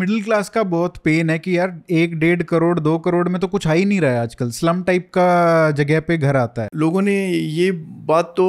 Middle class का बहुत pen है कि यार 1-1.5 करोड़ 2 करोड़ में तो कुछ आ ही नहीं रहा है आजकल, स्लम टाइप का जगह पे घर आता है। लोगों ने ये बात तो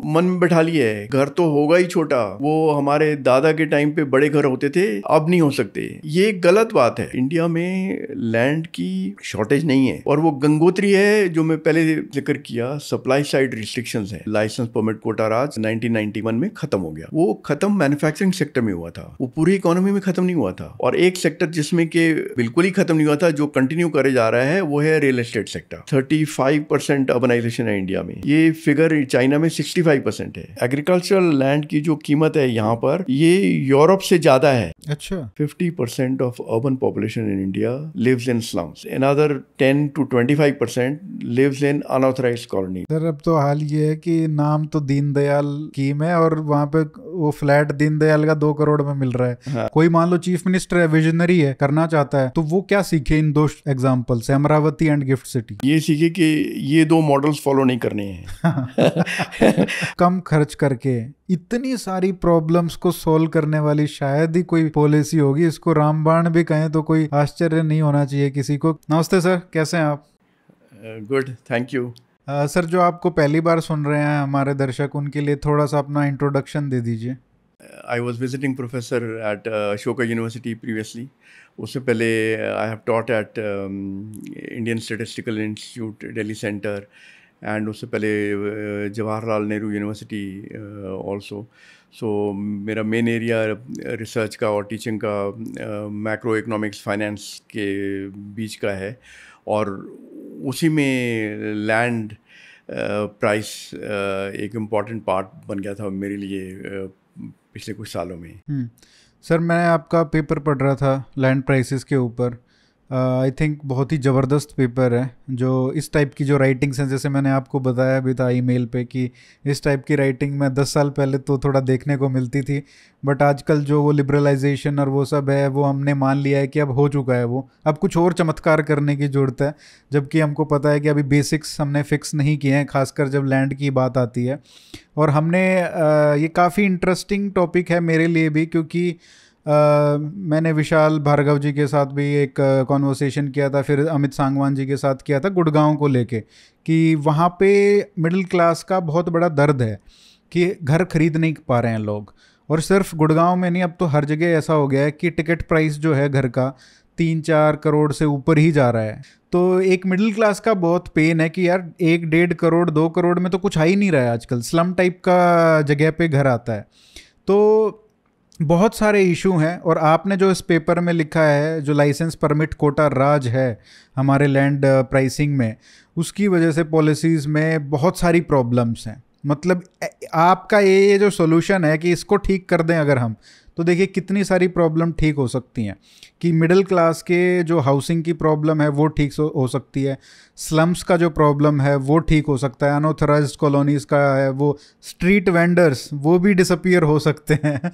मन में बैठा ली है, घर तो होगा ही छोटा, वो हमारे दादा के टाइम पे बड़े घर होते थे, अब नहीं हो सकते। ये गलत बात है। इंडिया में लैंड की शॉर्टेज नहीं है, और वो गंगोत्री है जो मैं पहले जिक्र किया, सप्लाई साइड रिस्ट्रिक्शंस है। लाइसेंस परमिट कोटा राज 1991 में खत्म हो गया। वो खत्म मैन्युफैक्चरिंग सेक्टर में हुआ था, वो पूरी इकोनॉमी में खत्म नहीं हुआ था। और एक सेक्टर जिसमें के बिल्कुल ही खत्म नहीं हुआ था, जो कंटिन्यू करे जा रहा है, वो है रियल एस्टेट सेक्टर। 35% अर्बनाइजेशन है इंडिया में। ये फिगर चाइना में 65% है। एग्रीकल्चरल लैंड की जो कीमत है यहाँ पर, ये यूरोप से ज्यादा है। अच्छा। 50% of urban population in India lives in slums, another 10 to 25% lives in unauthorized colony। Sir अब तो हाल ये है कि नाम तो दीनदयाल स्कीम है और वहाँ पे वो फ्लैट दीनदयाल का 2 करोड़ में मिल रहा है। हाँ। कोई मान लो चीफ मिनिस्टर है, विजनरी है, करना चाहता है, तो वो क्या सीखे इन 2 एग्जाम्पल से, अमरावती एंड गिफ्ट सिटी? ये सीखे कि ये 2 मॉडल्स फॉलो नहीं करने हैं। कम खर्च करके इतनी सारी प्रॉब्लम्स को सॉल्व करने वाली शायद ही कोई पॉलिसी होगी। इसको रामबाण भी कहें तो कोई आश्चर्य नहीं होना चाहिए किसी को। नमस्ते सर, कैसे हैं आप? Good, thank you. सर जो आपको पहली बार सुन रहे हैं हमारे दर्शक, उनके लिए थोड़ा सा अपना इंट्रोडक्शन दे दीजिए। I was visiting professor at Ashoka University previously. उससे पहले I have taught at Indian Statistical Institute Delhi Center, and उससे पहले Jawaharlal Nehru university also. So मेरा मेन एरिया रिसर्च का और टीचिंग का मैक्रो इकोनॉमिक्स फाइनेंस के बीच का है, और उसी में लैंड प्राइस एक इम्पॉर्टेंट पार्ट बन गया था मेरे लिए पिछले कुछ सालों में। सर मैं आपका पेपर पढ़ रहा था लैंड प्राइसेस के ऊपर। आई थिंक बहुत ही ज़बरदस्त पेपर है। जो इस टाइप की जो राइटिंग्स हैं, जैसे मैंने आपको बताया भी था ईमेल पे कि इस टाइप की राइटिंग में 10 साल पहले तो थोड़ा देखने को मिलती थी, बट आजकल जो वो लिबरलाइजेशन और वो सब है, वो हमने मान लिया है कि अब हो चुका है। वो अब कुछ और चमत्कार करने की ज़रूरत है, जबकि हमको पता है कि अभी बेसिक्स हमने फिक्स नहीं किए हैं, खासकर जब लैंड की बात आती है। और हमने ये काफ़ी इंटरेस्टिंग टॉपिक है मेरे लिए भी, क्योंकि मैंने विशाल भार्गव जी के साथ भी एक कॉन्वर्सेशन किया था, फिर अमित सांगवान जी के साथ किया था गुड़गांव को लेके, कि वहाँ पे मिडिल क्लास का बहुत बड़ा दर्द है कि घर खरीद नहीं पा रहे हैं लोग। और सिर्फ गुड़गांव में नहीं, अब तो हर जगह ऐसा हो गया है कि टिकट प्राइस जो है घर का 3-4 करोड़ से ऊपर ही जा रहा है। तो एक मिडिल क्लास का बहुत पेन है कि यार 1-1.5 करोड़ 2 करोड़ में तो कुछ आ ही नहीं रहा है आजकल, स्लम टाइप का जगह पे घर आता है। तो बहुत सारे इशू हैं, और आपने जो इस पेपर में लिखा है, जो लाइसेंस परमिट कोटा राज है हमारे लैंड प्राइसिंग में, उसकी वजह से पॉलिसीज़ में बहुत सारी प्रॉब्लम्स हैं। मतलब आपका ये जो सोल्यूशन है कि इसको ठीक कर दें अगर हम, तो देखिए कितनी सारी प्रॉब्लम ठीक हो सकती हैं। कि मिडिल क्लास के जो हाउसिंग की प्रॉब्लम है वो ठीक हो सकती है, स्लम्स का जो प्रॉब्लम है वो ठीक हो सकता है, अनऑथराइज्ड कॉलोनीज़ का है, वो स्ट्रीट वेंडर्स वो भी डिसअपीयर हो सकते हैं।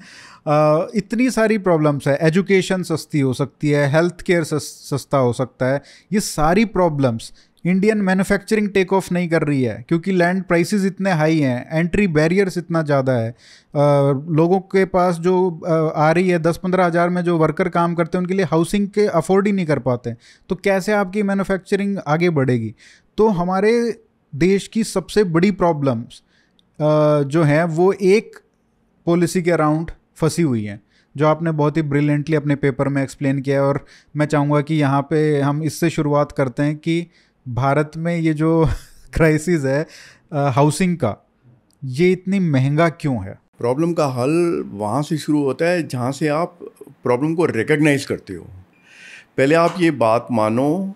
इतनी सारी प्रॉब्लम्स है। एजुकेशन सस्ती हो सकती है, हेल्थ केयर सस्ता हो सकता है। ये सारी problems Indian manufacturing take off नहीं कर रही है, क्योंकि लैंड प्राइसेस इतने हाई हैं, एंट्री बैरियर्स इतना ज़्यादा है। लोगों के पास जो आ रही है 10-15 हज़ार में जो वर्कर काम करते हैं, उनके लिए हाउसिंग के अफोर्ड ही नहीं कर पाते, तो कैसे आपकी मैन्युफैक्चरिंग आगे बढ़ेगी? तो हमारे देश की सबसे बड़ी प्रॉब्लम्स जो हैं वो एक पॉलिसी के अराउंड फंसी हुई हैं, जो आपने बहुत ही ब्रिलियंटली अपने पेपर में एक्सप्लेन किया है। और मैं चाहूँगा कि यहाँ पे हम इससे शुरुआत करते हैं कि भारत में ये जो क्राइसिस है हाउसिंग का, ये इतनी महंगा क्यों है? प्रॉब्लम का हल वहाँ से शुरू होता है जहाँ से आप प्रॉब्लम को रिकग्नाइज करते हो। पहले आप ये बात मानो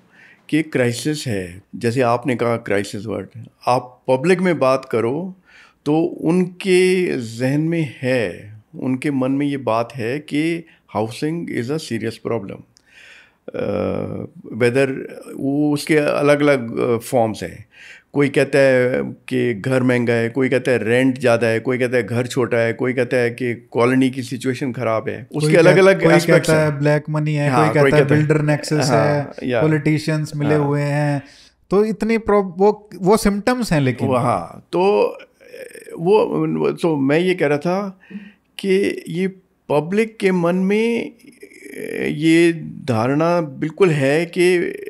कि क्राइसिस है, जैसे आपने कहा क्राइसिस वर्ड, आप पब्लिक में बात करो तो उनके जहन में है, उनके मन में ये बात है कि housing is a serious problem. Whether वो उसके अलग अलग फॉर्म्स हैं। कोई कहता है कि घर महंगा है, कोई कहता है रेंट ज़्यादा है, कोई कहता है घर छोटा है, कोई कहता है कि कॉलोनी की सिचुएशन ख़राब है। उसके अलग अलग एस्पेक्ट्स हैं। कोई कहता है ब्लैक मनी है, हाँ, कोई कहता है बिल्डर नेक्सस है, पॉलिटिशियंस मिले हुए हैं। तो इतनी वो सिम्टम्स हैं। लेकिन हाँ, तो वो मैं ये कह रहा था कि ये पब्लिक के मन में ये धारणा बिल्कुल है कि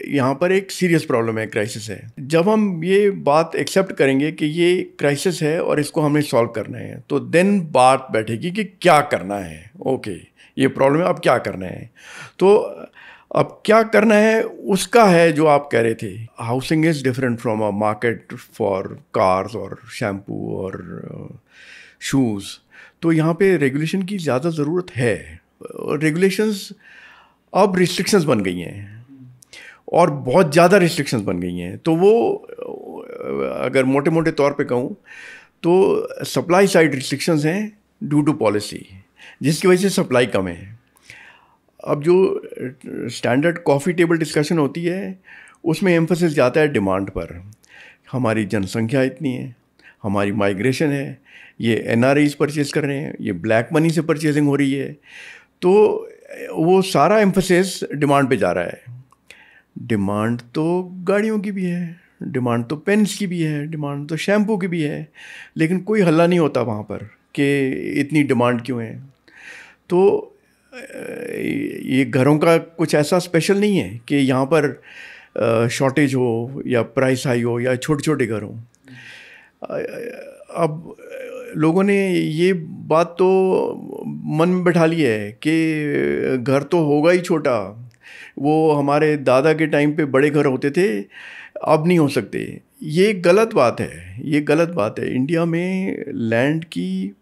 यहाँ पर एक सीरियस प्रॉब्लम है, क्राइसिस है। जब हम ये बात एक्सेप्ट करेंगे कि ये क्राइसिस है और इसको हमें सॉल्व करना है, तो देन बात बैठेगी कि क्या करना है। ओके, ये प्रॉब्लम है, अब क्या करना है। तो अब क्या करना है उसका है जो आप कह रहे थे, housing is different from a market for cars और शैम्पू और शूज़। तो यहाँ पे रेगुलेशन की ज़्यादा ज़रूरत है। रेगुलेशंस अब रिस्ट्रिक्शंस बन गई हैं और बहुत ज़्यादा रिस्ट्रिक्शंस बन गई हैं। तो वो अगर मोटे मोटे तौर पे कहूँ तो सप्लाई साइड रिस्ट्रिक्शंस हैं ड्यू टू पॉलिसी, जिसकी वजह से सप्लाई कम है। अब जो स्टैंडर्ड कॉफ़ी टेबल डिस्कशन होती है उसमें एम्फोसिस जाता है डिमांड पर। हमारी जनसंख्या इतनी है, हमारी माइग्रेशन है, ये एनआरआईज परचेज़ कर रहे हैं, ये ब्लैक मनी से परचेजिंग हो रही है, तो वो सारा एम्फोसिस डिमांड पे जा रहा है। डिमांड तो गाड़ियों की भी है, डिमांड तो पेन्स की भी है, डिमांड तो शैम्पू की भी है, लेकिन कोई हल्ला नहीं होता वहाँ पर कि इतनी डिमांड क्यों है। तो ये घरों का कुछ ऐसा स्पेशल नहीं है कि यहाँ पर शॉर्टेज हो या प्राइस हाई हो या छोटे छोटे घर हों। अब लोगों ने ये बात तो मन में बैठा ली है कि घर तो होगा ही छोटा, वो हमारे दादा के टाइम पे बड़े घर होते थे, अब नहीं हो सकते। ये गलत बात है, ये गलत बात है। इंडिया में लैंड की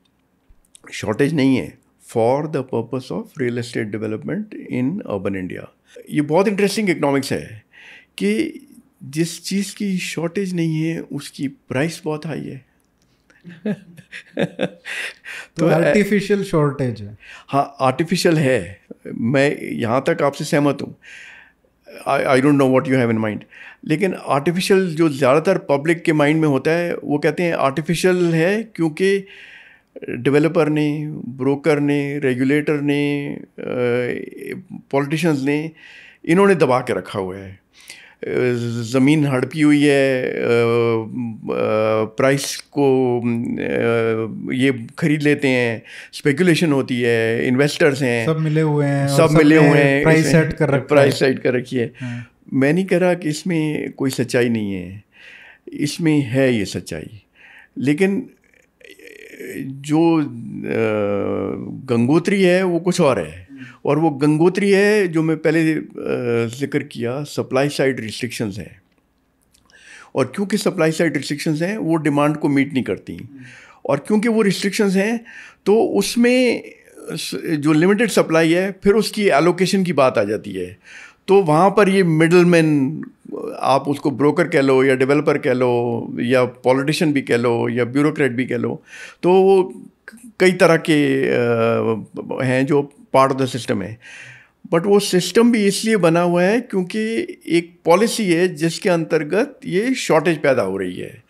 शॉर्टेज नहीं है for the purpose of real estate development in urban India. ये बहुत इंटरेस्टिंग इकनॉमिक्स है कि जिस चीज़ की शॉर्टेज नहीं है उसकी प्राइस बहुत हाई है। तो आर्टिफिशियल शॉर्टेज है। हाँ, आर्टिफिशियल है, मैं यहाँ तक आपसे सहमत हूँ। I don't know what you have in mind, लेकिन आर्टिफिशियल जो ज़्यादातर पब्लिक के माइंड में होता है वो कहते हैं आर्टिफिशियल है क्योंकि डेवलपर ने, ब्रोकर ने, रेगुलेटर ने, पॉलिटिशियंस ने, इन्होंने दबा के रखा हुआ है। ज़मीन हड़पी हुई है, प्राइस को ये खरीद लेते हैं, स्पेकुलेशन होती है, इन्वेस्टर्स हैं, सब मिले हुए हैं, सब मिले हुए हैं, प्राइस सेट कर रखा है, प्राइस सेट कर रखी है। मैं नहीं कह रहा कि इसमें कोई सच्चाई नहीं है, इसमें है ये सच्चाई, लेकिन जो गंगोत्री है वो कुछ और है। और वो गंगोत्री है जो मैं पहले जिक्र किया, सप्लाई साइड रिस्ट्रिक्शंस हैं। और क्योंकि सप्लाई साइड रिस्ट्रिक्शंस हैं वो डिमांड को मीट नहीं करती, और क्योंकि वो रिस्ट्रिक्शंस हैं तो उसमें जो लिमिटेड सप्लाई है फिर उसकी एलोकेशन की बात आ जाती है। तो वहाँ पर ये मिडलमैन, आप उसको ब्रोकर कह लो या डेवलपर कह लो या पॉलिटिशियन भी कह लो या ब्यूरोक्रेट भी कह लो, तो वो कई तरह के हैं जो पार्ट ऑफ द सिस्टम है। बट वो सिस्टम भी इसलिए बना हुआ है क्योंकि एक पॉलिसी है जिसके अंतर्गत ये शॉर्टेज पैदा हो रही है।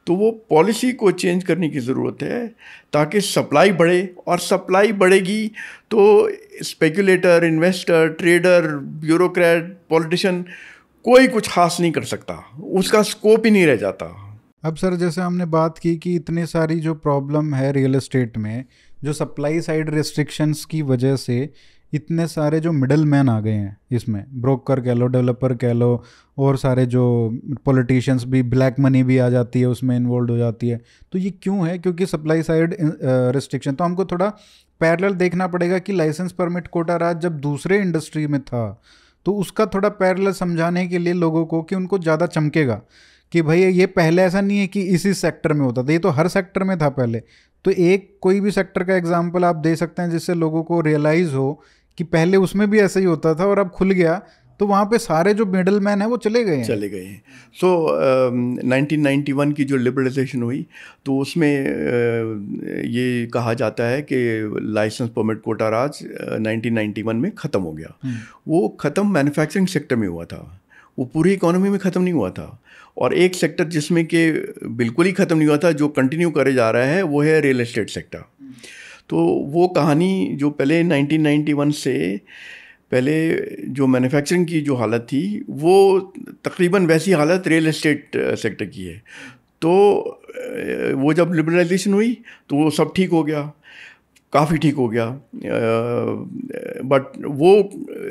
तो वो पॉलिसी को चेंज करने की ज़रूरत है ताकि सप्लाई बढ़े, और सप्लाई बढ़ेगी तो speculator, investor, trader, bureaucrat, politician कोई कुछ खास नहीं कर सकता, उसका स्कोप ही नहीं रह जाता। अब सर, जैसे हमने बात की कि इतनी सारी जो प्रॉब्लम है रियल एस्टेट में, जो सप्लाई साइड रिस्ट्रिक्शंस की वजह से इतने सारे जो मिडल मैन आ गए हैं इसमें, ब्रोकर कह लो, डेवलपर कह लो, और सारे जो पॉलिटिशियंस भी, ब्लैक मनी भी आ जाती है उसमें, इन्वॉल्व हो जाती है। तो ये क्यों है? क्योंकि सप्लाई साइड रिस्ट्रिक्शन। तो हमको थोड़ा पैरेलल देखना पड़ेगा कि लाइसेंस परमिट कोटा राज जब दूसरे इंडस्ट्री में था तो उसका थोड़ा पैरेलल समझाने के लिए लोगों को, कि उनको ज़्यादा चमकेगा कि भाई ये पहले ऐसा नहीं है कि इसी सेक्टर में होता था, ये तो हर सेक्टर में था पहले। तो एक कोई भी सेक्टर का एग्जांपल आप दे सकते हैं जिससे लोगों को रियलाइज़ हो कि पहले उसमें भी ऐसा ही होता था और अब खुल गया, तो वहाँ पे सारे जो मिडल मैन हैं वो चले गए हैं। सो 1991 की जो लिबरलाइजेशन हुई तो उसमें ये कहा जाता है कि लाइसेंस परमिट कोटा राज 1991 में ख़त्म हो गया। वो ख़त्म मैन्युफैक्चरिंग सेक्टर में हुआ था, वो पूरी इकोनॉमी में ख़त्म नहीं हुआ था। और एक सेक्टर जिसमें कि बिल्कुल ही ख़त्म नहीं हुआ था, जो कंटिन्यू करे जा रहा है, वो है रियल एस्टेट सेक्टर। तो वो कहानी जो पहले 1991 से पहले जो मैन्युफैक्चरिंग की जो हालत थी, वो तकरीबन वैसी हालत रियल एस्टेट सेक्टर की है। तो वो जब लिबरलाइजेशन हुई तो वो सब ठीक हो गया। काफ़ी ठीक हो गया, बट वो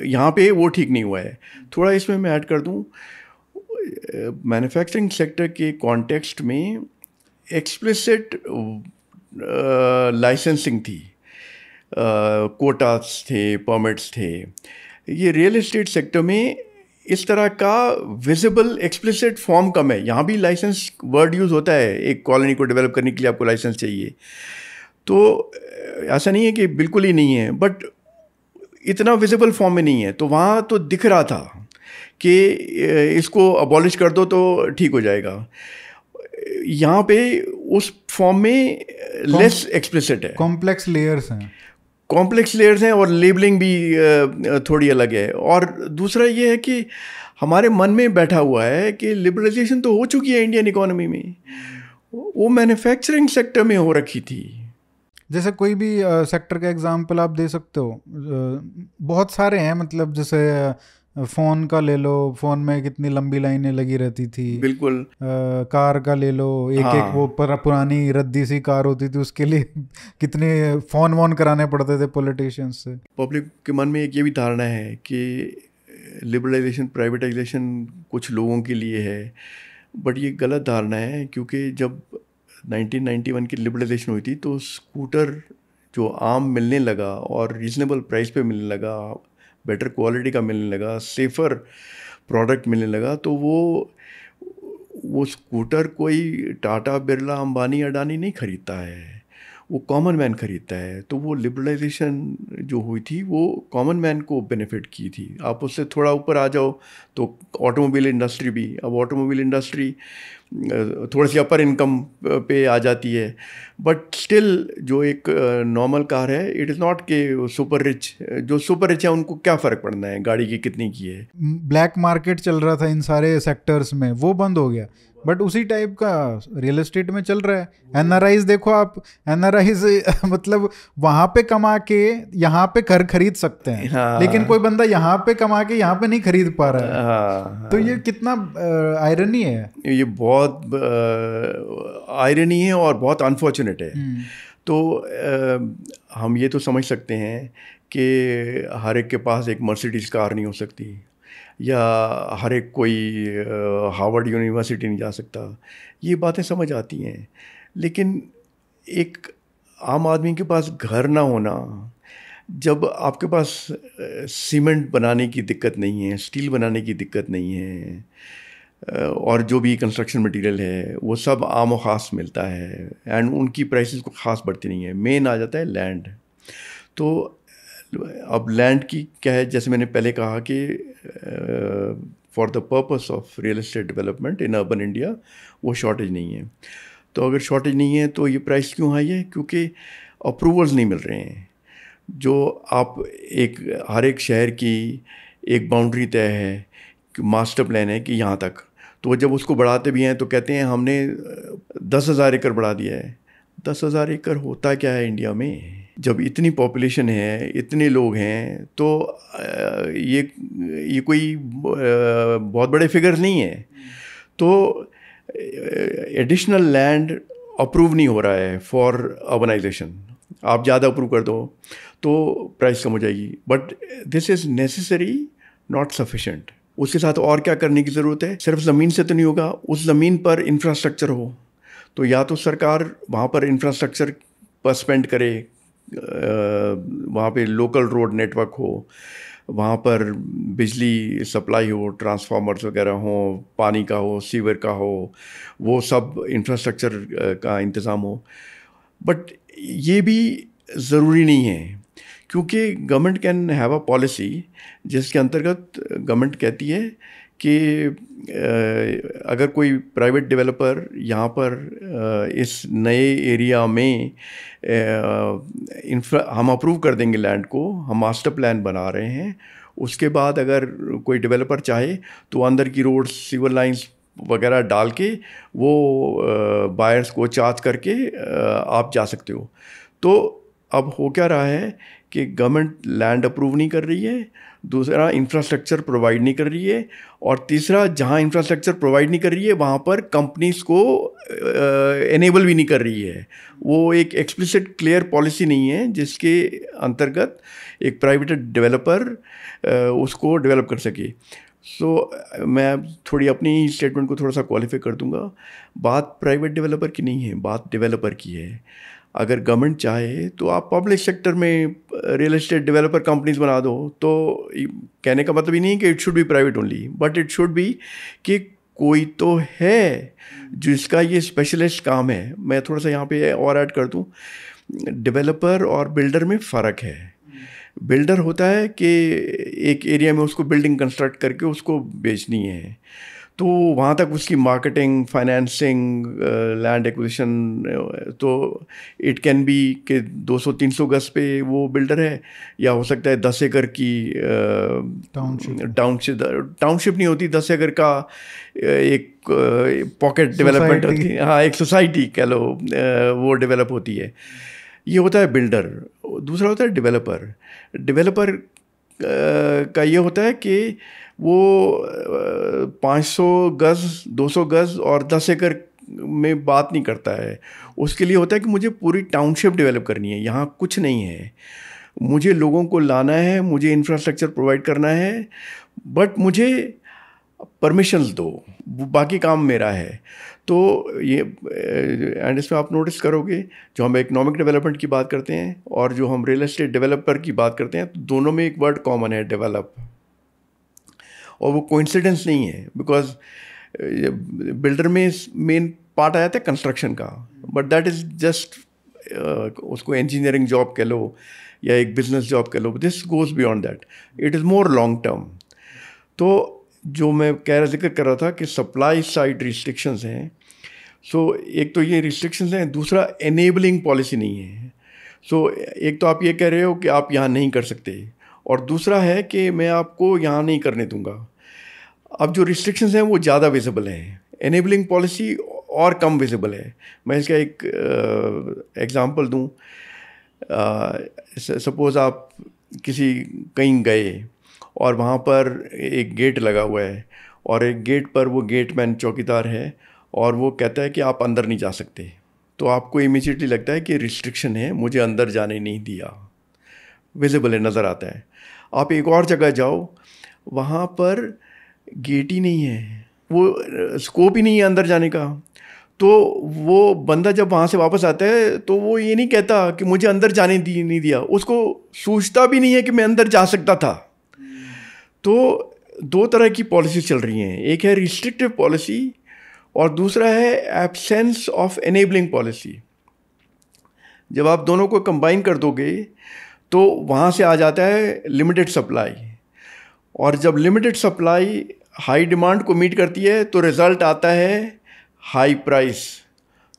यहाँ पे वो ठीक नहीं हुआ है। थोड़ा इसमें मैं ऐड कर दूँ, मैन्युफैक्चरिंग सेक्टर के कॉन्टेक्स्ट में एक्सप्लिसिट लाइसेंसिंग थी, कोटास थे, परमिट्स थे। ये रियल एस्टेट सेक्टर में इस तरह का विजिबल एक्सप्लिसिट फॉर्म कम है। यहाँ भी लाइसेंस वर्ड यूज़ होता है, एक कॉलोनी को डेवलप करने के लिए आपको लाइसेंस चाहिए, तो ऐसा नहीं है कि बिल्कुल ही नहीं है, बट इतना विजिबल फॉर्म में नहीं है। तो वहाँ तो दिख रहा था कि इसको अबॉलिश कर दो तो ठीक हो जाएगा। यहाँ पे उस फॉर्म में लेस एक्सप्लिसिट है, कॉम्प्लेक्स लेयर्स हैं और लेबलिंग भी थोड़ी अलग है। और दूसरा ये है कि हमारे मन में बैठा हुआ है कि लिबरलाइजेशन तो हो चुकी है इंडियन इकोनॉमी में, वो मैन्युफैक्चरिंग सेक्टर में हो रखी थी। जैसे कोई भी सेक्टर का एग्जांपल आप दे सकते हो, बहुत सारे हैं, मतलब जैसे फ़ोन का ले लो, फ़ोन में कितनी लंबी लाइनें लगी रहती थी। बिल्कुल। कार का ले लो, एक हाँ। एक वो पुरानी रद्दी सी कार होती थी, उसके लिए कितने फ़ोन वोन कराने पड़ते थे पॉलिटिशियंस से। पब्लिक के मन में एक ये भी धारणा है कि लिबरलाइजेशन, प्राइवेटाइजेशन कुछ लोगों के लिए है, बट ये गलत धारणा है। क्योंकि जब 1991 की लिबरलाइजेशन हुई थी तो स्कूटर जो आम मिलने लगा और रीज़नेबल प्राइस पे मिलने लगा, बेटर क्वालिटी का मिलने लगा, सेफ़र प्रोडक्ट मिलने लगा, तो वो स्कूटर कोई टाटा, बिरला, अंबानी, अडानी नहीं खरीदता है, वो कॉमन मैन खरीदता है। तो वो लिबरलाइजेशन जो हुई थी वो कॉमन मैन को बेनिफिट की थी। आप उससे थोड़ा ऊपर आ जाओ तो ऑटोमोबाइल इंडस्ट्री भी, अब ऑटोमोबाइल इंडस्ट्री थोड़ी सी अपर इनकम पे आ जाती है, बट स्टिल जो एक नॉर्मल कार है, इट इज़ नॉट के सुपर रिच, जो सुपर रिच है उनको क्या फ़र्क पड़ना है गाड़ी की कितनी की है। ब्लैक मार्केट चल रहा था इन सारे सेक्टर्स में, वो बंद हो गया, बट उसी टाइप का रियल एस्टेट में चल रहा है। एनआरआईज देखो आप, एनआरआईज मतलब वहां पे कमा के यहाँ पे घर खरीद सकते हैं। हाँ। लेकिन कोई बंदा यहाँ पे कमा के यहाँ पे नहीं खरीद पा रहा है। हाँ। तो ये कितना आयरनी है, ये बहुत आयरनी है और बहुत अनफॉर्चुनेट है। तो हम ये तो समझ सकते हैं कि हर एक के पास एक मर्सिडीज़ कार नहीं हो सकती, या हर एक कोई हार्वर्ड यूनिवर्सिटी नहीं जा सकता, ये बातें समझ आती हैं। लेकिन एक आम आदमी के पास घर ना होना, जब आपके पास सीमेंट बनाने की दिक्कत नहीं है, स्टील बनाने की दिक्कत नहीं है, और जो भी कंस्ट्रक्शन मटेरियल है वो सब आम और ख़ास मिलता है, एंड उनकी प्राइसेस को ख़ास बढ़ती नहीं है। मेन आ जाता है लैंड। तो अब लैंड की क्या है, जैसे मैंने पहले कहा कि for the purpose of real estate development in urban India वो शॉर्टेज नहीं है। तो अगर शॉर्टेज नहीं है तो ये प्राइस क्यों हाई है? क्योंकि अप्रूवल्स नहीं मिल रहे हैं। जो आप हर एक शहर की एक बाउंड्री तय है, मास्टर प्लान है कि यहाँ तक, तो जब उसको बढ़ाते भी हैं तो कहते हैं हमने 10,000 एकड़ बढ़ा दिया है। 10,000 एकड़ होता क्या है इंडिया में? जब इतनी पॉपुलेशन है, इतने लोग हैं, तो ये कोई बहुत बड़े फिगर्स नहीं है। तो एडिशनल लैंड अप्रूव नहीं हो रहा है फॉर अर्बनाइजेशन। आप ज़्यादा अप्रूव कर दो तो प्राइस कम हो जाएगी, but this is necessary, not sufficient. उसके साथ और क्या करने की ज़रूरत है? सिर्फ ज़मीन से तो नहीं होगा, उस ज़मीन पर इंफ्रास्ट्रक्चर हो, तो या तो सरकार वहाँ पर इंफ्रास्ट्रक्चर पर स्पेंड करे, वहाँ पे लोकल रोड नेटवर्क हो, वहाँ पर बिजली सप्लाई हो, ट्रांसफार्मर्स वगैरह हो, पानी का हो, सीवर का हो, वो सब इंफ्रास्ट्रक्चर का इंतज़ाम हो। बट ये भी ज़रूरी नहीं है, क्योंकि government can have a policy जिसके अंतर्गत गवर्नमेंट कहती है कि अगर कोई प्राइवेट डेवलपर यहाँ पर इस नए एरिया में हम अप्रूव कर देंगे लैंड को, हम मास्टर प्लान बना रहे हैं, उसके बाद अगर कोई डेवलपर चाहे तो अंदर की रोड, सिविल लाइंस वगैरह डाल के वो बायर्स को चार्ज करके आप जा सकते हो। तो अब हो क्या रहा है कि गवर्नमेंट लैंड अप्रूव नहीं कर रही है, दूसरा इंफ्रास्ट्रक्चर प्रोवाइड नहीं कर रही है, और तीसरा जहाँ इंफ्रास्ट्रक्चर प्रोवाइड नहीं कर रही है वहाँ पर कंपनीज को एनेबल भी नहीं कर रही है। वो एक एक्सप्लिसिट क्लियर पॉलिसी नहीं है जिसके अंतर्गत एक प्राइवेट डेवलपर उसको डेवलप कर सके। मैं थोड़ी अपनी स्टेटमेंट को थोड़ा सा क्वालिफाई कर दूंगा। बात प्राइवेट डेवलपर की नहीं है, बात डेवलपर की है। अगर गवर्नमेंट चाहे तो आप पब्लिक सेक्टर में रियल एस्टेट डेवलपर कंपनीज बना दो। तो कहने का मतलब ही नहीं कि it should be private only, but it should be कि कोई तो है जिसका ये स्पेशलिस्ट काम है। मैं थोड़ा सा यहाँ पे और ऐड कर दूँ, डेवलपर और बिल्डर में फ़र्क है। बिल्डर होता है कि एक एरिया में उसको बिल्डिंग कंस्ट्रक्ट करके उसको बेचनी है, तो वहाँ तक उसकी मार्केटिंग, फाइनेंसिंग, लैंड एक्विजिशन, तो इट कैन बी कि 200-300 गज पे वो बिल्डर है, या हो सकता है 10 एकड़ की टाउनशिप नहीं होती, 10 एकड़ का एक पॉकेट डेवलपमेंट होती है, हाँ एक सोसाइटी कह लो, वो डेवलप होती है। ये होता है बिल्डर। दूसरा होता है डेवलपर। डेवलपर का ये होता है कि वो 500 गज, 200 गज और 10 एकड़ में बात नहीं करता है। उसके लिए होता है कि मुझे पूरी टाउनशिप डेवलप करनी है, यहाँ कुछ नहीं है, मुझे लोगों को लाना है, मुझे इंफ्रास्ट्रक्चर प्रोवाइड करना है, बट मुझे परमिशंस दो, बाकी काम मेरा है। तो ये एंड इसमें आप नोटिस करोगे, जो हम इकोनॉमिक डेवलपमेंट की बात करते हैं और जो हम रियल एस्टेट डेवलपर की बात करते हैं, तो दोनों में एक वर्ड कॉमन है, डेवलप। और वो कोइंसिडेंस नहीं है, बिकॉज बिल्डर में मेन पार्ट आ जाता है कंस्ट्रक्शन का, बट दैट इज़ जस्ट उसको इंजीनियरिंग जॉब कह लो या एक बिजनेस जॉब कह लो, this goes beyond that, it is more long term. तो जो मैं जिक्र कर रहा था कि सप्लाई साइड रिस्ट्रिक्शंस हैं, सो एक तो ये रिस्ट्रिक्शंस हैं, दूसरा एनेबलिंग पॉलिसी नहीं है। सो एक तो आप ये कह रहे हो कि आप यहाँ नहीं कर सकते, और दूसरा है कि मैं आपको यहाँ नहीं करने दूंगा। अब जो रिस्ट्रिक्शंस हैं वो ज़्यादा विजिबल हैं, एनेबलिंग पॉलिसी और कम विजिबल है। मैं इसका एक एग्ज़ाम्पल दूँ। सपोज़ आप कहीं गए और वहाँ पर एक गेट लगा हुआ है, और एक गेट पर वो गेटमैन चौकीदार है, और वो कहता है कि आप अंदर नहीं जा सकते। तो आपको इमीडिएटली लगता है कि रिस्ट्रिक्शन है, मुझे अंदर जाने नहीं दिया, विजिबल है, नज़र आता है। आप एक और जगह जाओ, वहाँ पर गेट ही नहीं है, वो स्कोप ही नहीं है अंदर जाने का। तो वो बंदा जब वहाँ से वापस आता है तो वो ये नहीं कहता कि मुझे अंदर जाने नहीं दिया, उसको सूझता भी नहीं है कि मैं अंदर जा सकता था। तो दो तरह की पॉलिसी चल रही हैं, एक है रिस्ट्रिक्टिव पॉलिसी और दूसरा है एब्सेंस ऑफ एनेबलिंग पॉलिसी। जब आप दोनों को कंबाइन कर दोगे तो वहाँ से आ जाता है लिमिटेड सप्लाई, और जब लिमिटेड सप्लाई हाई डिमांड को मीट करती है तो रिज़ल्ट आता है high price,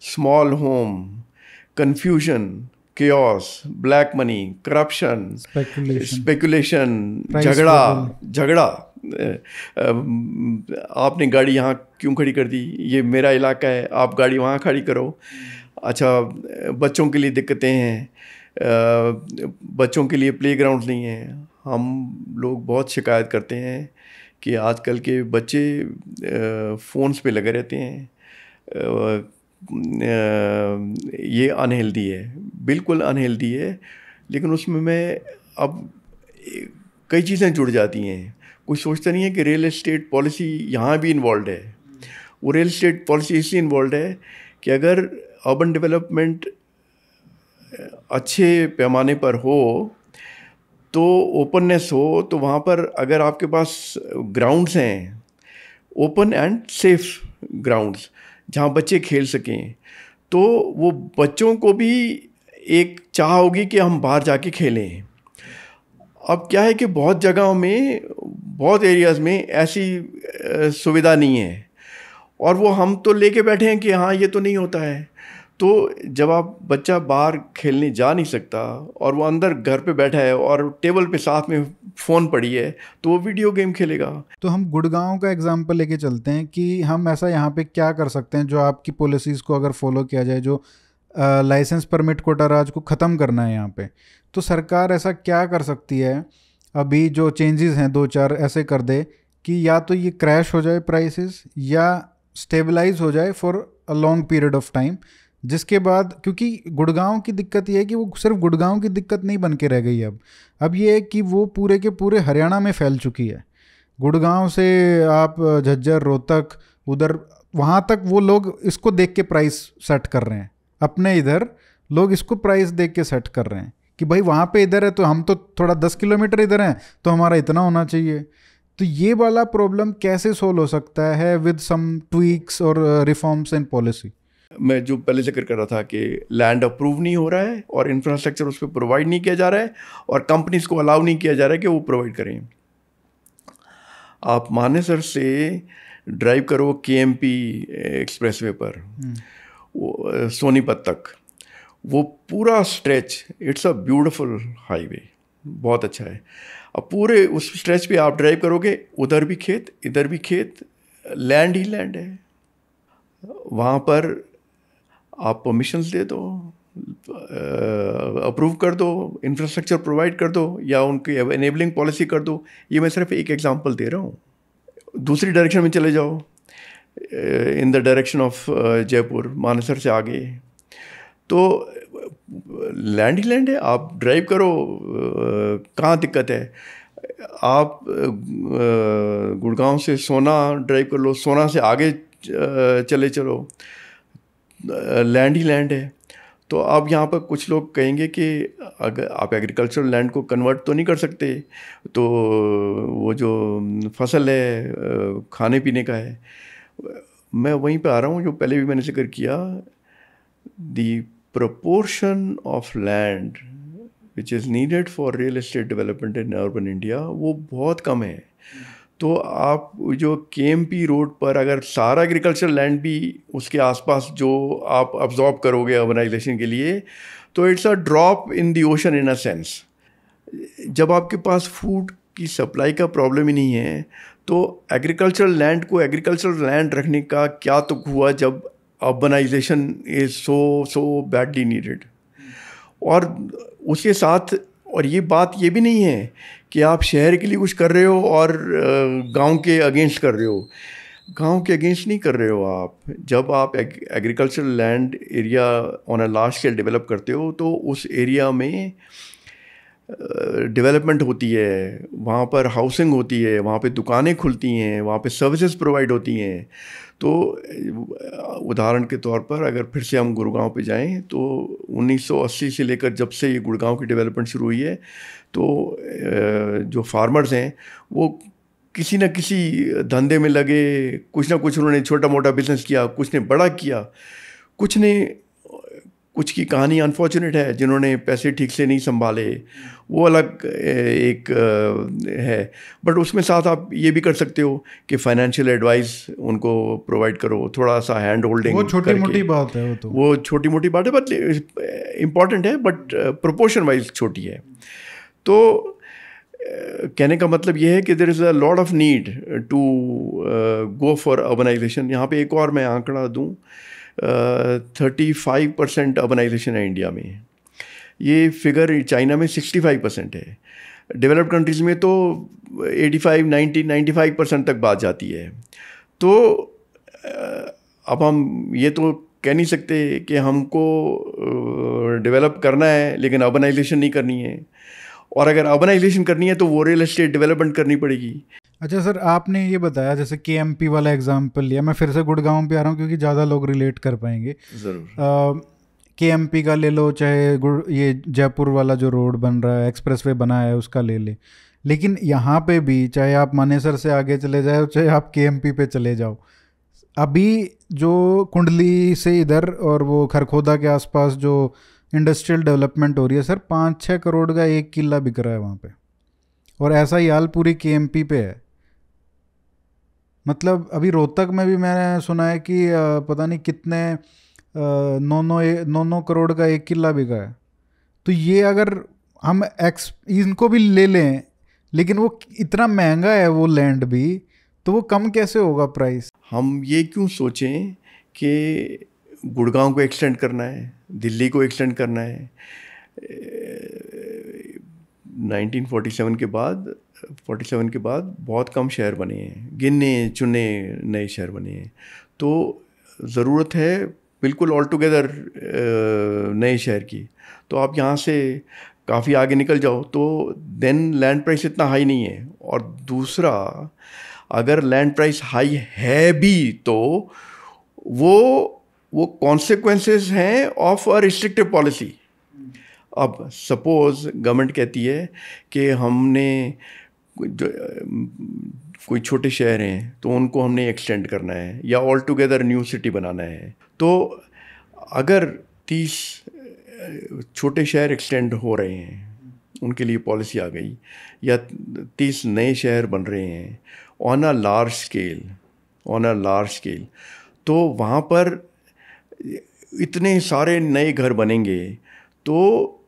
small home, confusion, chaos, black money, corruption, speculation, झगड़ा। आपने गाड़ी यहाँ क्यों खड़ी कर दी, ये मेरा इलाका है, आप गाड़ी वहाँ खड़ी करो। अच्छा, बच्चों के लिए दिक्कतें हैं, बच्चों के लिए प्लेग्राउंड नहीं है। हम लोग बहुत शिकायत करते हैं कि आजकल के बच्चे फ़ोन्स पे लगे रहते हैं। ये अनहेल्दी है, बिल्कुल अनहेल्दी है। लेकिन उसमें मैं अब कई चीज़ें जुड़ जाती हैं। कोई सोचता नहीं है कि रियल एस्टेट पॉलिसी यहाँ भी इन्वॉल्व है। वो रियल एस्टेट पॉलिसी इसलिए इन्वॉल्व है कि अगर अर्बन डेवलपमेंट अच्छे पैमाने पर हो तो ओपननेस हो, तो वहाँ पर अगर आपके पास ग्राउंड्स हैं, ओपन एंड सेफ ग्राउंड्स जहाँ बच्चे खेल सकें, तो वो बच्चों को भी एक चाह होगी कि हम बाहर जाके खेलें। अब क्या है कि बहुत जगहों में, बहुत एरियाज़ में ऐसी सुविधा नहीं है, और वो हम तो लेके बैठे हैं कि हाँ ये तो नहीं होता है। तो जब आप बच्चा बाहर खेलने जा नहीं सकता और वो अंदर घर पे बैठा है और टेबल पे साथ में फ़ोन पड़ी है, तो वो वीडियो गेम खेलेगा। तो हम गुड़गांव का एग्जांपल लेके चलते हैं कि हम ऐसा यहाँ पे क्या कर सकते हैं जो आपकी पॉलिसीज़ को अगर फॉलो किया जाए, जो लाइसेंस परमिट कोटा राज को ख़त्म करना है यहाँ पे। तो सरकार ऐसा क्या कर सकती है अभी जो चेंजेस हैं 2-4 ऐसे कर दे कि या तो ये क्रैश हो जाए प्राइसेस या स्टेबलाइज हो जाए for a long period of time, जिसके बाद, क्योंकि गुड़गांव की दिक्कत ये है कि वो सिर्फ गुड़गांव की दिक्कत नहीं बन के रह गई अब ये है कि वो पूरे के पूरे हरियाणा में फैल चुकी है। गुड़गांव से आप झज्जर, रोहतक, उधर वहाँ तक वो लोग इसको देख के प्राइस सेट कर रहे हैं। अपने इधर लोग इसको प्राइस देख के सेट कर रहे हैं कि भाई वहाँ पे इधर है तो हम तो थोड़ा 10 किलोमीटर इधर हैं तो हमारा इतना होना चाहिए। तो ये वाला प्रॉब्लम कैसे सोल्व हो सकता है विद सम ट्वीक्स और रिफॉर्म्स इन पॉलिसी? मैं जो पहले जिक्र कर रहा था कि लैंड अप्रूव नहीं हो रहा है और इंफ्रास्ट्रक्चर उस पर प्रोवाइड नहीं किया जा रहा है और कंपनीज को अलाउ नहीं किया जा रहा है कि वो प्रोवाइड करें। आप मानेसर से ड्राइव करो KMP एक्सप्रेसवे पर सोनीपत तक, वो पूरा stretch, it's a beautiful highway, बहुत अच्छा है। अब पूरे उस स्ट्रेच पे आप ड्राइव करोगे, उधर भी खेत इधर भी खेत, लैंड ही लैंड है। वहाँ पर आप परमिशंस दे दो, अप्रूव कर दो, इंफ्रास्ट्रक्चर प्रोवाइड कर दो या उनकी एनेबलिंग पॉलिसी कर दो। ये मैं सिर्फ एक एग्जांपल दे रहा हूँ। दूसरी डायरेक्शन में चले जाओ, in the direction of Jaipur, Manesar से आगे तो लैंड ही लैंड है। आप ड्राइव करो, कहाँ दिक्कत है? आप गुड़गांव से सोना ड्राइव कर लो, सोना से आगे चले चलो, लैंड ही लैंड है। तो अब यहाँ पर कुछ लोग कहेंगे कि अगर आप एग्रीकल्चरल लैंड को कन्वर्ट तो नहीं कर सकते, तो वो जो फसल है खाने पीने का है। मैं वहीं पे आ रहा हूँ जो पहले भी मैंने जिक्र किया, the proportion of land which is needed for real estate development in urban India वो बहुत कम है। तो आप जो KMP रोड पर अगर सारा एग्रीकल्चर लैंड भी उसके आसपास जो आप अब्जॉर्ब करोगे अर्बनाइजेशन के लिए, तो it's a drop in the ocean in a sense. जब आपके पास फूड की सप्लाई का प्रॉब्लम ही नहीं है, तो एग्रीकल्चरल लैंड को एग्रीकल्चरल लैंड रखने का क्या तुक हुआ जब urbanisation is so badly needed. और उसके साथ, और ये बात ये भी नहीं है कि आप शहर के लिए कुछ कर रहे हो और गांव के अगेंस्ट कर रहे हो। गांव के अगेंस्ट नहीं कर रहे हो आप। जब आप agricultural land area on a large scale develop करते हो तो उस एरिया में डेवलपमेंट होती है, वहाँ पर हाउसिंग होती है, वहाँ पे दुकानें खुलती हैं, वहाँ पे सर्विसेज प्रोवाइड होती हैं। तो उदाहरण के तौर पर अगर फिर से हम गुड़गांव पे जाएं तो 1980 से लेकर जब से ये गुड़गांव की डेवलपमेंट शुरू हुई है, तो जो फार्मर्स हैं वो किसी न किसी धंधे में लगे, कुछ ना कुछ उन्होंने छोटा मोटा बिजनेस किया, कुछ ने बड़ा किया, कुछ की कहानी अनफॉर्चुनेट है जिन्होंने पैसे ठीक से नहीं संभाले, वो अलग एक है। बट उसमें साथ आप ये भी कर सकते हो कि फाइनेंशियल एडवाइस उनको प्रोवाइड करो, थोड़ा सा हैंड होल्डिंग। वो छोटी मोटी बात है, वो छोटी मोटी बात है, बट इम्पॉर्टेंट है, बट प्रोपोर्शन वाइज छोटी है। तो कहने का मतलब ये है कि there is a lot of need to go for urbanisation. यहाँ पे एक और मैं आंकड़ा दूँ, 35% अर्बनाइजेशन है इंडिया में। ये फिगर चाइना में 65% है। डेवलप्ड कंट्रीज़ में तो 85, 90, 95% तक बात जाती है। तो अब हम ये तो कह नहीं सकते कि हमको डेवलप करना है लेकिन अर्बनाइजेशन नहीं करनी है, और अगर अर्बनाइजेशन करनी है तो वो रियल एस्टेट डेवलपमेंट करनी पड़ेगी। अच्छा सर, आपने ये बताया जैसे KMP वाला एग्जांपल लिया, मैं फिर से गुड़गांव पे आ रहा हूँ क्योंकि ज़्यादा लोग रिलेट कर पाएंगे। ज़रूर। KMP का ले लो, चाहे ये जयपुर वाला जो रोड बन रहा है, एक्सप्रेसवे बना है, उसका ले ले। लेकिन यहाँ पे भी चाहे आप मानेसर से आगे चले जाओ, चाहे आप KMP पे चले जाओ, अभी जो कुंडली से इधर और वो खरखोदा के आसपास जो इंडस्ट्रियल डेवलपमेंट हो रही है सर, 5-6 करोड़ का 1 किला बिक रहा है वहाँ पे, और ऐसा ही हाल पूरी KMP पे है। मतलब अभी रोहतक में भी मैंने सुना है कि पता नहीं कितने 9 करोड़ का 1 किला बिका है। तो ये अगर हम इनको भी ले लें, लेकिन वो इतना महंगा है वो लैंड भी, तो वो कम कैसे होगा प्राइस? हम ये क्यों सोचें कि गुड़गांव को एक्सटेंड करना है, दिल्ली को एक्सटेंड करना है। 1947 के बाद 47 के बाद बहुत कम शहर बने हैं, गिने चुने नए शहर बने हैं। तो ज़रूरत है बिल्कुल ऑल टुगेदर नए शहर की। तो आप यहाँ से काफ़ी आगे निकल जाओ तो देन लैंड प्राइस इतना हाई नहीं है। और दूसरा, अगर लैंड प्राइस हाई है भी तो वो कॉन्सिक्वेंसेस हैं ऑफ अ रिस्ट्रिक्टिव पॉलिसी। अब सपोज गवर्नमेंट कहती है कि हमने कोई छोटे शहर हैं तो उनको हमने एक्सटेंड करना है या ऑल टुगेदर न्यू सिटी बनाना है। तो अगर 30 छोटे शहर एक्सटेंड हो रहे हैं, उनके लिए पॉलिसी आ गई, या 30 नए शहर बन रहे हैं ऑन अ लार्ज स्केल, तो वहाँ पर इतने सारे नए घर बनेंगे तो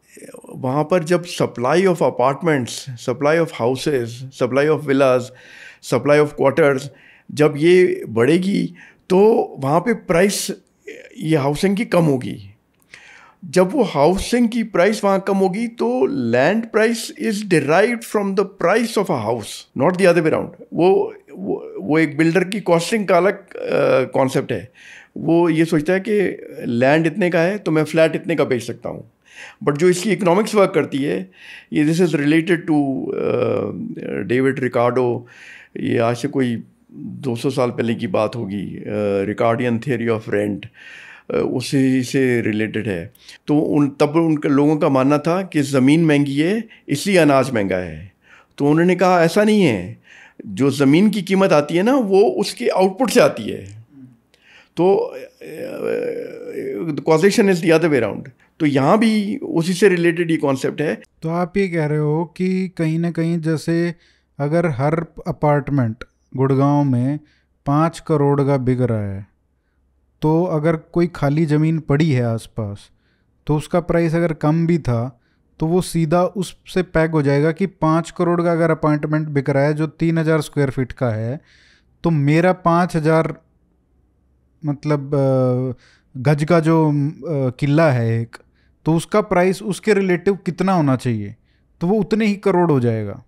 वहाँ पर जब supply of apartments, supply of houses, supply of villas, supply of quarters जब ये बढ़ेगी तो वहाँ पे प्राइस ये हाउसिंग की कम होगी। जब वो हाउसिंग की प्राइस वहाँ कम होगी तो land price is derived from the price of a house, not the other way around. वो एक बिल्डर की कॉस्टिंग का अलग कॉन्सेप्ट है। वो ये सोचता है कि लैंड इतने का है तो मैं फ्लैट इतने का बेच सकता हूँ। बट जो इसकी इकोनॉमिक्स वर्क करती है, ये this is related to David Ricardo. ये आज से कोई 200 साल पहले की बात होगी, रिकार्डियन थियरी ऑफ रेंट, उसी से रिलेटेड है। तो तब उनके लोगों का मानना था कि ज़मीन महंगी है इसलिए अनाज महंगा है। तो उन्होंने कहा ऐसा नहीं है, जो ज़मीन की कीमत आती है ना वो उसके आउटपुट से आती है। तो causation is the other way around. तो यहाँ भी उसी से रिलेटेड ये कॉन्सेप्ट है। तो आप ये कह रहे हो कि कहीं ना कहीं जैसे अगर हर अपार्टमेंट गुड़गांव में 5 करोड़ का बिक रहा है, तो अगर कोई खाली ज़मीन पड़ी है आसपास तो उसका प्राइस अगर कम भी था तो वो सीधा उससे पैक हो जाएगा कि 5 करोड़ का अगर अपार्टमेंट बिक रहा है जो 3000 स्क्वायर फीट का है, तो मेरा 5000 मतलब गज का जो किला है एक, तो उसका प्राइस उसके रिलेटिव कितना होना चाहिए, तो वो उतने ही करोड़ हो जाएगा।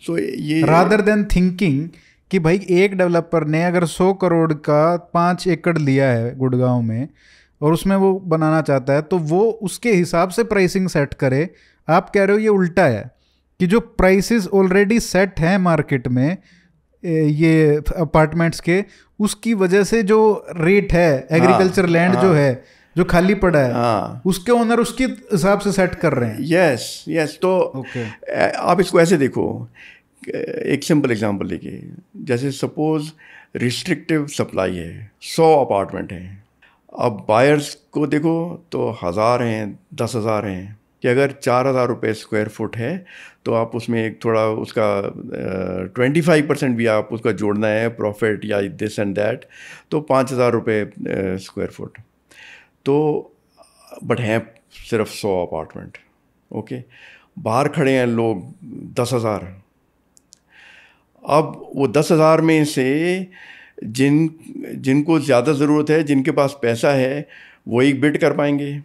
सो ये रादर देन थिंकिंग कि भाई एक डेवलपर ने अगर 100 करोड़ का 5 एकड़ लिया है गुड़गांव में और उसमें वो बनाना चाहता है तो वो उसके हिसाब से प्राइसिंग सेट करे। आप कह रहे हो ये उल्टा है कि जो प्राइसेस ऑलरेडी सेट हैं मार्केट में ये अपार्टमेंट्स के, उसकी वजह से जो रेट है एग्रीकल्चर लैंड जो है जो खाली पड़ा है उसके ओनर उसके हिसाब से सेट कर रहे हैं। यस तो आप इसको ऐसे देखो, एक सिंपल एग्जांपल लेके, जैसे सपोज रिस्ट्रिक्टिव सप्लाई है, 100 अपार्टमेंट हैं। अब बायर्स को देखो तो 1000 हैं, 10,000 हैं, कि अगर 4000 रुपये स्क्वायर फुट है तो आप उसमें एक थोड़ा उसका 25% भी आप उसका जोड़ना है प्रॉफिट या दिस एंड दैट, तो 5000 रुपये स्क्वायर फुट। तो बट हैं सिर्फ 100 अपार्टमेंट। ओके, बाहर खड़े हैं लोग 10,000। अब वो 10,000 में से जिनको ज़्यादा ज़रूरत है, जिनके पास पैसा है, वो एक बिड कर पाएंगे।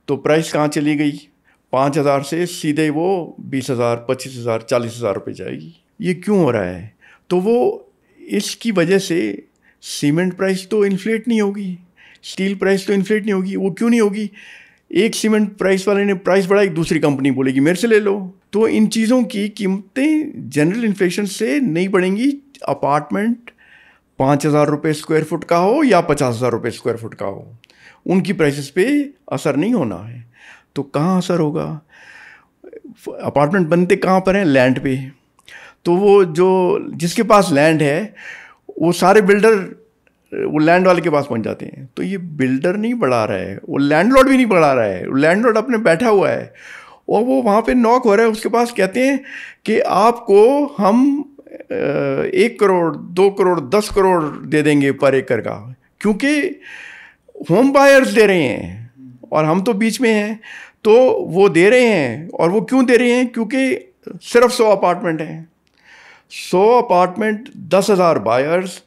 तो प्राइस कहाँ चली गई? 5,000 से सीधे वो 20,000, 25,000, 40,000 रुपये जाएगी। ये क्यों हो रहा है? तो वो इसकी वजह से सीमेंट प्राइस तो इन्फ्लेट नहीं होगी, स्टील प्राइस तो इन्फ्लेट नहीं होगी। वो क्यों नहीं होगी? एक सीमेंट प्राइस वाले ने प्राइस बढ़ाई, दूसरी कंपनी बोलेगी मेरे से ले लो। तो इन चीज़ों की कीमतें जनरल इन्फ्लेशन से नहीं बढ़ेंगी। अपार्टमेंट 5,000 रुपये स्क्वायर फुट का हो या 50,000 रुपये स्क्वायर फुट का हो, उनकी प्राइसेस पे असर नहीं होना है। तो कहाँ असर होगा? अपार्टमेंट बनते कहाँ पर हैं? लैंड पे। तो वो जो जिसके पास लैंड है वो सारे बिल्डर वो लैंड वाले के पास पहुंच जाते हैं। तो ये बिल्डर नहीं बढ़ा रहा है, वो लैंडलॉर्ड भी नहीं बढ़ा रहा है। लैंडलॉर्ड अपने बैठा हुआ है और वो वहाँ पे नॉक हो रहा है, उसके पास कहते हैं कि आपको हम 1 करोड़, 2 करोड़, 10 करोड़ दे देंगे पर एकड़ का, क्योंकि होम बायर्स दे रहे हैं और हम तो बीच में हैं। तो वो दे रहे हैं, और वो क्यों दे रहे हैं? क्योंकि सिर्फ 100 अपार्टमेंट हैं, 100 अपार्टमेंट, 10,000 बायर्स,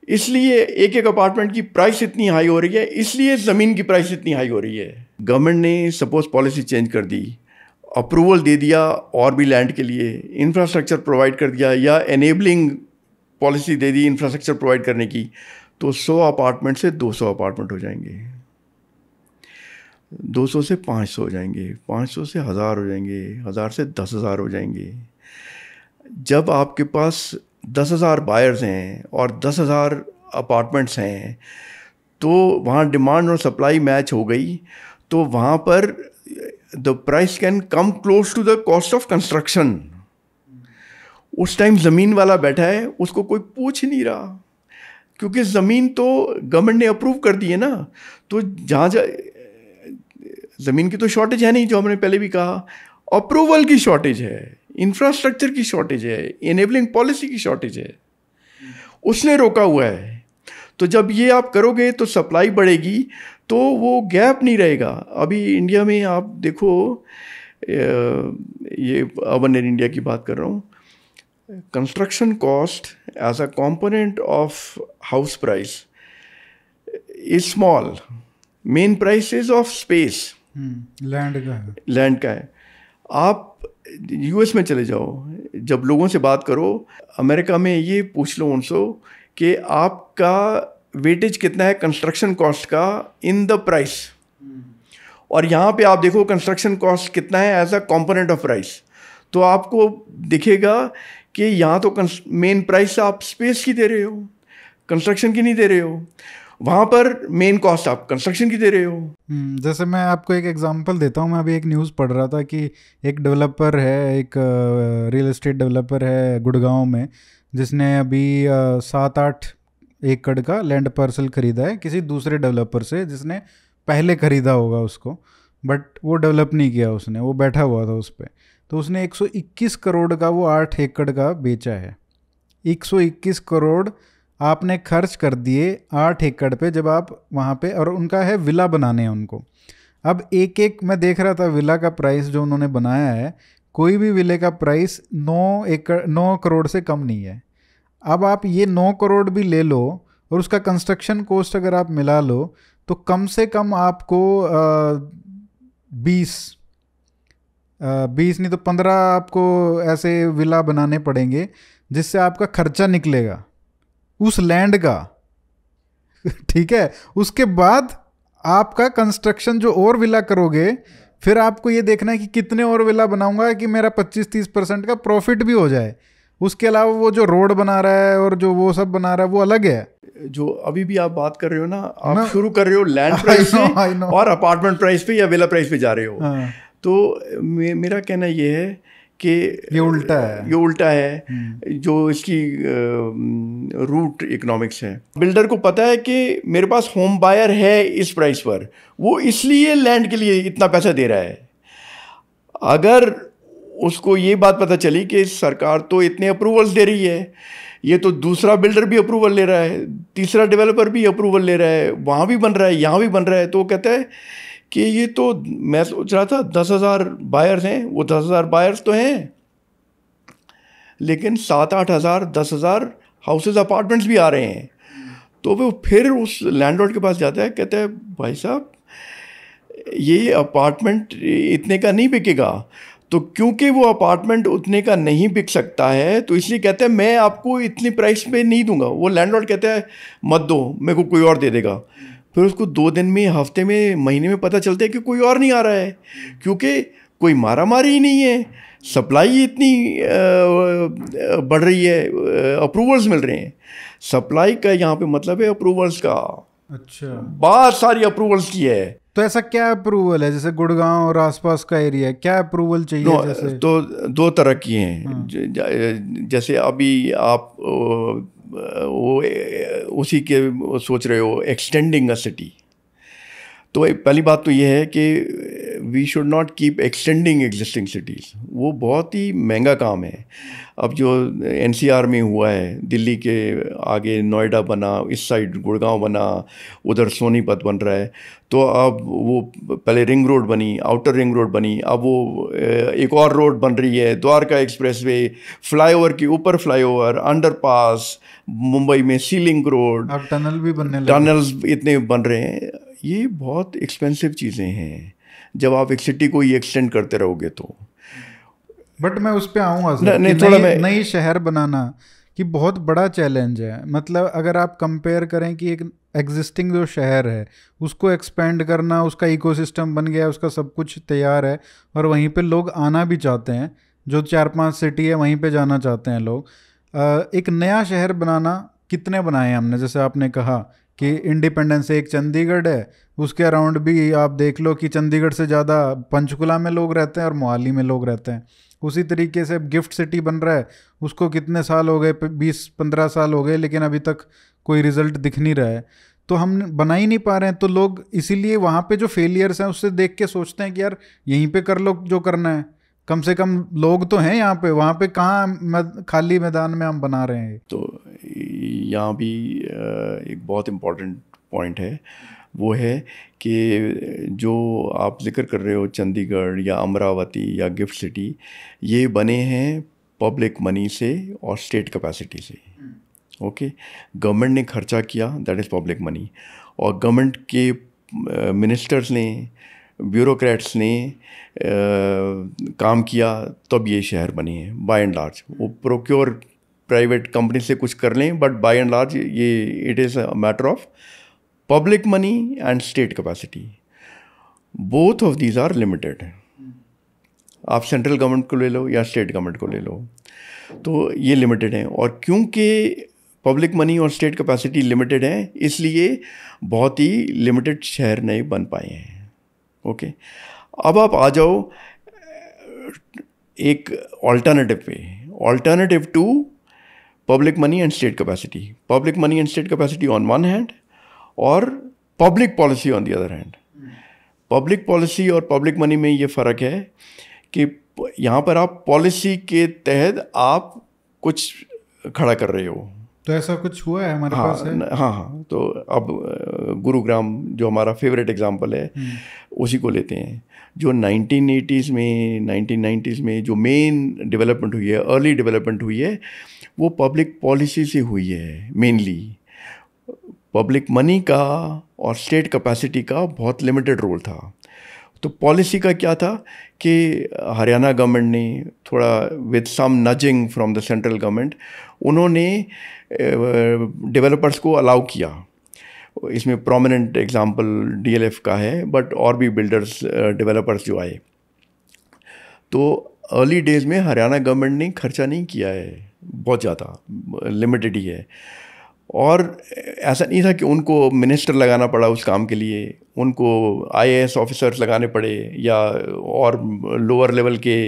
इसलिए एक एक अपार्टमेंट की प्राइस इतनी हाई हो रही है, इसलिए ज़मीन की प्राइस इतनी हाई हो रही है। गवर्नमेंट ने सपोज पॉलिसी चेंज कर दी, अप्रूवल दे दिया और भी लैंड के लिए, इंफ्रास्ट्रक्चर प्रोवाइड कर दिया या एनेबलिंग पॉलिसी दे दी इंफ्रास्ट्रक्चर प्रोवाइड करने की, तो 100 अपार्टमेंट से 200 अपार्टमेंट हो जाएंगे, 200 से 500 हो जाएंगे, 500 से 1000 हो जाएंगे, 1000 से 10,000 हो जाएंगे। जब आपके पास 10,000 बायर्स हैं और 10,000 अपार्टमेंट्स हैं, तो वहाँ डिमांड और सप्लाई मैच हो गई, तो वहाँ पर the price can come close to the cost of construction. उस टाइम ज़मीन वाला बैठा है, उसको कोई पूछ नहीं रहा, क्योंकि ज़मीन तो गवर्नमेंट ने अप्रूव कर दी है ना। तो जहाँ ज़मीन की तो शॉर्टेज है नहीं, जो हमने पहले भी कहा, अप्रूवल की शॉर्टेज है, इंफ्रास्ट्रक्चर की शॉर्टेज है, इनेबलिंग पॉलिसी की शॉर्टेज है, उसने रोका हुआ है। तो जब ये आप करोगे तो सप्लाई बढ़ेगी, तो वो गैप नहीं रहेगा। अभी इंडिया में आप देखो, ये अर्बन एयर इंडिया की बात कर रहा हूँ, construction cost as a component of house price is small, main price is of space, land का है। आप यूएस में चले जाओ, जब लोगों से बात करो, अमेरिका में ये पूछ लो उनसे कि आपका वेटेज कितना है कंस्ट्रक्शन कॉस्ट का इन द प्राइस, और यहाँ पे आप देखो कंस्ट्रक्शन कॉस्ट कितना है as a component of price, तो आपको दिखेगा कि यहाँ तो मेन प्राइस आप स्पेस की दे रहे हो, कंस्ट्रक्शन की नहीं दे रहे हो, वहाँ पर मेन कॉस्ट आप कंस्ट्रक्शन की दे रहे हो। जैसे मैं आपको एक एग्जांपल देता हूँ, मैं अभी एक न्यूज़ पढ़ रहा था कि एक डेवलपर है, एक रियल एस्टेट डेवलपर है गुड़गांव में, जिसने अभी 7-8 एकड़ का लैंड पार्सल खरीदा है किसी दूसरे डेवलपर से, जिसने पहले खरीदा होगा उसको, बट वो डेवलप नहीं किया उसने, वो बैठा हुआ था उस पर। तो उसने 121 करोड़ का वो 8 एकड़ का बेचा है। 121 करोड़ आपने खर्च कर दिए 8 एकड़ पे, जब आप वहाँ पे, और उनका है विला बनाने हैं उनको। अब एक एक मैं देख रहा था विला का प्राइस जो उन्होंने बनाया है, कोई भी विले का प्राइस 9 करोड़ से कम नहीं है। अब आप ये 9 करोड़ भी ले लो और उसका कंस्ट्रक्शन कॉस्ट अगर आप मिला लो, तो कम से कम आपको 20 नहीं तो 15 आपको ऐसे विला बनाने पड़ेंगे, जिससे आपका खर्चा निकलेगा उस लैंड का। ठीक है, उसके बाद आपका कंस्ट्रक्शन जो और विला करोगे, फिर आपको ये देखना है कि कितने और विला बनाऊंगा कि मेरा 25-30% का प्रॉफिट भी हो जाए। उसके अलावा वो जो रोड बना रहा है और जो वो सब बना रहा है वो अलग है। जो अभी भी आप बात कर रहे हो ना, आप शुरू कर रहे हो लैंड प्राइस पे और अपार्टमेंट प्राइस पे या विला प्राइस पे जा रहे हो। हाँ। तो मेरा कहना ये है कि ये उल्टा है, जो इसकी रूट इकोनॉमिक्स है। बिल्डर को पता है कि मेरे पास होम बायर है इस प्राइस पर, वो इसलिए लैंड के लिए इतना पैसा दे रहा है। अगर उसको ये बात पता चली कि सरकार तो इतने अप्रूवल्स दे रही है, ये तो दूसरा बिल्डर भी अप्रूवल ले रहा है, तीसरा डेवलपर भी अप्रूवल ले रहा है, वहाँ भी बन रहा है, यहाँ भी बन रहा है, तो वो कहता है कि ये तो, मैं सोच रहा था 10,000 बायर्स हैं, वो 10,000 बायर्स तो हैं, लेकिन 7-8 हज़ार 10,000 हाउसेज अपार्टमेंट्स भी आ रहे हैं। तो वो फिर उस लैंडलॉर्ड के पास जाता है, कहता है भाई साहब ये अपार्टमेंट इतने का नहीं बिकेगा। तो क्योंकि वो अपार्टमेंट उतने का नहीं बिक सकता है, तो इसलिए कहते हैं मैं आपको इतनी प्राइस पे नहीं दूंगा। वो लैंडलॉर्ड कहता है मत दो, मेरे को कोई और दे देगा। फिर उसको 2 दिन में, हफ्ते में, महीने में पता चलता है कि कोई और नहीं आ रहा है, क्योंकि कोई मारा मारी ही नहीं है, सप्लाई इतनी बढ़ रही है, अप्रूवल्स मिल रहे हैं। सप्लाई का यहाँ पे मतलब है अप्रूवल्स का। अच्छा, बहुत सारी अप्रूवल्स की है। तो ऐसा क्या अप्रूवल है? जैसे गुड़गांव और आसपास का एरिया, क्या अप्रूवल चाहिए? जैसे तो 2 तरह की हैं। जैसे अभी आप वो उसी के सोच रहे हो एक्सटेंडिंग अ सिटी, तो पहली बात तो ये है कि we should not keep extending existing cities, वो बहुत ही महंगा काम है। अब जो एनसीआर में हुआ है, दिल्ली के आगे नोएडा बना, इस साइड गुड़गांव बना, उधर सोनीपत बन रहा है, तो अब वो पहले रिंग रोड बनी, आउटर रिंग रोड बनी, अब वो एक और रोड बन रही है, द्वारका एक्सप्रेसवे, फ्लाईओवर के ऊपर फ्लाईओवर, अंडरपास, मुंबई में सी लिंक रोड, अब टनल भी बनने लगे, टनल्स इतने बन रहे हैं। ये बहुत एक्सपेंसिव चीज़ें हैं जब आप एक सिटी को ही एक्सटेंड करते रहोगे तो। बट मैं उस पर आऊँगा सर, नहीं, कि थोड़ा नई शहर बनाना कि बहुत बड़ा चैलेंज है। मतलब अगर आप कंपेयर करें कि एक एग्जिस्टिंग जो शहर है उसको एक्सपेंड करना, उसका इकोसिस्टम बन गया है, उसका सब कुछ तैयार है, और वहीं पे लोग आना भी चाहते हैं, जो 4-5 सिटी है वहीं पे जाना चाहते हैं लोग। एक नया शहर बनाना, कितने बनाए हमने, जैसे आपने कहा कि इंडिपेंडेंस से एक चंडीगढ़ है, उसके अराउंड भी आप देख लो कि चंडीगढ़ से ज़्यादा पंचकुला में लोग रहते हैं और मोहाली में लोग रहते हैं। उसी तरीके से गिफ्ट सिटी बन रहा है, उसको कितने साल हो गए, 20-15 साल हो गए, लेकिन अभी तक कोई रिजल्ट दिख नहीं रहा है। तो हम बना ही नहीं पा रहे हैं, तो लोग इसीलिए वहाँ पे जो फेलियर्स हैं उससे देख के सोचते हैं कि यार यहीं पे कर लो जो करना है, कम से कम लोग तो हैं यहाँ पे, वहाँ पे कहाँ खाली मैदान में हम बना रहे हैं। तो यहाँ भी एक बहुत इम्पोर्टेंट पॉइंट है, वो है कि जो आप जिक्र कर रहे हो चंडीगढ़ या अमरावती या गिफ्ट सिटी, ये बने हैं पब्लिक मनी से और स्टेट कैपेसिटी से। ओके, गवर्नमेंट ने खर्चा किया, दैट इज़ पब्लिक मनी, और गवर्नमेंट के मिनिस्टर्स ने, ब्यूरोक्रेट्स ने काम किया, तब ये शहर बने हैं। बाय एंड लार्ज वो प्रोक्योर प्राइवेट कंपनी से कुछ कर लें, बट बाय एंड लार्ज ये it is a matter of public money and state capacity. Both of these are limited. आप सेंट्रल गवर्नमेंट को ले लो या स्टेट गवर्नमेंट को ले लो, तो ये लिमिटेड है। और क्योंकि पब्लिक मनी और स्टेट कैपेसिटी लिमिटेड है, इसलिए बहुत ही लिमिटेड शहर नए बन पाए हैं। ओके, अब आप आ जाओ एक alternative to public money and state capacity. Public money and state capacity on one hand और public policy on the other hand. Public policy और पब्लिक मनी में ये फ़र्क है कि यहाँ पर आप पॉलिसी के तहत आप कुछ खड़ा कर रहे हो। तो ऐसा कुछ हुआ है हमारे पास है? हाँ, तो अब गुरुग्राम जो हमारा फेवरेट एग्जांपल है, उसी को लेते हैं। जो 1980s में 1990s में जो मेन डेवलपमेंट हुई है, अर्ली डेवलपमेंट हुई है, वो पब्लिक पॉलिसी से हुई है। मेनली पब्लिक मनी का और स्टेट कैपेसिटी का बहुत लिमिटेड रोल था। तो पॉलिसी का क्या था कि हरियाणा गवर्नमेंट ने थोड़ा with some nudging from the central government, उन्होंने डेवलपर्स को अलाउ किया। इसमें प्रोमिनेंट एग्जांपल डीएलएफ का है, बट और भी बिल्डर्स डेवलपर्स जो आए, तो अर्ली डेज में हरियाणा गवर्नमेंट ने खर्चा नहीं किया है, बहुत ज़्यादा, लिमिटेड ही है। और ऐसा नहीं था कि उनको मिनिस्टर लगाना पड़ा उस काम के लिए, उनको आईएएस ऑफिसर्स लगाने पड़े या और लोअर लेवल के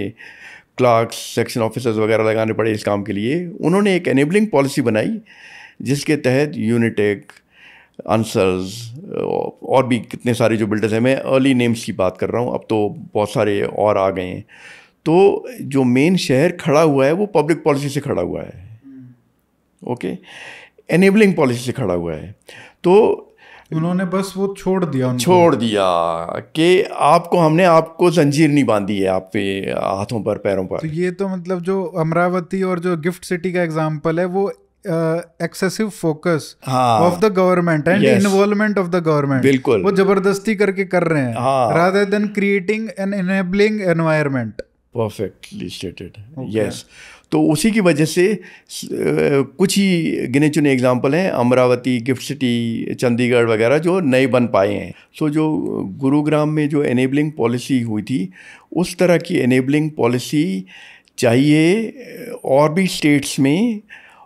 क्लार्क्स, सेक्शन ऑफिसर्स वगैरह लगाने पड़े इस काम के लिए। उन्होंने एक एनेबलिंग पॉलिसी बनाई जिसके तहत यूनिटेक, अंसर्स और भी कितने सारे जो बिल्डर्स हैं, मैं अर्ली नेम्स की बात कर रहा हूँ, अब तो बहुत सारे और आ गए हैं। तो जो मेन शहर खड़ा हुआ है वो पब्लिक पॉलिसी से खड़ा हुआ है। ओके, एनेबलिंग पॉलिसी से खड़ा हुआ है। तो उन्होंने बस वो छोड़ दिया कि हमने आपको जंजीर नहीं बांधी है आप पे हाथों पर पैरों पर। तो ये तो मतलब जो अमरावती और जो गिफ्ट सिटी का एग्जांपल है, वो excessive focus of the government and involvement of the government, बिल्कुल, वो जबरदस्ती करके कर रहे हैं, rather than creating an enabling environment. Perfectly stated, yes. तो उसी की वजह से कुछ ही गिने चुने एग्जाम्पल हैं, अमरावती, गिफ्ट सिटी, चंडीगढ़ वगैरह, जो नए बन पाए हैं। सो जो गुरुग्राम में जो एनेबलिंग पॉलिसी हुई थी, उस तरह की एनेबलिंग पॉलिसी चाहिए और भी स्टेट्स में,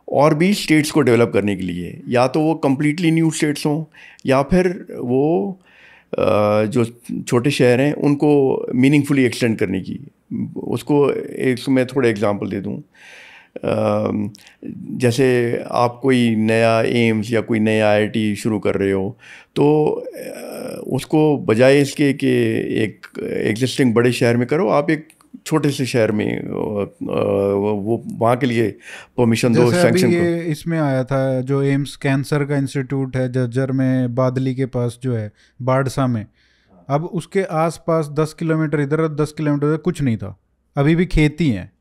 और भी स्टेट्स को डेवलप करने के लिए। या तो वो कम्प्लीटली न्यू स्टेट्स हों, या फिर वो जो छोटे शहर हैं उनको मीनिंगफुली एक्सटेंड करने की। उसको एक मैं थोड़े एग्जांपल दे दूं। जैसे आप कोई नया एम्स या कोई नया आईआईटी शुरू कर रहे हो, तो उसको बजाय इसके कि एक एग्जिस्टिंग बड़े शहर में करो, आप एक छोटे से शहर में वो वहाँ के लिए परमिशन दो, जैसे अभी सैंक्शन ये करो। इसमें आया था जो एम्स कैंसर का इंस्टीट्यूट है जज्जर में, बादली के पास जो है, बाड़सा में। अब उसके आसपास 10 किलोमीटर इधर और 10 किलोमीटर उधर कुछ नहीं था, अभी भी खेती है।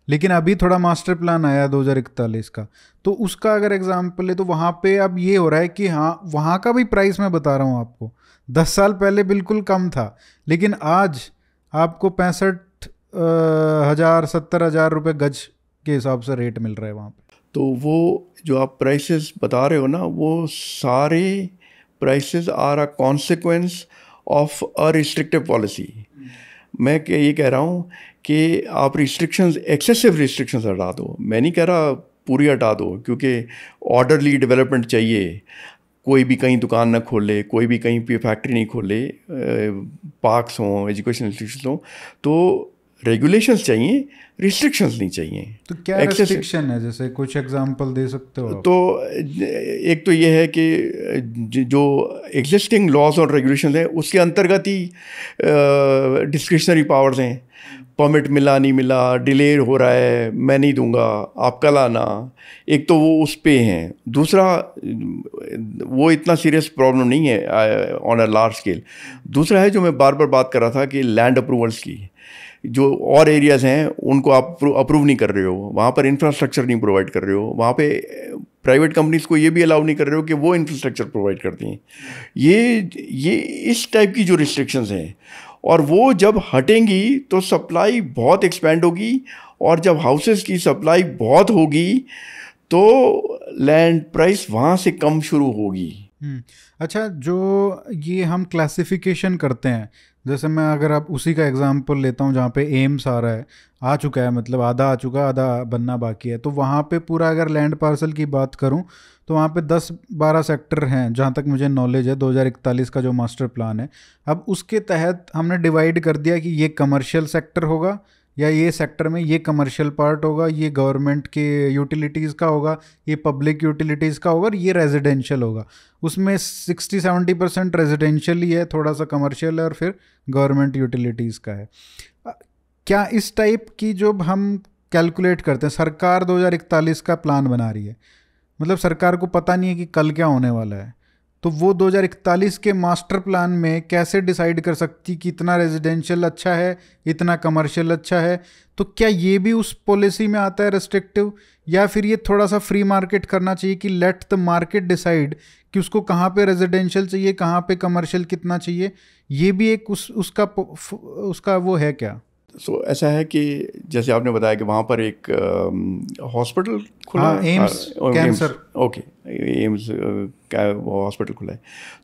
लेकिन अभी थोड़ा मास्टर प्लान आया 2041 का, तो उसका अगर एग्जाम्पल है तो वहाँ पे अब ये हो रहा है कि हाँ, वहाँ का भी प्राइस मैं बता रहा हूँ आपको, 10 साल पहले बिल्कुल कम था, लेकिन आज आपको 65,000 70,000 रुपये गज के हिसाब से रेट मिल रहा है वहाँ पे। तो वो जो आप प्राइसेस बता रहे हो ना, वो सारे prices are a consequence of a restrictive policy. मैं ये कह रहा हूँ कि आप रिस्ट्रिक्शंस, एक्सेसिव रिस्ट्रिक्शंस हटा दो। मैं नहीं कह रहा पूरी हटा दो, क्योंकि ऑर्डरली डेवलपमेंट चाहिए। कोई भी कहीं दुकान ना खोले, कोई भी कहीं पे फैक्ट्री नहीं खोले, पार्क्स हों, एजुकेशन इंस्टीट्यूशन हों, तो रेगुलेशंस चाहिए, रिस्ट्रिक्शंस नहीं चाहिए। तो क्या रेस्ट्रिक्शन है, जैसे कुछ एग्जांपल दे सकते हो आप? तो एक तो ये है कि जो एग्जिस्टिंग लॉज और रेगुलेशंस हैं उसके अंतर्गत ही डिस्क्रिशनरी पावर्स हैं। परमिट मिला नहीं मिला, डिले हो रहा है, मैं नहीं दूंगा, आप कल आना। एक तो वो उस पे हैं। दूसरा, वो इतना सीरियस प्रॉब्लम नहीं है ऑन अ लार्ज स्केल। दूसरा है जो मैं बार बार बात कर रहा था कि लैंड अप्रूवल्स की, जो और एरियाज़ हैं उनको आप अप्रूव नहीं कर रहे हो, वहाँ पर इंफ्रास्ट्रक्चर नहीं प्रोवाइड कर रहे हो, वहाँ पे प्राइवेट कंपनीज को ये भी अलाउ नहीं कर रहे हो कि वो इंफ्रास्ट्रक्चर प्रोवाइड करती हैं। ये इस टाइप की जो रिस्ट्रिक्शंस हैं, और वो जब हटेंगी तो सप्लाई बहुत एक्सपेंड होगी, और जब हाउसेस की सप्लाई बहुत होगी तो लैंड प्राइस वहाँ से कम शुरू होगी। अच्छा, जो ये हम क्लासिफिकेशन करते हैं, जैसे मैं अगर आप उसी का एग्जांपल लेता हूँ जहाँ पे एम्स आ रहा है, आ चुका है, मतलब आधा आ चुका, आधा बनना बाकी है, तो वहाँ पे पूरा अगर लैंड पार्सल की बात करूँ तो वहाँ पे 10-12 सेक्टर हैं जहाँ तक मुझे नॉलेज है, 2041 का जो मास्टर प्लान है। अब उसके तहत हमने डिवाइड कर दिया कि ये कमर्शियल सेक्टर होगा, या ये सेक्टर में ये कमर्शियल पार्ट होगा, ये गवर्नमेंट के यूटिलिटीज़ का होगा, ये पब्लिक यूटिलिटीज़ का होगा, और ये रेजिडेंशियल होगा। उसमें 60-70% रेजिडेंशियल ही है, थोड़ा सा कमर्शियल है, और फिर गवर्नमेंट यूटिलिटीज़ का है। क्या इस टाइप की जो हम कैलकुलेट करते हैं, सरकार 2041 का प्लान बना रही है, मतलब सरकार को पता नहीं है कि कल क्या होने वाला है, तो वो 2041 के मास्टर प्लान में कैसे डिसाइड कर सकती कि इतना रेजिडेंशियल अच्छा है, इतना कमर्शियल अच्छा है? तो क्या ये भी उस पॉलिसी में आता है रेस्ट्रिक्टिव, या फिर ये थोड़ा सा फ्री मार्केट करना चाहिए कि लेट द मार्केट डिसाइड कि उसको कहाँ पे रेजिडेंशियल चाहिए, कहाँ पे कमर्शियल कितना चाहिए? ये भी एक उसका वो है क्या? ऐसा है कि जैसे आपने बताया कि वहाँ पर एक हॉस्पिटल खुला हाँ, है, एम्स कैंसर। ओके, एम्स का हॉस्पिटल खुला है।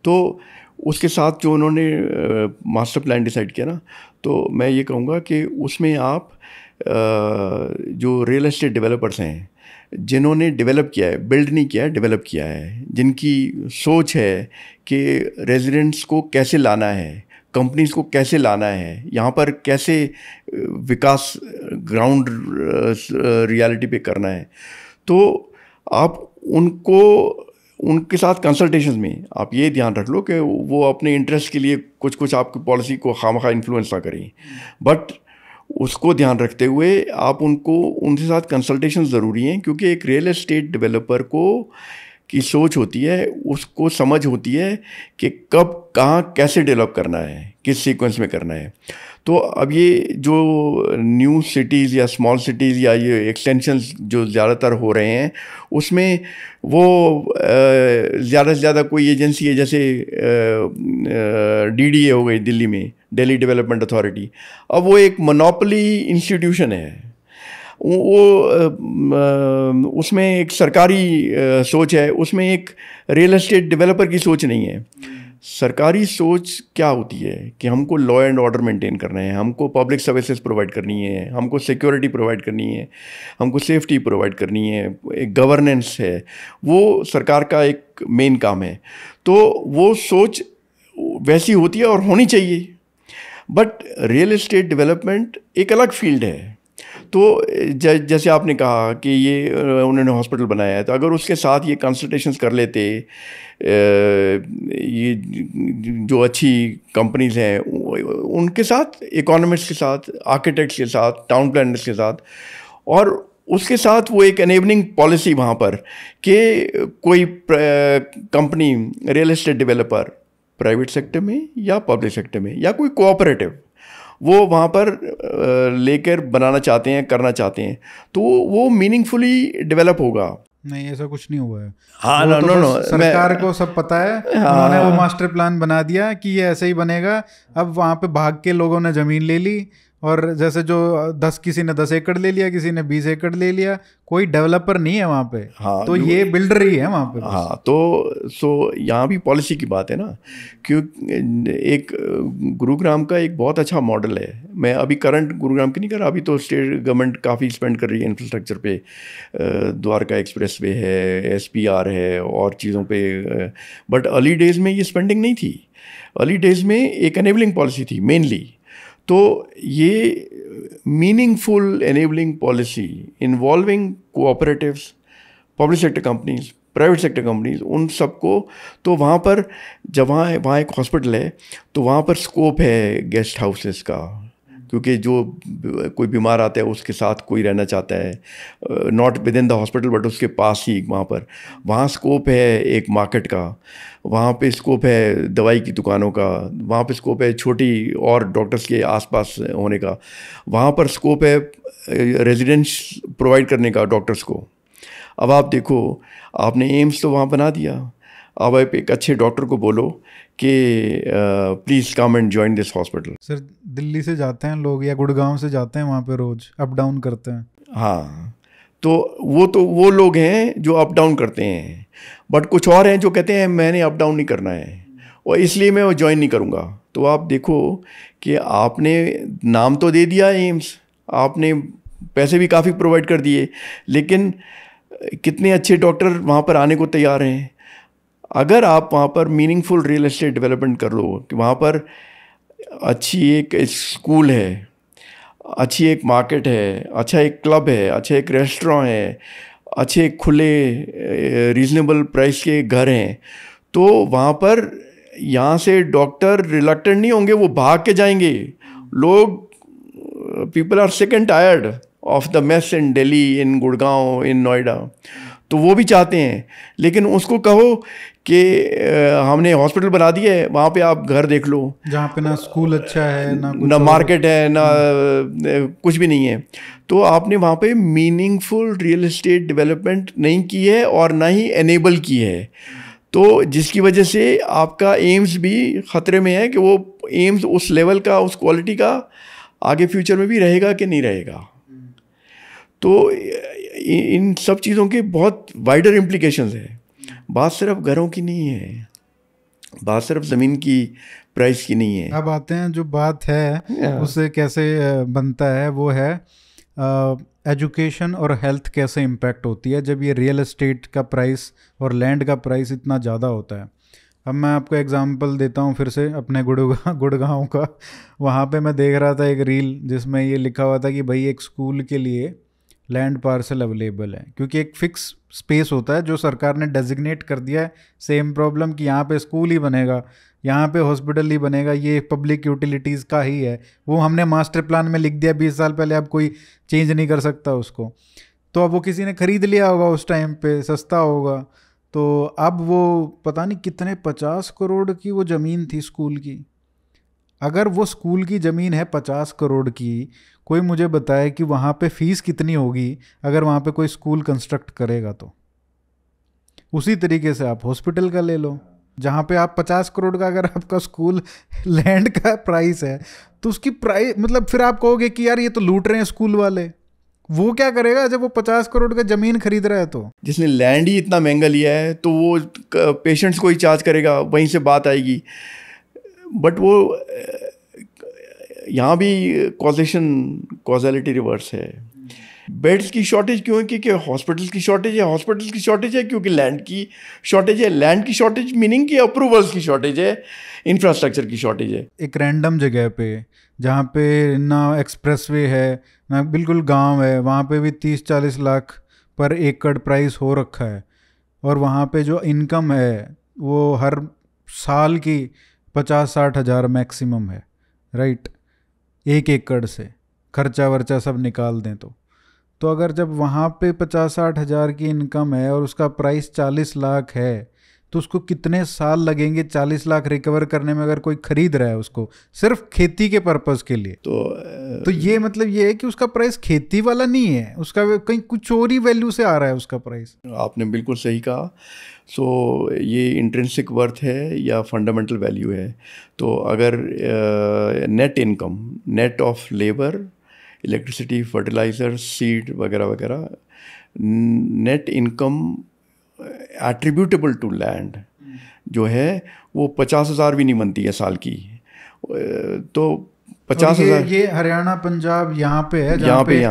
तो उसके साथ जो उन्होंने मास्टर प्लान डिसाइड किया ना, तो मैं ये कहूँगा कि उसमें आप जो रियल एस्टेट डेवलपर्स हैं, जिन्होंने डेवलप किया है, बिल्ड नहीं किया है, डेवलप किया है, जिनकी सोच है कि रेजिडेंट्स को कैसे लाना है, कंपनीज को कैसे लाना है, यहाँ पर कैसे विकास ग्राउंड रियलिटी पे करना है, तो आप उनके साथ कंसल्टेशंस में आप ये ध्यान रख लो कि वो अपने इंटरेस्ट के लिए कुछ आपकी पॉलिसी को खामखा इन्फ्लुएंस ना करें, बट उसको ध्यान रखते हुए आप उनके साथ कंसल्टेशन ज़रूरी हैं, क्योंकि एक रियल एस्टेट डेवलपर की सोच होती है, उसको समझ होती है कि कब कहाँ कैसे डेवलप करना है, किस सीक्वेंस में करना है। तो अब ये जो न्यू सिटीज़ या स्मॉल सिटीज़ या ये एक्सटेंशंस जो ज़्यादातर हो रहे हैं, उसमें वो ज़्यादा से ज़्यादा कोई एजेंसी है, जैसे DDA हो गई दिल्ली में, दिल्ली डेवलपमेंट अथॉरिटी, अब वो एक मोनोपोली इंस्टीट्यूशन है। उसमें एक सरकारी सोच है, उसमें एक रियल एस्टेट डेवलपर की सोच नहीं है। सरकारी सोच क्या होती है कि हमको लॉ एंड ऑर्डर मेंटेन करना है, हमको पब्लिक सर्विसेज प्रोवाइड करनी है, हमको सिक्योरिटी प्रोवाइड करनी है, हमको सेफ्टी प्रोवाइड करनी है, एक गवर्नेंस है, वो सरकार का एक मेन काम है। तो वो सोच वैसी होती है और होनी चाहिए। बट रियल एस्टेट डेवलपमेंट एक अलग फील्ड है। तो जैसे आपने कहा कि ये उन्होंने हॉस्पिटल बनाया है, तो अगर उसके साथ ये कंसल्टेशंस कर लेते, ये जो अच्छी कंपनीज हैं उनके साथ, इकोनॉमिस्ट के साथ, आर्किटेक्ट्स के साथ, टाउन प्लानर्स के साथ, और उसके साथ वो एक एनेबलिंग पॉलिसी वहाँ पर कि कोई company, real estate developer, private sector में या पब्लिक सेक्टर में या कोई कोऑपरेटिव, वो वहाँ पर लेकर बनाना चाहते हैं, करना चाहते हैं, तो वो मीनिंगफुली डेवलप होगा। नहीं, ऐसा कुछ नहीं हुआ है। हाँ, वो नो, सरकार को सब पता है। हाँ, उन्होंने वो मास्टर प्लान बना दिया कि ये ऐसे ही बनेगा। अब वहाँ पे भाग के लोगों ने ज़मीन ले ली, और जैसे जो 10, किसी ने 10 एकड़ ले लिया, किसी ने 20 एकड़ ले लिया, कोई डेवलपर नहीं है वहाँ पे। हाँ, तो ये बिल्डर ही है वहाँ पे। हाँ, तो यहाँ भी पॉलिसी की बात है ना, क्योंकि एक गुरुग्राम का एक बहुत अच्छा मॉडल है। मैं अभी करंट गुरुग्राम की नहीं कर रहा, अभी तो स्टेट गवर्नमेंट काफ़ी स्पेंड कर रही है इंफ्रास्ट्रक्चर पे, द्वारका एक्सप्रेस वे है, SPR है और चीज़ों पे, बट अर्ली डेज़ में ये स्पेंडिंग नहीं थी। अर्ली डेज़ में एक एनेबलिंग पॉलिसी थी मेनली। तो ये meaningful enabling policy involving cooperatives, public sector companies, private sector companies, उन सबको, तो वहाँ पर जब वहाँ एक हॉस्पिटल है तो वहाँ पर स्कोप है गेस्ट हाउसेस का, क्योंकि जो कोई बीमार आता है उसके साथ कोई रहना चाहता है, not with in the hospital but उसके पास ही, वहाँ स्कोप है एक मार्केट का, वहाँ पे स्कोप है दवाई की दुकानों का, वहाँ पे स्कोप है छोटी और डॉक्टर्स के आसपास होने का, वहाँ पर स्कोप है रेजिडेंस प्रोवाइड करने का डॉक्टर्स को। अब आप देखो, आपने एम्स तो वहाँ बना दिया, अब आप एक अच्छे डॉक्टर को बोलो कि please come and join this hospital. Sir, Delhi से जाते हैं लोग या गुड़गांव से जाते हैं वहाँ पे, रोज अप डाउन करते हैं। हाँ, तो वो लोग हैं जो अप डाउन करते हैं, बट कुछ और हैं जो कहते हैं मैंने अप डाउन नहीं करना है और इसलिए मैं वो ज्वाइन नहीं करूँगा। तो आप देखो कि आपने नाम तो दे दिया एम्स, आपने पैसे भी काफ़ी प्रोवाइड कर दिए, लेकिन कितने अच्छे डॉक्टर वहाँ पर आने को तैयार हैं। अगर आप वहाँ पर मीनिंगफुल रियल एस्टेट डेवलपमेंट कर लो कि वहाँ पर अच्छी एक स्कूल है, अच्छी एक मार्केट है, अच्छा एक क्लब है, अच्छा एक रेस्टोरेंट है, अच्छे खुले रीजनेबल प्राइस के घर हैं, तो वहाँ पर यहाँ से डॉक्टर रिलक्टेंट नहीं होंगे, वो भाग के जाएंगे। लोग, people are sick and tired of the mess in Delhi, in Gurgaon, in Noida, तो वो भी चाहते हैं। लेकिन उसको कहो कि हमने हॉस्पिटल बना दिया है, वहाँ पे आप घर देख लो जहाँ पे ना स्कूल अच्छा है, ना मार्केट है, ना कुछ भी नहीं है, तो आपने वहाँ पे मीनिंगफुल रियल एस्टेट डेवलपमेंट नहीं की है और ना ही एनेबल की है। तो जिसकी वजह से आपका एम्स भी ख़तरे में है कि वो एम्स उस लेवल का, उस क्वालिटी का आगे फ्यूचर में भी रहेगा कि नहीं रहेगा। तो इन सब चीज़ों के बहुत वाइडर इम्प्लीकेशंस है। बात सिर्फ घरों की नहीं है, बात सिर्फ ज़मीन की प्राइस की नहीं है। अब आते हैं जो बात है उससे कैसे बनता है, वो है एजुकेशन और हेल्थ कैसे इम्पैक्ट होती है जब ये रियल एस्टेट का प्राइस और लैंड का प्राइस इतना ज़्यादा होता है। अब मैं आपको एग्जांपल देता हूँ फिर से अपने गुड़गांव का। वहाँ पे मैं देख रहा था एक रील जिसमें ये लिखा हुआ था कि भाई एक स्कूल के लिए लैंड पार्सल अवेलेबल है, क्योंकि एक फिक्स स्पेस होता है जो सरकार ने डेजिग्नेट कर दिया है। सेम प्रॉब्लम कि यहाँ पे स्कूल ही बनेगा, यहाँ पे हॉस्पिटल ही बनेगा, ये पब्लिक यूटिलिटीज़ का ही है, वो हमने मास्टर प्लान में लिख दिया 20 साल पहले, अब कोई चेंज नहीं कर सकता उसको। तो अब वो किसी ने ख़रीद लिया होगा उस टाइम पे, सस्ता होगा, तो अब वो पता नहीं कितने 50 करोड़ की वो ज़मीन थी स्कूल की। अगर वो स्कूल की ज़मीन है 50 करोड़ की, कोई मुझे बताए कि वहाँ पे फीस कितनी होगी अगर वहाँ पे कोई स्कूल कंस्ट्रक्ट करेगा। तो उसी तरीके से आप हॉस्पिटल का ले लो, जहाँ पे आप 50 करोड़ का अगर आपका स्कूल लैंड का प्राइस है, तो उसकी प्राइस मतलब फिर आप कहोगे कि यार ये तो लूट रहे हैं स्कूल वाले। वो क्या करेगा जब वो 50 करोड़ का ज़मीन खरीद रहा है? तो जिसने लैंड ही इतना महंगा लिया है तो वो पेशेंट्स को ही चार्ज करेगा, वहीं से बात आएगी। बट वो यहाँ भी कॉजेलिटी रिवर्स है बेड्स की शॉर्टेज क्यों है? क्योंकि हॉस्पिटल्स की शॉर्टेज है, हॉस्पिटल्स की शॉर्टेज है क्योंकि लैंड की शॉर्टेज है, लैंड की शॉर्टेज मीनिंग कि अप्रूवल्स की शॉर्टेज है, इंफ्रास्ट्रक्चर की शॉर्टेज है। एक रैंडम जगह पे जहाँ पे ना एक्सप्रेसवे है ना बिल्कुल गांव है, वहाँ पे भी 30-40 लाख पर एकड़ प्राइस हो रखा है, और वहाँ पे जो इनकम है वो हर साल की 50-60 हज़ार मैक्सिमम है, राइट? 1 एकड़ से खर्चा वर्चा सब निकाल दें तो अगर जब वहाँ पे 50-60 हज़ार की इनकम है और उसका प्राइस 40 लाख है, तो उसको कितने साल लगेंगे 40 लाख रिकवर करने में, अगर कोई खरीद रहा है उसको सिर्फ खेती के पर्पस के लिए? तो ये मतलब ये है कि उसका प्राइस खेती वाला नहीं है, उसका कहीं कुछ और ही वैल्यू से आ रहा है उसका प्राइस। आपने बिल्कुल सही कहा। सो ये इंट्रिंसिक वर्थ है या फंडामेंटल वैल्यू है। तो अगर net income, net of labour, electricity, fertiliser, seed वगैरह वगैरह, net income attributable to land जो है वो 50,000 भी नहीं बनती है साल की। तो 50,000 ये हरियाणा पंजाब यहाँ पे है जहाँ पे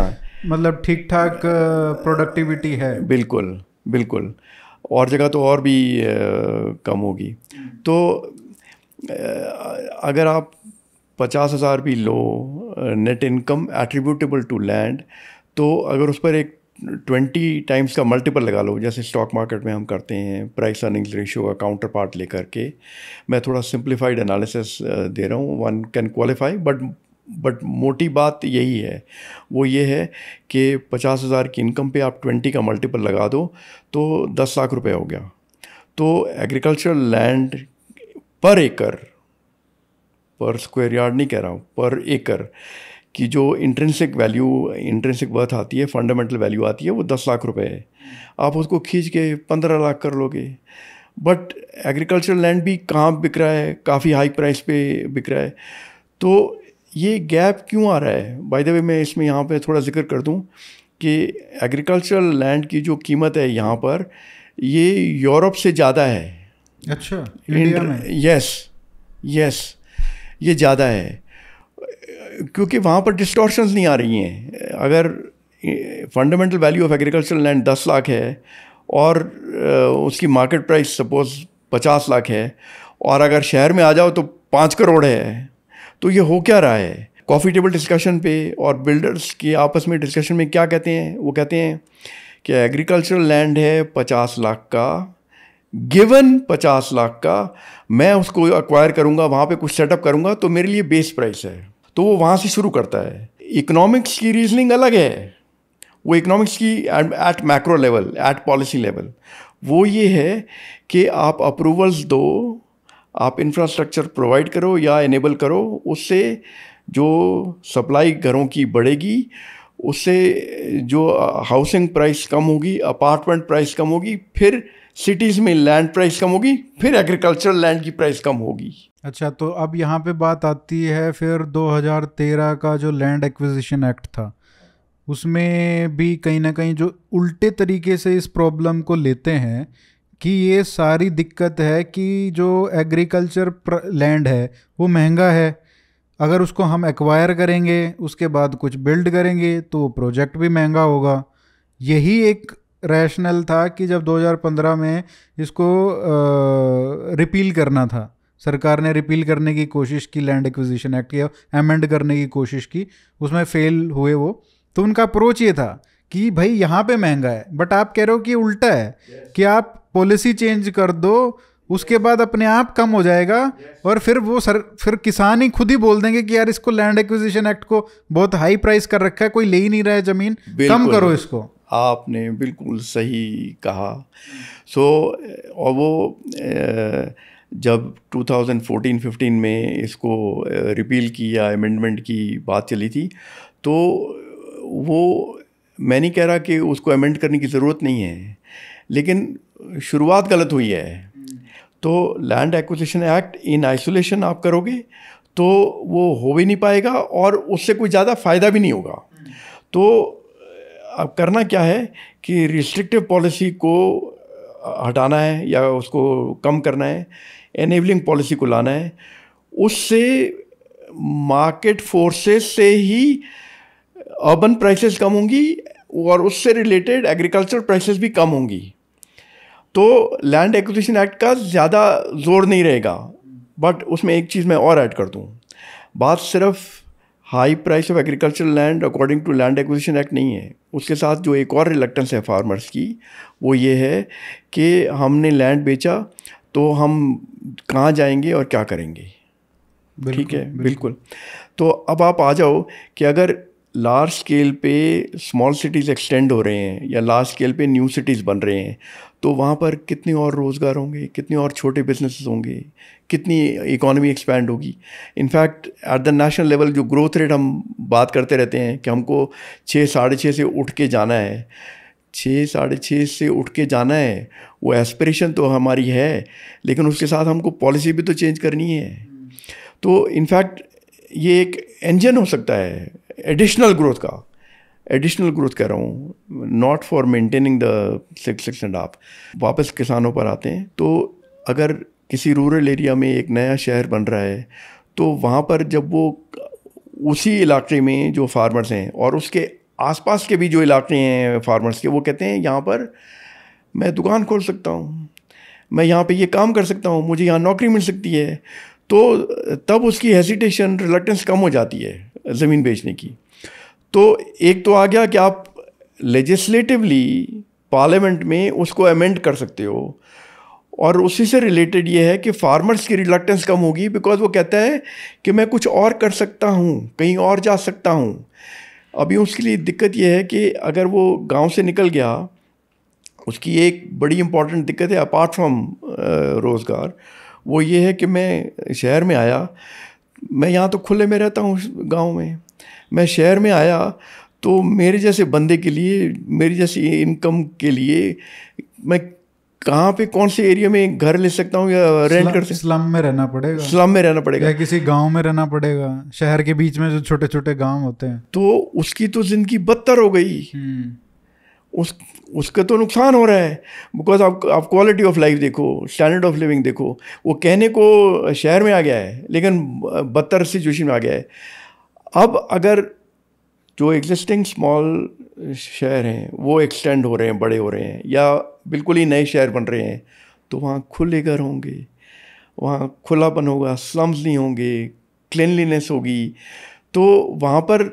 मतलब ठीक ठाक प्रोडक्टिविटी है। बिल्कुल बिल्कुल, और जगह तो और भी कम होगी। तो अगर आप 50,000 भी लो net income attributable to land, तो अगर उस पर एक 20 टाइम्स का मल्टीपल लगा लो, जैसे स्टॉक मार्केट में हम करते हैं प्राइस अर्निंग्स रेशियो का काउंटर पार्ट लेकर के, मैं थोड़ा सिंप्लीफाइड एनालिसिस दे रहा हूँ, वन कैन क्वालिफाई, बट मोटी बात यही है, वो ये है कि 50,000 की इनकम पे आप 20 का मल्टीपल लगा दो तो 10 लाख रुपए हो गया। तो एग्रीकल्चरल लैंड पर एकड़, पर स्क्वायर यार्ड नहीं कह रहा हूँ, पर एकड़ की जो इंट्रिंसिक वैल्यू, इंट्रिंसिक वर्थ आती है, फंडामेंटल वैल्यू आती है, वो 10 लाख रुपए है। आप उसको खींच के 15 लाख कर लोगे। बट एग्रीकल्चरल लैंड भी कहाँ बिक रहा है? काफ़ी हाई प्राइस पे बिक रहा है। तो ये गैप क्यों आ रहा है? बाय द वे मैं इसमें यहाँ पे थोड़ा जिक्र कर दूँ कि एग्रीकल्चरल लैंड की जो कीमत है यहाँ पर, ये यूरोप से ज़्यादा है। अच्छा, इंडिया में? यस, ये ज़्यादा है क्योंकि वहाँ पर डिस्टॉर्शंस नहीं आ रही हैं। अगर fundamental value of agricultural land 10 lakh है और उसकी मार्केट प्राइस सपोज 50 लाख है, और अगर शहर में आ जाओ तो 5 करोड़ है, तो ये हो क्या रहा है? कॉफ़ी टेबल डिस्कशन पे और बिल्डर्स की आपस में डिस्कशन में क्या कहते हैं? वो कहते हैं कि एग्रीकल्चरल लैंड है 50 लाख का, गिवन 50 लाख का, मैं उसको एक्वायर करूँगा, वहाँ पे कुछ सेटअप करूँगा तो मेरे लिए बेस प्राइस है। तो वो वहाँ से शुरू करता है। इकोनॉमिक्स की रीजनिंग अलग है, वो इकोनॉमिक्स की at macro level, at policy level, वो ये है कि आप अप्रूवल्स दो, आप इंफ्रास्ट्रक्चर प्रोवाइड करो या इनेबल करो, उससे जो सप्लाई घरों की बढ़ेगी, उससे जो हाउसिंग प्राइस कम होगी, अपार्टमेंट प्राइस कम होगी, फिर सिटीज़ में लैंड प्राइस कम होगी, फिर एग्रीकल्चरल लैंड की प्राइस कम होगी। अच्छा, तो अब यहाँ पे बात आती है फिर 2013 का जो लैंड एक्विजिशन एक्ट था, उसमें भी कहीं ना कहीं जो उल्टे तरीके से इस प्रॉब्लम को लेते हैं कि ये सारी दिक्कत है कि जो एग्रीकल्चर लैंड है वो महंगा है, अगर उसको हम एक्वायर करेंगे उसके बाद कुछ बिल्ड करेंगे तो वो प्रोजेक्ट भी महंगा होगा। यही एक रैशनल था कि जब 2015 में इसको रिपील करना था, सरकार ने रिपील करने की कोशिश की, लैंड एक्विजिशन एक्ट या अमेंड करने की कोशिश की, उसमें फेल हुए वो। तो उनका अप्रोच ये था कि भाई यहाँ पे महंगा है, बट आप कह रहे हो कि उल्टा है, कि आप पॉलिसी चेंज कर दो, उसके बाद अपने आप कम हो जाएगा, और फिर वो फिर किसान ही खुद ही बोल देंगे कि यार इसको लैंड एक्विजिशन एक्ट को बहुत हाई प्राइस कर रखा है, कोई ले ही नहीं रहा है ज़मीन, कम करो इसको। आपने बिल्कुल सही कहा। और वो जब 2014-15 में इसको रिपील की या अमेंडमेंट की बात चली थी, तो वो मैं नहीं कह रहा कि उसको अमेंड करने की ज़रूरत नहीं है, लेकिन शुरुआत गलत हुई है। तो land acquisition act in isolation आप करोगे तो वो हो भी नहीं पाएगा और उससे कोई ज़्यादा फ़ायदा भी नहीं होगा। तो अब करना क्या है कि रिस्ट्रिक्टिव पॉलिसी को हटाना है या उसको कम करना है, एनेबलिंग पॉलिसी को लाना है। उससे मार्केट फोर्सेस से ही अर्बन प्राइसेस कम होंगी, और उससे रिलेटेड एग्रीकल्चर प्राइसेस भी कम होंगी, तो लैंड एक्विजिशन एक्ट का ज़्यादा जोर नहीं रहेगा। बट उसमें एक चीज़ मैं और ऐड कर दूँ, बात सिर्फ high price of agricultural land according to land acquisition act नहीं है। उसके साथ जो एक और रिलक्टेंस है फार्मर्स की, वो ये है कि हमने लैंड बेचा तो हम कहाँ जाएंगे और क्या करेंगे। ठीक है, बिल्कुल। तो अब आप आ जाओ कि अगर लार्ज स्केल पे स्मॉल सिटीज़ एक्सटेंड हो रहे हैं या लार्ज स्केल पे न्यू सिटीज़ बन रहे हैं, तो वहाँ पर कितने और रोज़गार होंगे, कितने और छोटे बिजनेसेस होंगे, कितनी इकोनॉमी एक्सपैंड होगी। In fact at the national level जो ग्रोथ रेट हम बात करते रहते हैं कि हमको 6-6.5 से उठ के जाना है, 6-6.5 से उठ के जाना है, वो एस्पिरेशन तो हमारी है, लेकिन उसके साथ हमको पॉलिसी भी तो चेंज करनी है। तो इनफैक्ट ये एक इंजन हो सकता है एडिशनल ग्रोथ का, एडिशनल ग्रोथ कह रहा हूँ, नॉट फॉर मेंटेनिंग द 6.5। वापस किसानों पर आते हैं, तो अगर किसी रूरल एरिया में एक नया शहर बन रहा है, तो वहाँ पर जब वो उसी इलाके में जो फार्मर्स हैं और उसके आसपास के भी जो इलाके हैं फार्मर्स के, वो कहते हैं यहाँ पर मैं दुकान खोल सकता हूँ, मैं यहाँ पे ये काम कर सकता हूँ, मुझे यहाँ नौकरी मिल सकती है, तो तब उसकी हेजिटेशन, रिलक्टेंस कम हो जाती है ज़मीन बेचने की। तो एक तो आ गया कि आप लेजिस्लेटिवली पार्लियामेंट में उसको अमेंड कर सकते हो, और उसी से रिलेटेड ये है कि फार्मर्स की रिलक्टेंस कम होगी, बिकॉज वो कहता है कि मैं कुछ और कर सकता हूँ, कहीं और जा सकता हूँ। अभी उसके लिए दिक्कत ये है कि अगर वो गांव से निकल गया, उसकी एक बड़ी इंपॉर्टेंट दिक्कत है अपार्ट फ्रॉम रोज़गार, वो ये है कि मैं शहर में आया, मैं यहाँ तो खुले में रहता हूँ गांव में, मैं शहर में आया तो मेरे जैसे बंदे के लिए, मेरी जैसी इनकम के लिए मैं कहाँ पे, कौन से एरिया में घर ले सकता हूँ या रेंट कर सकता हूँ? स्लम में रहना पड़ेगा, स्लम में रहना पड़ेगा, या किसी गांव में रहना पड़ेगा, शहर के बीच में जो छोटे छोटे गांव होते हैं। तो उसकी तो ज़िंदगी बदतर हो गई, उसका तो नुकसान हो रहा है, बिकॉज आप क्वालिटी ऑफ लाइफ देखो, स्टैंडर्ड ऑफ लिविंग देखो, वो कहने को शहर में आ गया है लेकिन बदतर सिचुएशन में आ गया है। अब अगर जो एग्जिस्टिंग स्मॉल शहर हैं वो एक्सटेंड हो रहे हैं, बड़े हो रहे हैं, या बिल्कुल ही नए शहर बन रहे हैं, तो वहाँ खुले घर होंगे, वहाँ खुलापन होगा, स्लम्स नहीं होंगे, क्लीनलीनेस होगी, तो वहाँ पर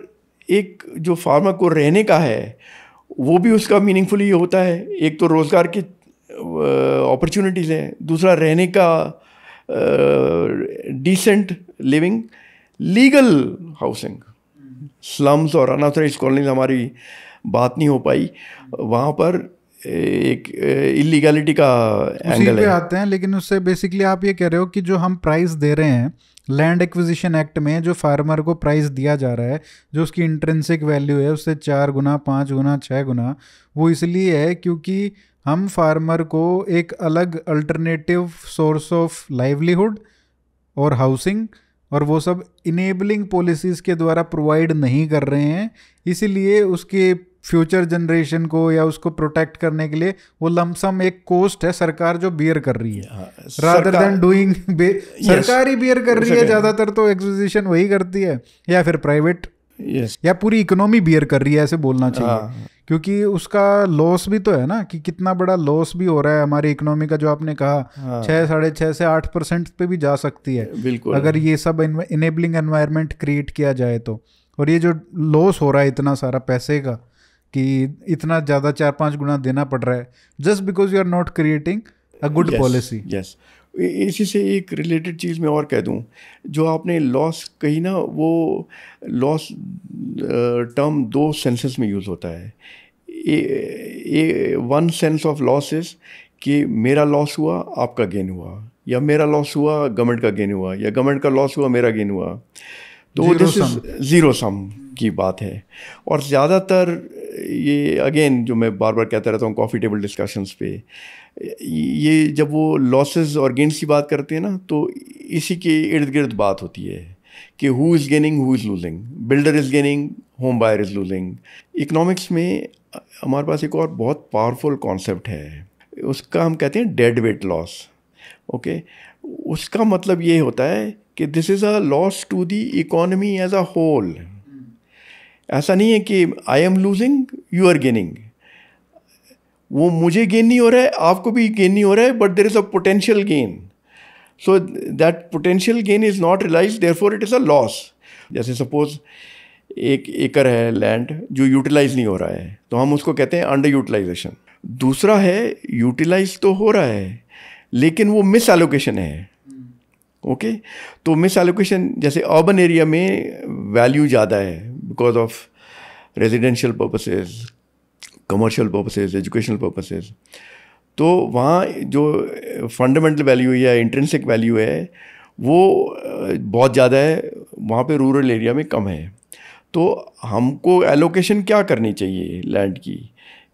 एक जो फार्मर को रहने का है वो भी उसका मीनिंगफुली होता है। एक तो रोज़गार की अपॉर्चुनिटीज़ हैं, दूसरा रहने का decent living, legal housing. Slums और अनऑथराइज्ड कॉलोनीज हमारी बात नहीं हो पाई, वहाँ पर एक इलीगैलिटी का एंगल है। आते हैं, लेकिन उससे बेसिकली आप ये कह रहे हो कि जो हम प्राइस दे रहे हैं लैंड एक्विजिशन एक्ट में, जो फार्मर को प्राइस दिया जा रहा है, जो उसकी इंट्रिंसिक वैल्यू है उससे 4 गुना, 5 गुना, 6 गुना, वो इसलिए है क्योंकि हम फार्मर को एक अलग अल्टरनेटिव सोर्स ऑफ लाइवलीहुड और हाउसिंग और वो सब इनेबलिंग पॉलिसीज़ के द्वारा प्रोवाइड नहीं कर रहे हैं। इसीलिए उसके फ्यूचर जनरेशन को या उसको प्रोटेक्ट करने के लिए वो लमसम एक कॉस्ट है सरकार जो बियर कर रही है, रादर देन डूइंग। सरकार ही बियर कर रही है ज़्यादातर, तो एक्विजिशन वही करती है, या फिर प्राइवेट, या पूरी इकोनॉमी बियर कर रही है, ऐसे बोलना चाहिए। क्योंकि उसका लॉस भी तो है ना, कि कितना बड़ा लॉस भी हो रहा है हमारी इकोनॉमी का, जो आपने कहा 6-6.5 से 8% पे भी जा सकती है अगर ये सब इनेबलिंग एनवायरनमेंट क्रिएट किया जाए तो। और ये जो लॉस हो रहा है इतना सारा पैसे का, कि इतना ज़्यादा 4-5 गुना देना पड़ रहा है, just because you are not creating a good policy. Yes, इसी से एक रिलेटेड चीज़ मैं और कह दूं, जो आपने लॉस कही ना, वो लॉस टर्म 2 सेंसेस में यूज़ होता है। One sense of loss is कि मेरा लॉस हुआ आपका गेन हुआ, या मेरा लॉस हुआ गवर्नमेंट का गेन हुआ, या गवर्नमेंट का लॉस हुआ मेरा गेन हुआ, तो दिस इज ज़ीरो सम की बात है। और ज़्यादातर ये अगेन जो मैं बार बार कहता रहता हूँ कॉफ़ी टेबल डिस्कशंस पे, ये जब वो लॉसेस और गेन्स की बात करते हैं ना, तो इसी के इर्द गिर्द बात होती है कि who is gaining, who is losing, builder is gaining, home buyer is losing. Economics में हमारे पास एक और बहुत पावरफुल कॉन्सेप्ट है, उसका हम कहते हैं डेड वेट लॉस। ओके, उसका मतलब ये होता है कि this is a loss to the economy as a whole. ऐसा नहीं है कि I am losing you are gaining, वो मुझे गेन नहीं हो रहा है, आपको भी गेन नहीं हो रहा है, but there is a potential gain, so that potential gain is not realise, therefore it is a loss. जैसे सपोज 1 एकड़ है लैंड जो यूटिलाइज नहीं हो रहा है, तो हम उसको कहते हैं अंडर यूटिलाइजेशन। दूसरा है यूटिलाइज तो हो रहा है लेकिन वो मिस एलोकेशन है। ओके तो मिस एलोकेशन, जैसे अर्बन एरिया में वैल्यू ज़्यादा है because of residential purposes, commercial purposes, educational purposes, तो वहाँ जो फंडामेंटल वैल्यू या इंट्रिंसिक वैल्यू है वो बहुत ज़्यादा है, वहाँ पे रूरल एरिया में कम है। तो हमको एलोकेशन क्या करनी चाहिए लैंड की,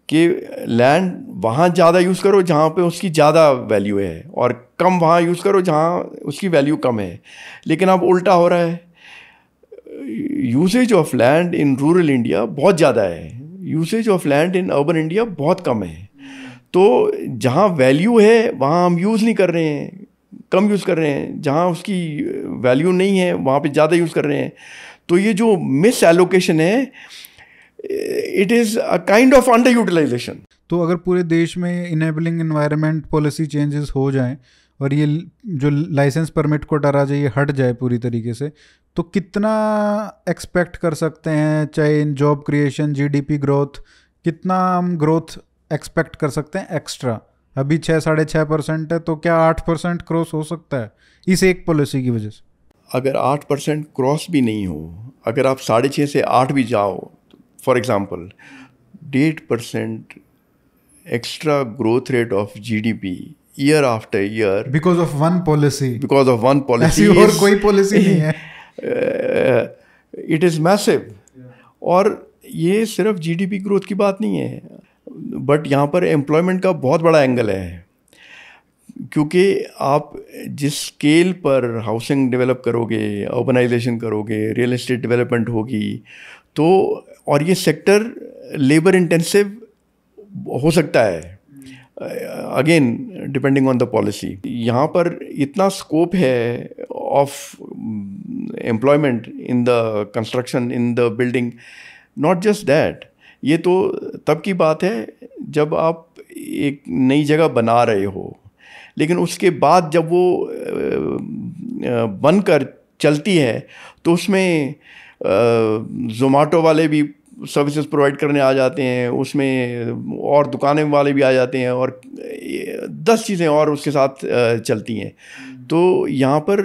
कि लैंड वहाँ ज़्यादा यूज़ करो जहाँ पे उसकी ज़्यादा वैल्यू है, और कम वहाँ यूज़ करो जहाँ उसकी वैल्यू कम है। लेकिन अब उल्टा हो रहा है, usage of land in rural India बहुत ज़्यादा है, usage of land in urban India बहुत कम है। तो जहाँ वैल्यू है वहाँ हम यूज़ नहीं कर रहे हैं, कम यूज़ कर रहे हैं, जहाँ उसकी वैल्यू नहीं है वहाँ पे ज़्यादा यूज़ कर रहे हैं। तो ये जो मिस एलोकेशन है, it is a kind of underutilisation. तो अगर पूरे देश में इनेबलिंग एनवायरनमेंट पॉलिसी चेंजेस हो जाएं और ये जो लाइसेंस परमिट कोटा राज है ये हट जाए पूरी तरीके से, तो कितना एक्सपेक्ट कर सकते हैं, चाहे इन जॉब क्रिएशन, जीडीपी ग्रोथ, कितना हम ग्रोथ एक्सपेक्ट कर सकते हैं एक्स्ट्रा? अभी 6-6.5% है, तो क्या 8% क्रॉस हो सकता है इस एक पॉलिसी की वजह से? अगर 8% क्रॉस भी नहीं हो, अगर आप 6.5 से 8 भी जाओ, for example 8% extra growth rate of GDP year after year because of one policy, because of one policy, ऐसी और कोई पॉलिसी नहीं है, इट इज़ मैसिव। और ये सिर्फ जीडीपी ग्रोथ की बात नहीं है, बट यहाँ पर एम्प्लॉयमेंट का बहुत बड़ा एंगल है, क्योंकि आप जिस स्केल पर हाउसिंग डेवलप करोगे, अर्बनाइजेशन करोगे, रियल एस्टेट डेवलपमेंट होगी, तो और ये सेक्टर लेबर इंटेंसिव हो सकता है, again depending on the policy. यहाँ पर इतना स्कोप है of employment in the construction, in the building, not just that, ये तो तब की बात है जब आप एक नई जगह बना रहे हो, लेकिन उसके बाद जब वो बनकर चलती है तो उसमें ज़ोमैटो वाले भी सर्विसेज प्रोवाइड करने आ जाते हैं, उसमें और दुकानें वाले भी आ जाते हैं, और 10 चीज़ें और उसके साथ चलती हैं। तो यहाँ पर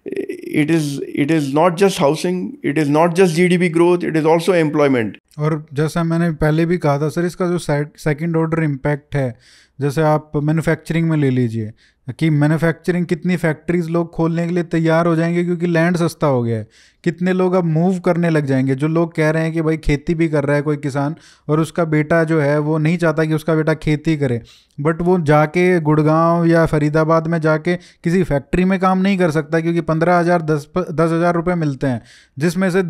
it is not just housing, it is not just GDP growth, it is also employment. और जैसा मैंने पहले भी कहा था सर, इसका जो सेकंड ऑर्डर इम्पैक्ट है, जैसे आप मैन्युफैक्चरिंग में ले लीजिए कि मैन्युफैक्चरिंग, कितनी फैक्ट्रीज लोग खोलने के लिए तैयार हो जाएंगे क्योंकि लैंड सस्ता हो गया है, कितने लोग अब मूव करने लग जाएंगे। जो लोग कह रहे हैं कि भाई खेती भी कर रहा है कोई किसान और उसका बेटा जो है वो नहीं चाहता कि उसका बेटा खेती करे, बट वो जाके गुड़गांव या फरीदाबाद में जाके किसी फैक्ट्री में काम नहीं कर सकता क्योंकि 15,000 10,000 रुपये मिलते हैं, जिसमें से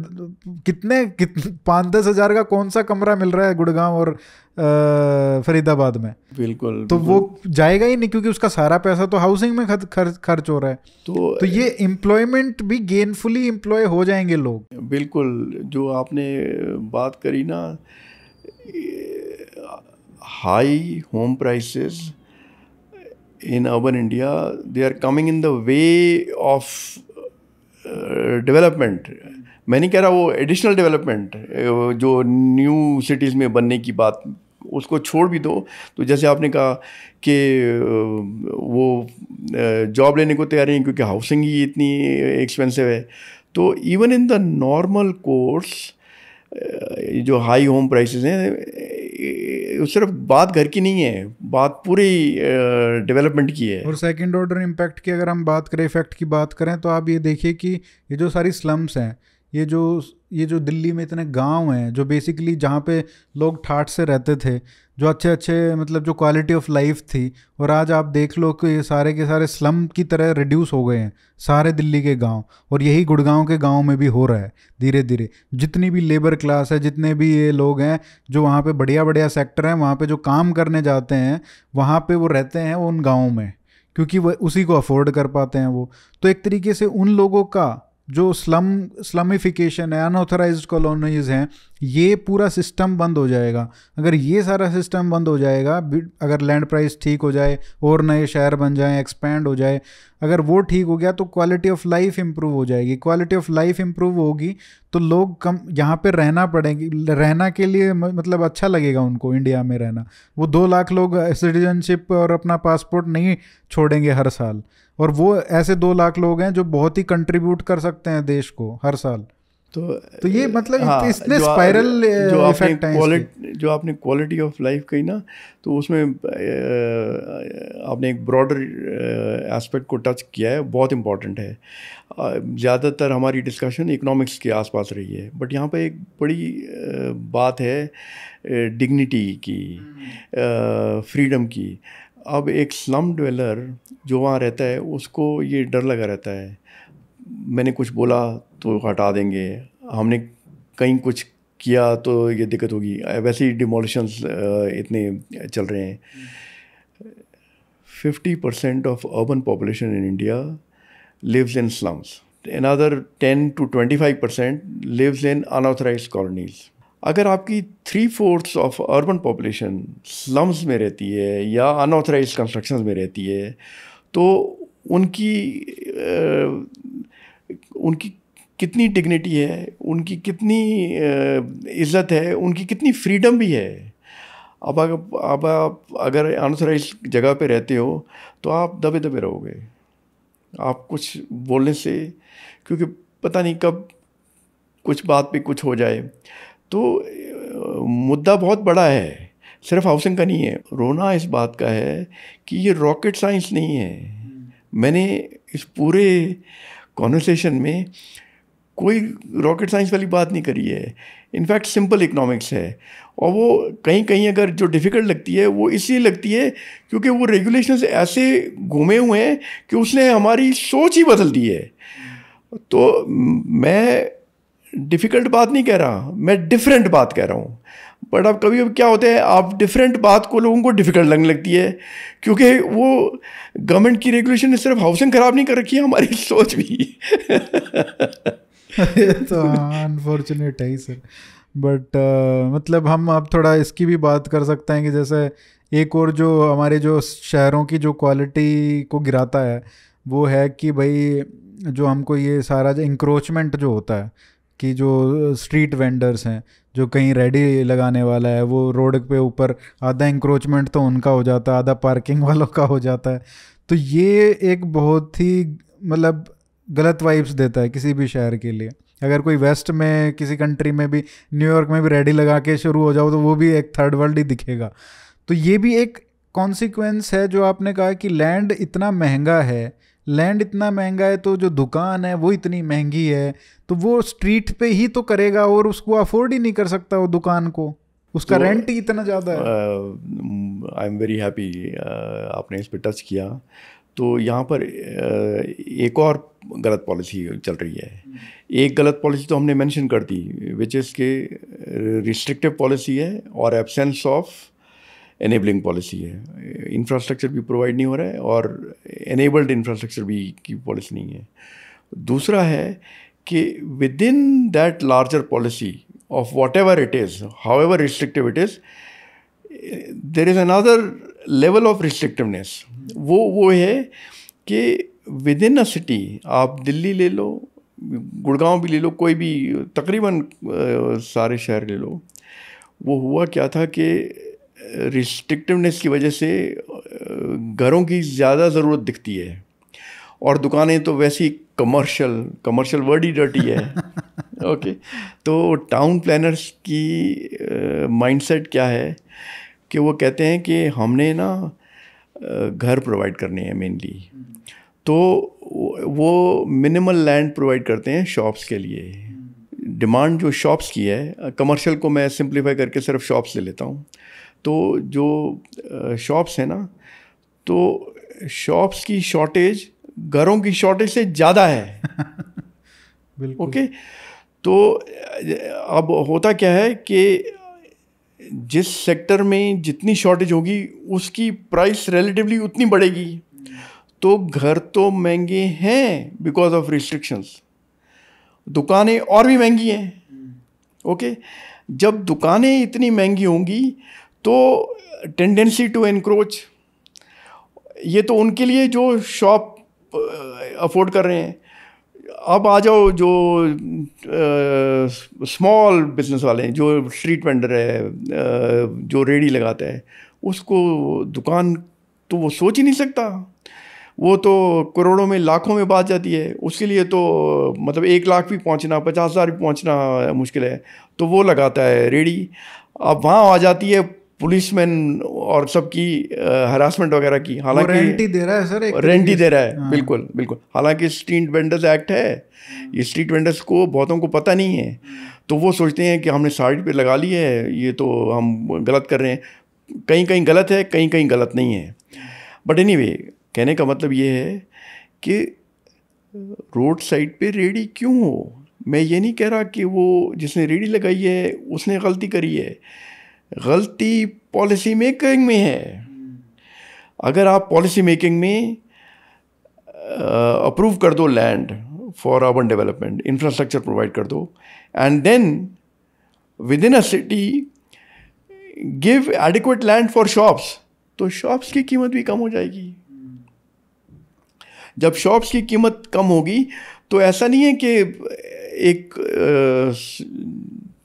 कितने 5-10 हज़ार का कौन सा कमरा मिल रहा है गुड़गांव और फरीदाबाद में। बिल्कुल, तो वो जाएगा ही नहीं क्योंकि उसका सारा पैसा तो हाउसिंग में खर्च हो रहा है। तो ये एम्प्लॉयमेंट भी गेनफुली एम्प्लॉय हो जाएंगे लोग। बिल्कुल, जो आपने बात करी ना, high home prices in urban India, they are coming in the way of development. मैं नहीं कह रहा वो एडिशनल डेवलपमेंट जो न्यू सिटीज़ में बनने की बात, उसको छोड़ भी दो। तो जैसे आपने कहा कि वो जॉब लेने को तैयार नहीं क्योंकि हाउसिंग ही इतनी एक्सपेंसिव है। तो even in the normal course जो हाई होम प्राइसेस हैं, सिर्फ बात घर की नहीं है, बात पूरी डेवलपमेंट की है। और सेकंड ऑर्डर इम्पैक्ट की अगर हम बात करें, इफेक्ट की बात करें, तो आप ये देखिए कि ये जो सारी स्लम्स हैं, ये जो दिल्ली में इतने गांव हैं जो बेसिकली जहाँ पे लोग ठाठ से रहते थे, जो अच्छे मतलब जो क्वालिटी ऑफ लाइफ थी, और आज आप देख लो कि ये सारे के सारे स्लम की तरह रिड्यूस हो गए हैं सारे दिल्ली के गांव। और यही गुड़गांव के गांव में भी हो रहा है धीरे धीरे। जितनी भी लेबर क्लास है, जितने भी ये लोग हैं जो वहाँ पे बढ़िया सेक्टर हैं, वहाँ पे जो काम करने जाते हैं, वहाँ पे वो रहते हैं उन गाँवों में क्योंकि वो उसी को अफोर्ड कर पाते हैं वो। तो एक तरीके से उन लोगों का जो स्लमिफिकेशन है, अनऑथराइज्ड कॉलोनीज हैं, ये पूरा सिस्टम बंद हो जाएगा। अगर ये सारा सिस्टम बंद हो जाएगा, अगर लैंड प्राइस ठीक हो जाए और नए शहर बन जाएं, एक्सपैंड हो जाए, अगर वो ठीक हो गया तो क्वालिटी ऑफ लाइफ इंप्रूव हो जाएगी। क्वालिटी ऑफ लाइफ इंप्रूव होगी तो लोग कम यहाँ पे रहना पड़ेगी, रहना के लिए मतलब अच्छा लगेगा उनको इंडिया में रहना। वो 2 लाख लोग सिटीजनशिप और अपना पासपोर्ट नहीं छोड़ेंगे हर साल, और वो ऐसे 2 लाख लोग हैं जो बहुत ही कंट्रीब्यूट कर सकते हैं देश को हर साल। तो ये मतलब हाँ, इतने स्पाइरल इफेक्ट हैं इसके। जो आपने क्वालिटी ऑफ लाइफ कही ना, तो उसमें आपने एक ब्रॉडर एस्पेक्ट को टच किया है, बहुत इम्पॉर्टेंट है। ज़्यादातर हमारी डिस्कशन इकोनॉमिक्स के आसपास रही है, बट यहाँ पे एक बड़ी बात है डिग्निटी की, फ्रीडम की। अब एक स्लम ड्वेलर जो वहाँ रहता है उसको ये डर लगा रहता है, मैंने कुछ बोला तो हटा देंगे, हमने कहीं कुछ किया तो ये दिक्कत होगी। वैसे ही डिमोलिशंस इतने चल रहे हैं। 50% of urban population in India lives in slums, another 10 to 25% lives in unauthorized colonies। अगर आपकी 3/4 ऑफ अर्बन पॉपुलेशन स्लम्स में रहती है या अनऑथराइज कंस्ट्रक्शंस में रहती है, तो उनकी कितनी डिग्निटी है, उनकी कितनी इज़्ज़त है, उनकी कितनी फ्रीडम भी है। अब आप अगर अनऑथराइज जगह पे रहते हो तो आप दबे दबे रहोगे, आप कुछ बोलने से, क्योंकि पता नहीं कब कुछ बात पे कुछ हो जाए। तो मुद्दा बहुत बड़ा है, सिर्फ हाउसिंग का नहीं है। रोना इस बात का है कि ये रॉकेट साइंस नहीं है। मैंने इस पूरे कॉन्वर्सेशन में कोई रॉकेट साइंस वाली बात नहीं करी है, इनफैक्ट सिंपल इकोनॉमिक्स है। और वो कहीं कहीं अगर जो डिफ़िकल्ट लगती है वो इसलिए लगती है क्योंकि वो रेगुलेशंस ऐसे घूमे हुए हैं कि उसने हमारी सोच ही बदल दी है। तो मैं डिफ़िकल्ट बात नहीं कह रहा, मैं डिफरेंट बात कह रहा हूँ। बट अब कभी कभी क्या होता है, आप डिफरेंट बात को लोगों को डिफ़िकल्ट लगने लगती है, क्योंकि वो गवर्नमेंट की रेगुलेशन ने सिर्फ हाउसिंग ख़राब नहीं कर रखी है, हमारी सोच भी। तो हाँ, अनफॉर्चुनेट है ही सर। बट मतलब हम अब थोड़ा इसकी भी बात कर सकते हैं कि जैसे एक और जो हमारे जो शहरों की जो क्वालिटी को गिराता है वो है कि भाई जो हमको ये सारा जो इंक्रोचमेंट जो होता है, कि जो स्ट्रीट वेंडर्स हैं, जो कहीं रेडी लगाने वाला है वो रोड पे ऊपर, आधा इंक्रोचमेंट तो उनका हो जाता है, आधा पार्किंग वालों का हो जाता है। तो ये एक बहुत ही मतलब गलत वाइब्स देता है किसी भी शहर के लिए। अगर कोई वेस्ट में किसी कंट्री में भी, न्यूयॉर्क में भी रेडी लगा के शुरू हो जाओ तो वो भी एक थर्ड वर्ल्ड ही दिखेगा। तो ये भी एक कॉन्सिक्वेंस है जो आपने कहा कि लैंड इतना महंगा है, लैंड इतना महंगा है तो जो दुकान है वो इतनी महंगी है, तो वो स्ट्रीट पे ही तो करेगा और उसको अफोर्ड ही नहीं कर सकता वो दुकान को, उसका तो रेंट ही इतना ज़्यादा है। आई एम वेरी हैप्पी आपने इस पर टच किया। तो यहाँ पर एक और गलत पॉलिसी चल रही है। एक गलत पॉलिसी तो हमने मेंशन कर दी, विच इज़ के रिस्ट्रिक्टिव पॉलिसी है और एब्सेंस ऑफ एनेबलिंग पॉलिसी है। इंफ्रास्ट्रक्चर भी प्रोवाइड नहीं हो रहा है और एनेबल्ड इंफ्रास्ट्रक्चर भी की पॉलिसी नहीं है। दूसरा है कि with in that larger policy of whatever it is, however restrictive it is, there is another level of restrictiveness. वो है कि विद इन अ सिटी, आप दिल्ली ले लो, गुड़गांव भी ले लो, कोई भी तकरीबन सारे शहर ले लो, वो हुआ क्या था कि रिस्ट्रिक्टिवनेस की वजह से घरों की ज़्यादा ज़रूरत दिखती है और दुकानें तो वैसी कमर्शियल वर्ड ही डर्टी है। ओके, तो टाउन प्लानर्स की माइंडसेट क्या है कि वो कहते हैं कि हमने ना घर प्रोवाइड करने हैं मेनली, तो वो मिनिमल लैंड प्रोवाइड करते हैं शॉप्स के लिए। डिमांड जो शॉप्स की है, कमर्शियल को मैं सिंप्लीफाई करके सिर्फ शॉप्स ले लेता हूँ, तो जो शॉप्स है ना, तो शॉप्स की शॉर्टेज घरों की शॉर्टेज से ज़्यादा है। बिल्कुल। ओके, तो अब होता क्या है कि जिस सेक्टर में जितनी शॉर्टेज होगी उसकी प्राइस रिलेटिवली उतनी बढ़ेगी। तो घर तो महंगे हैं बिकॉज ऑफ रिस्ट्रिक्शंस, दुकानें और भी महंगी हैं। ओके, जब दुकानें इतनी महंगी होंगी तो टेंडेंसी टू एनक्रोच, ये तो उनके लिए जो शॉप अफोर्ड कर रहे हैं। अब आ जाओ जो स्मॉल बिजनेस वाले हैं, जो स्ट्रीट वेंडर है, जो रेडी लगाता है, उसको दुकान तो वो सोच ही नहीं सकता, वो तो करोड़ों में लाखों में बात जाती है। उसके लिए तो मतलब 1 लाख भी पहुंचना, 50,000 भी पहुंचना मुश्किल है, तो वो लगाता है रेडी। अब वहाँ आ जाती है पुलिसमैन और सबकी हरासमेंट वगैरह की, हालांकि रेंट ही दे रहा है सर, एक रेंट ही दे रहा है। हाँ। बिल्कुल बिल्कुल, हालांकि स्ट्रीट वेंडर्स एक्ट है, ये स्ट्रीट वेंडर्स को बहुतों को पता नहीं है, तो वो सोचते हैं कि हमने साइड पे लगा ली है, ये तो हम गलत कर रहे हैं। कहीं कहीं गलत है, कहीं कहीं गलत नहीं है। बट एनीवे, कहने का मतलब ये है कि रोड साइड पे रेडी क्यों हो। मैं ये नहीं कह रहा कि वो जिसने रेडी लगाई है उसने गलती करी है, गलती पॉलिसी मेकिंग में है। अगर आप पॉलिसी मेकिंग में अप्रूव कर दो land for urban development, infrastructure provide कर दो, and then within a city give adequate land for shops, तो शॉप्स की कीमत भी कम हो जाएगी। जब शॉप्स की कीमत कम होगी तो ऐसा नहीं है कि एक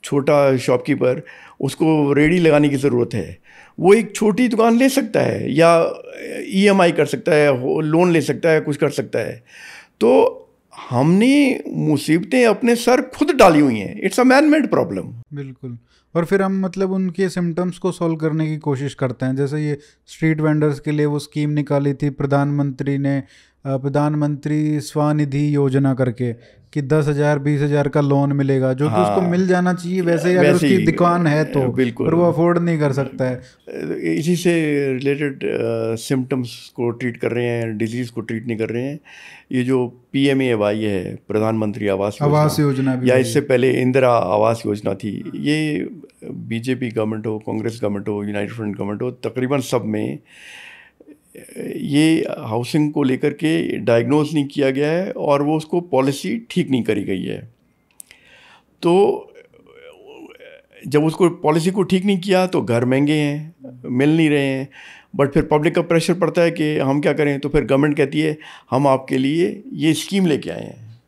छोटा शॉपकीपर, उसको रेडी लगाने की ज़रूरत है, वो एक छोटी दुकान ले सकता है, या EMI कर सकता है, लोन ले सकता है, कुछ कर सकता है। तो हमने मुसीबतें अपने सर खुद डाली हुई हैं, it's a man made problem. बिल्कुल। और फिर हम मतलब उनके सिम्टम्स को सॉल्व करने की कोशिश करते हैं। जैसे ये स्ट्रीट वेंडर्स के लिए वो स्कीम निकाली थी प्रधानमंत्री ने, प्रधानमंत्री स्वनिधि योजना करके, कि 10,000 20,000 का लोन मिलेगा, जो कि उसको मिल जाना चाहिए वैसे ही, अगर उसकी दुकान है तो, बिल्कुल, पर वो अफोर्ड नहीं कर सकता है। इसी से रिलेटेड सिम्टम्स को ट्रीट कर रहे हैं, डिजीज़ को ट्रीट नहीं कर रहे हैं। ये जो PMAY है, प्रधानमंत्री आवास योजना भी, या इससे पहले इंदिरा आवास योजना थी, ये BJP गवर्नमेंट हो, कांग्रेस गवर्नमेंट हो, यूनाइटेड फ्रंट गवर्नमेंट हो, तकरीबन सब में ये हाउसिंग को लेकर के डायग्नोज नहीं किया गया है और वो उसको पॉलिसी ठीक नहीं करी गई है। तो जब उसको पॉलिसी को ठीक नहीं किया तो घर महंगे हैं, मिल नहीं रहे हैं, बट फिर पब्लिक का प्रेशर पड़ता है कि हम क्या करें, तो फिर गवर्नमेंट कहती है हम आपके लिए ये स्कीम लेके आए हैं।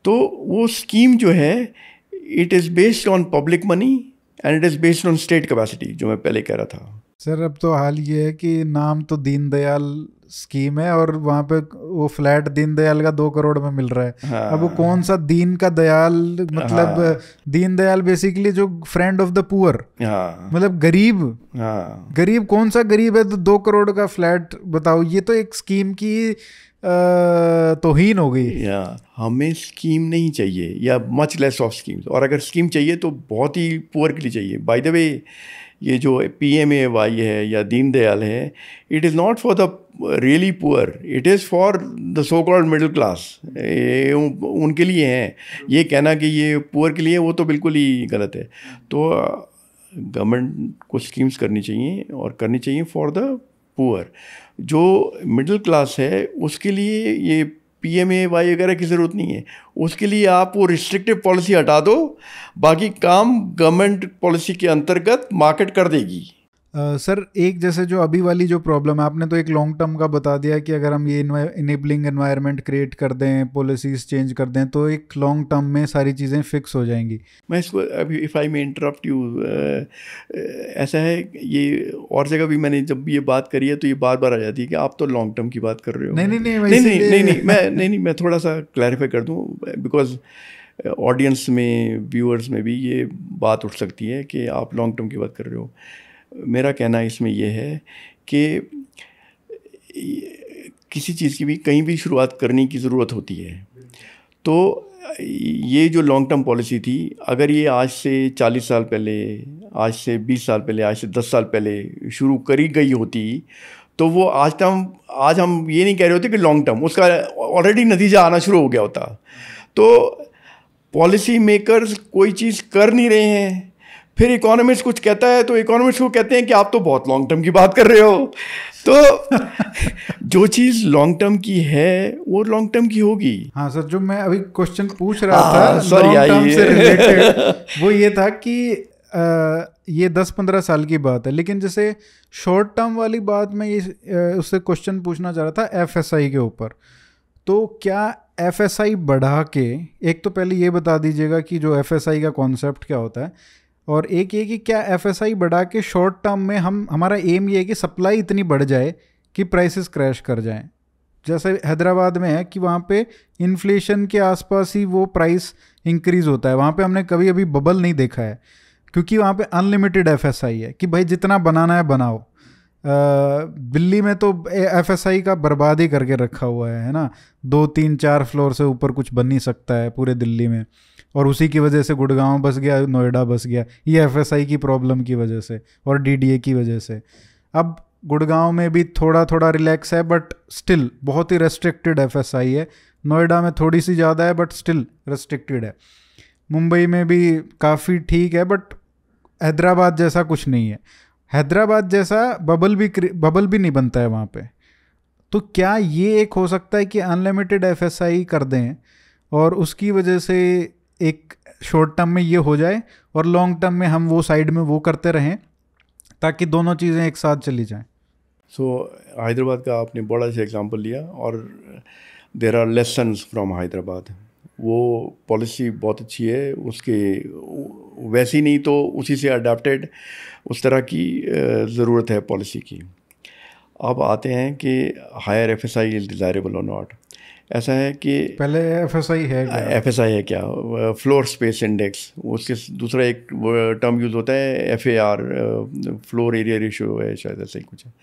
तो वो स्कीम जो है, it is based on public money and it is based on state capacity, जो मैं पहले कह रहा था। सर अब तो हाल ये है कि नाम तो दीनदयाल स्कीम है और वहाँ पे वो फ्लैट दीनदयाल का 2 करोड़ में मिल रहा है। हाँ। अब वो कौन सा दीन का दयाल, मतलब हाँ। दीनदयाल बेसिकली जो फ्रेंड ऑफ द पुअर, हाँ। मतलब गरीब। हाँ। गरीब कौन सा गरीब है तो 2 करोड़ का फ्लैट, बताओ, ये तो एक स्कीम की तौहीन हो गई। या हमें स्कीम नहीं चाहिए, या मच लेस ऑफ स्कीम्स, और अगर स्कीम चाहिए तो बहुत ही पुअर के लिए चाहिए। बाय द वे, ये जो PMAY है या दीनदयाल है, it is not for the really poor, it is for the so called middle class, उनके लिए हैं। ये कहना कि ये पुअर के लिए, वो तो बिल्कुल ही गलत है। तो गवर्नमेंट को स्कीम्स करनी चाहिए, और करनी चाहिए फॉर द पुअर। जो मिडिल क्लास है उसके लिए ये PMAY वगैरह की ज़रूरत नहीं है। उसके लिए आप वो रिस्ट्रिक्टिव पॉलिसी हटा दो, बाकी काम गवर्नमेंट पॉलिसी के अंतर्गत मार्केट कर देगी। सर एक जैसे जो अभी वाली जो प्रॉब्लम है, आपने तो एक लॉन्ग टर्म का बता दिया कि अगर हम ये इनेबलिंग एनवायरनमेंट क्रिएट कर दें, पॉलिसीज चेंज कर दें, तो एक लॉन्ग टर्म में सारी चीज़ें फिक्स हो जाएंगी। मैं इसको अभी, if I may interrupt you, ऐसा है, ये और जगह भी मैंने जब ये बात करी है तो ये बार बार आ जाती है कि आप तो लॉन्ग टर्म की बात कर रहे हो। नहीं, मैं थोड़ा सा क्लैरिफाई कर दूँ, बिकॉज ऑडियंस में, व्यूअर्स में भी ये बात उठ सकती है कि आप लॉन्ग टर्म की बात कर रहे हो। मेरा कहना इसमें यह है कि किसी चीज़ की भी कहीं भी शुरुआत करने की ज़रूरत होती है। तो ये जो लॉन्ग टर्म पॉलिसी थी, अगर ये आज से 40 साल पहले, आज से 20 साल पहले, आज से 10 साल पहले शुरू करी गई होती, तो वो आज हम ये नहीं कह रहे होते कि लॉन्ग टर्म, उसका ऑलरेडी नतीजा आना शुरू हो गया होता। तो पॉलिसी मेकर्स कोई चीज़ कर नहीं रहे हैं फिर इकोनॉमिस्ट कुछ कहता है तो इकोनॉमिस्ट को कहते हैं कि आप तो बहुत लॉन्ग टर्म की बात कर रहे हो। तो जो चीज़ लॉन्ग टर्म की है वो लॉन्ग टर्म की होगी। हाँ सर, जो मैं अभी क्वेश्चन पूछ रहा था सॉरी लॉन्ग टर्म से रिलेटेड वो ये था कि ये 10-15 साल की बात है, लेकिन जैसे शॉर्ट टर्म वाली बात में ये उससे क्वेश्चन पूछना चाह रहा था एफएसआई के ऊपर। तो क्या एफएसआई बढ़ा के, एक तो पहले ये बता दीजिएगा कि जो एफएसआई का कॉन्सेप्ट क्या होता है, और एक ये कि क्या एफएसआई बढ़ा के शॉर्ट टर्म में हमारा एम ये है कि सप्लाई इतनी बढ़ जाए कि प्राइसेस क्रैश कर जाएं, जैसे हैदराबाद में है कि वहाँ पे इन्फ्लेशन के आसपास ही वो प्राइस इंक्रीज़ होता है। वहाँ पे हमने कभी अभी बबल नहीं देखा है, क्योंकि वहाँ पे अनलिमिटेड एफएसआई है कि भाई जितना बनाना है बनाओ। दिल्ली में तो एफएसआई का बर्बाद ही करके रखा हुआ है ना, 2-3-4 फ्लोर से ऊपर कुछ बन नहीं सकता है पूरे दिल्ली में, और उसी की वजह से गुड़गांव बस गया, नोएडा बस गया, ये एफएसआई की प्रॉब्लम की वजह से और डीडीए की वजह से। अब गुड़गांव में भी थोड़ा थोड़ा रिलैक्स है, बट स्टिल बहुत ही रेस्ट्रिक्टेड एफएसआई है। नोएडा में थोड़ी सी ज़्यादा है बट स्टिल रेस्ट्रिक्टेड है। मुंबई में भी काफ़ी ठीक है, बट हैदराबाद जैसा कुछ नहीं है। हैदराबाद जैसा बबल भी नहीं बनता है वहाँ पे। तो क्या ये एक हो सकता है कि अनलिमिटेड एफएसआई कर दें और उसकी वजह से एक शॉर्ट टर्म में ये हो जाए और लॉन्ग टर्म में हम वो साइड में वो करते रहें, ताकि दोनों चीज़ें एक साथ चली जाएं? सो हैदराबाद का आपने बड़ा सा एग्जांपल लिया, और there are lessons from Hyderabad. वो पॉलिसी बहुत अच्छी है, उसके वैसी नहीं तो उसी से अडेप्टेड उस तरह की ज़रूरत है पॉलिसी की। अब आते हैं कि हायर एफएसआई इज़ डिज़ायरेबल और नॉट। ऐसा है कि पहले एफएसआई है क्या? एफएसआई है क्या? Floor space index. उसके दूसरा एक टर्म यूज़ होता है एफएआर, फ्लोर एरिया रेशियो है शायद, ऐसा ही कुछ है।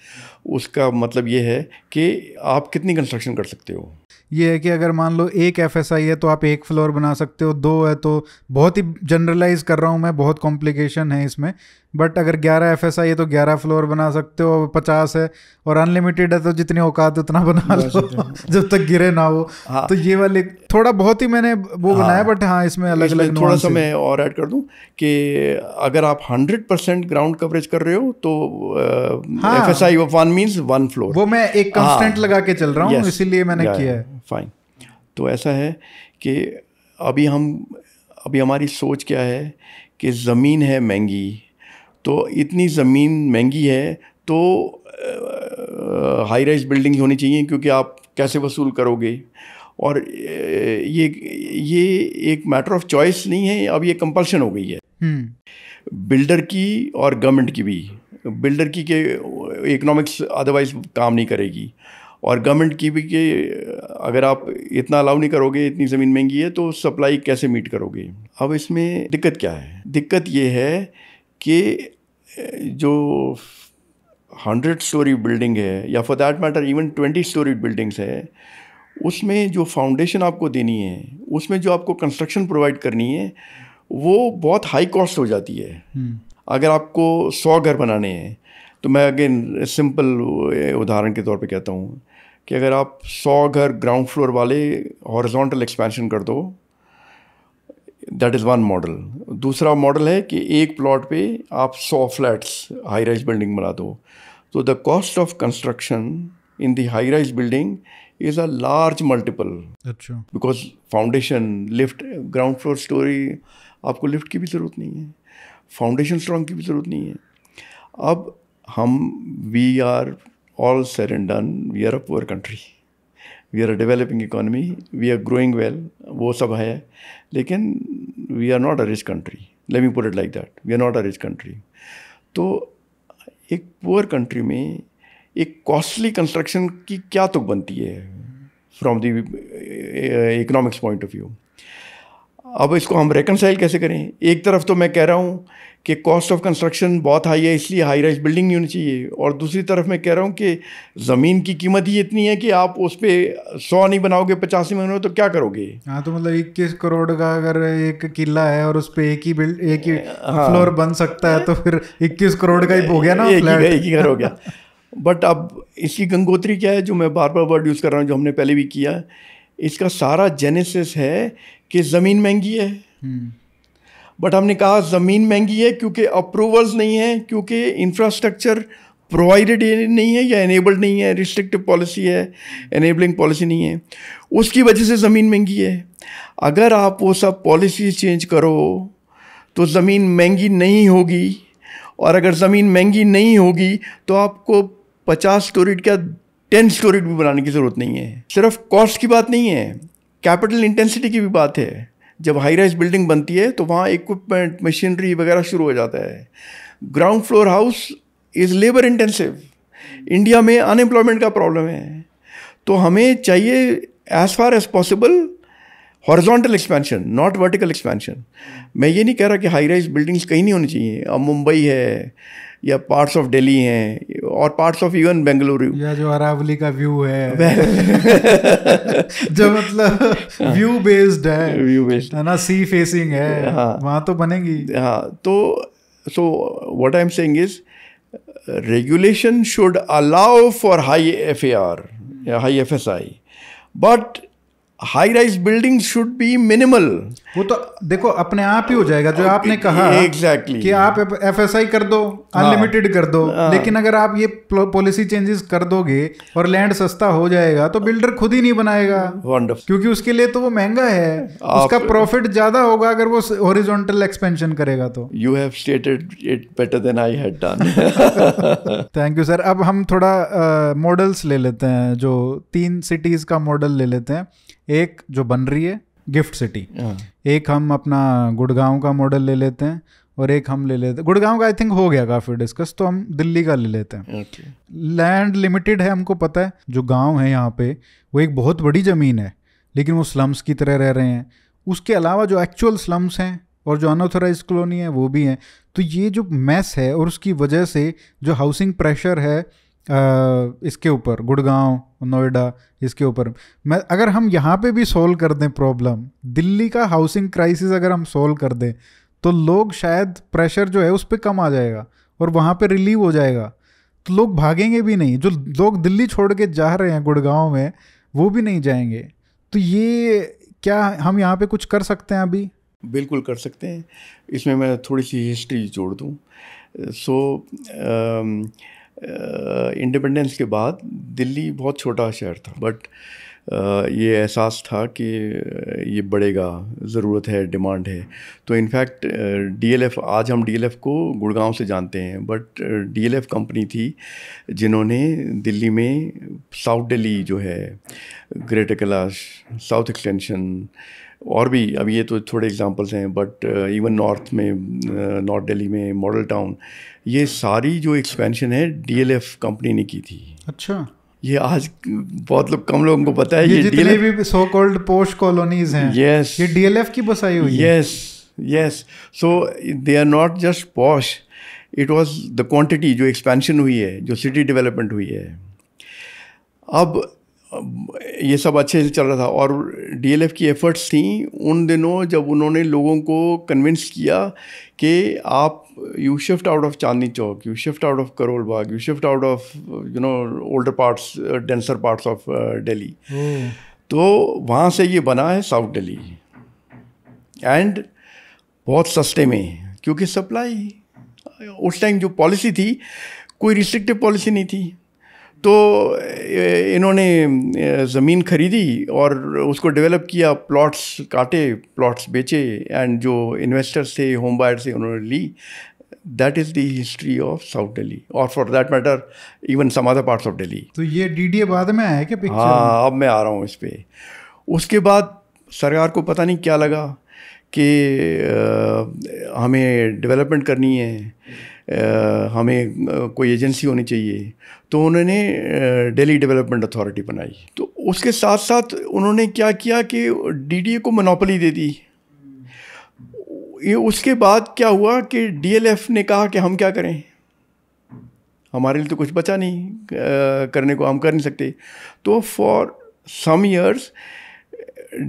उसका मतलब ये है कि आप कितनी कंस्ट्रक्शन कर सकते हो। ये है कि अगर मान लो एक एफएसआई है तो आप 1 फ्लोर बना सकते हो, 2 है तो, बहुत ही जनरलाइज कर रहा हूँ मैं, बहुत कॉम्प्लिकेशन है इसमें, बट अगर 11 एफएसआई है तो 11 फ्लोर बना सकते हो, 50 है और अनलिमिटेड है तो जितनी औकात उतना बना लो जब तक गिरे ना हो। हाँ, तो ये वाले थोड़ा बहुत ही मैंने वो बनाया, बट हाँ इसमें अलग अलग थोड़ा सा मैं और ऐड कर दूं कि अगर आप 100% ग्राउंड कवरेज कर रहे हो तो एफएसआई ऑफ 1 मींस 1 फ्लोर। वो मैं एक कंस्टेंट लगा के चल रहा हूँ, इसीलिए मैंने किया है। फाइन। तो ऐसा है कि अभी हमारी सोच क्या है कि ज़मीन है महंगी, तो इतनी ज़मीन महंगी है तो हाई राइज बिल्डिंग होनी चाहिए, क्योंकि आप कैसे वसूल करोगे। और ये एक मैटर ऑफ चॉइस नहीं है, अब ये कंपल्शन हो गई है बिल्डर की और गवर्नमेंट की भी। बिल्डर की के इकोनॉमिक्स अदरवाइज काम नहीं करेगी, और गवर्नमेंट की भी कि अगर आप इतना अलाउ नहीं करोगे, इतनी ज़मीन महंगी है तो सप्लाई कैसे मीट करोगे। अब इसमें दिक्कत क्या है? दिक्कत ये है कि जो 100 स्टोरी बिल्डिंग है, या for that matter even 20 story buildings है, उसमें जो फाउंडेशन आपको देनी है, उसमें जो आपको कंस्ट्रक्शन प्रोवाइड करनी है, वो बहुत हाई कॉस्ट हो जाती है। अगर आपको 100 घर बनाने हैं, तो मैं अगेन सिंपल उदाहरण के तौर पे कहता हूँ कि अगर आप 100 घर ग्राउंड फ्लोर वाले हॉरिजॉन्टल एक्सपेंशन कर दो, दैट इज़ वन मॉडल। दूसरा मॉडल है कि एक प्लॉट पे आप 100 फ्लैट्स हाई राइज बिल्डिंग बना दो, तो the cost of construction in the high rise building is a large multiple. अच्छा, because foundation, lift, ground floor storey आपको लिफ्ट की भी ज़रूरत नहीं है, फाउंडेशन स्ट्रॉन्ग की भी ज़रूरत नहीं है। अब we are all said and done, we are a poor country, we are a developing economy, we are growing well, वो सब है, लेकिन we are not a rich country. Let me put it like that, we are not a rich country. तो एक poor country में एक costly construction की क्या तुक बनती है from the economics point of view. अब इसको हम रेकनसाइल कैसे करें? एक तरफ तो मैं कह रहा हूँ कि कॉस्ट ऑफ कंस्ट्रक्शन बहुत हाई है, इसलिए हाई राइज बिल्डिंग नहीं होनी चाहिए, और दूसरी तरफ मैं कह रहा हूँ कि ज़मीन की कीमत ही इतनी है कि आप उस पर 100 नहीं बनाओगे, 50 में बनाओगे तो क्या करोगे? हाँ, तो मतलब 21 करोड़ का अगर एक किला है और उस पर एक ही फ्लोर बन सकता है, तो फिर 21 करोड़ का ही हो गया ना, एक ही घर हो गया। बट अब इसकी गंगोत्री क्या है, जो मैं बार बार वर्ड यूज़ कर रहा हूँ, जो हमने पहले भी किया, इसका सारा जेनेसिस है कि ज़मीन महंगी है। बट हमने कहा ज़मीन महंगी है क्योंकि अप्रूवल्स नहीं है, क्योंकि इंफ्रास्ट्रक्चर प्रोवाइडेड नहीं है या एनेबल्ड नहीं है, रिस्ट्रिक्टिव पॉलिसी है, एनेबलिंग पॉलिसी नहीं है, उसकी वजह से ज़मीन महंगी है। अगर आप वो सब पॉलिसी चेंज करो तो ज़मीन महंगी नहीं होगी, और अगर ज़मीन महंगी नहीं होगी तो आपको 50 स्टोरीड क्या 10 स्टोरीड भी बनाने की ज़रूरत नहीं है। सिर्फ कॉस्ट की बात नहीं है, कैपिटल इंटेंसिटी की भी बात है। जब हाई राइज बिल्डिंग बनती है तो वहाँ इक्विपमेंट, मशीनरी वगैरह शुरू हो जाता है। Ground floor house is labour intensive. India में अनएम्प्लॉयमेंट का प्रॉब्लम है, तो हमें चाहिए as far as possible horizontal expansion, not vertical expansion. मैं ये नहीं कह रहा कि हाई राइज बिल्डिंग्स कहीं नहीं होनी चाहिए। अब मुंबई है या पार्ट्स ऑफ दिल्ली हैं और पार्ट्स ऑफ इवन बेंगलुरु, या जो अरावली का व्यू है जो मतलब व्यू बेस्ड है ना, सी फेसिंग है, हाँ, वहाँ तो बनेगी। हाँ, तो so what I am saying is regulation should allow for high FAR या high FSI, but high rise building should be minimal. वो तो देखो अपने आप ही हो जाएगा, जो आपने कहा एग्जैक्टली कि आप FSI कर दो, अनलिमिटेड कर दो, लेकिन अगर आप ये पॉलिसी चेंजेस कर दोगे और लैंड सस्ता हो जाएगा तो बिल्डर खुद ही नहीं बनाएगा। वंडरफुल, क्योंकि उसके लिए तो वो महंगा है, उसका प्रॉफिट ज्यादा होगा अगर वो हॉरिजॉन्टल एक्सपेंशन करेगा तो। You have stated it better than I had done. Thank you sir. अब हम थोड़ा मॉडल्स ले लेते हैं, जो 3 सिटीज का मॉडल ले लेते हैं। एक जो बन रही है गिफ्ट सिटी, एक हम अपना गुड़गांव का मॉडल ले लेते हैं, और एक हम ले लेते हैं गुड़गांव का, आई थिंक हो गया काफ़ी डिस्कस, तो हम दिल्ली का ले लेते हैं। लैंड लिमिटेड है, हमको पता है। जो गांव है यहाँ पे वो एक बहुत बड़ी ज़मीन है, लेकिन वो स्लम्स की तरह रह रहे हैं। उसके अलावा जो एक्चुअल स्लम्स हैं और जो अनऑथराइज कॉलोनी है वो भी हैं। तो ये जो मैस है और उसकी वजह से जो हाउसिंग प्रेशर है इसके ऊपर, गुड़गांव, नोएडा, इसके ऊपर, मैं अगर हम यहाँ पे भी सॉल्व कर दें प्रॉब्लम, दिल्ली का हाउसिंग क्राइसिस अगर हम सॉल्व कर दें, तो लोग शायद प्रेशर जो है उस पर कम आ जाएगा और वहाँ पे रिलीव हो जाएगा, तो लोग भागेंगे भी नहीं। जो लोग दिल्ली छोड़ के जा रहे हैं गुड़गांव में, वो भी नहीं जाएंगे। तो ये क्या हम यहाँ पे कुछ कर सकते हैं अभी? बिल्कुल कर सकते हैं। इसमें मैं थोड़ी सी हिस्ट्री जोड़ दूँ। इंडिपेंडेंस के बाद दिल्ली बहुत छोटा शहर था, बट ये एहसास था कि ये बढ़ेगा, ज़रूरत है, डिमांड है। तो इनफैक्ट DLF, आज हम DLF को गुड़गांव से जानते हैं, बट DLF कंपनी थी जिन्होंने दिल्ली में साउथ दिल्ली जो है, ग्रेटर कैलाश, साउथ एक्सटेंशन, और भी, अब ये तो थोड़े एग्जांपल्स हैं, बट इवन नॉर्थ में, नॉर्थ दिल्ली में मॉडल टाउन, ये सारी जो एक्सपेंशन है DLF कंपनी ने की थी। अच्छा, ये आज बहुत लोग, कम लोगों को पता है। ये जितने भी सो कॉल्ड पोस्ट कॉलोनीज हैं, यस, ये DLF की बसाई हुई है। Yes, so they are not just posh, it was the quantity, जो एक्सपेंशन हुई है, जो सिटी डेवलपमेंट हुई है। अब ये सब अच्छे से चल रहा था, और DLF की एफर्ट्स थी उन दिनों जब उन्होंने लोगों को कन्विंस किया कि आप you shift out of Chandni Chowk, you shift out of Karol Bagh, you shift out of older parts, denser parts of Delhi. तो वहाँ से ये बना है साउथ दिल्ली, एंड बहुत सस्ते में, क्योंकि सप्लाई, उस टाइम जो पॉलिसी थी, कोई रिस्ट्रिक्टिव पॉलिसी नहीं थी। तो इन्होंने ज़मीन खरीदी और उसको डेवलप किया, प्लॉट्स काटे, प्लॉट्स बेचे, एंड जो इन्वेस्टर्स थे, होम बायर से, उन्होंने ली। That is the history of South Delhi, और for that matter even some other parts of Delhi. तो ये DDA बाद में आया क्या पिक्चर? हाँ, अब मैं आ रहा हूँ इस पर। उसके बाद सरकार को पता नहीं क्या लगा कि हमें डेवलपमेंट करनी है, हमें कोई एजेंसी होनी चाहिए, तो उन्होंने दिल्ली डेवलपमेंट अथॉरिटी बनाई। तो उसके साथ साथ उन्होंने क्या किया कि DDA को मोनोपोली दे दी। ये उसके बाद क्या हुआ कि DLF ने कहा कि हम क्या करें, हमारे लिए तो कुछ बचा नहीं करने को, हम कर नहीं सकते। तो for some years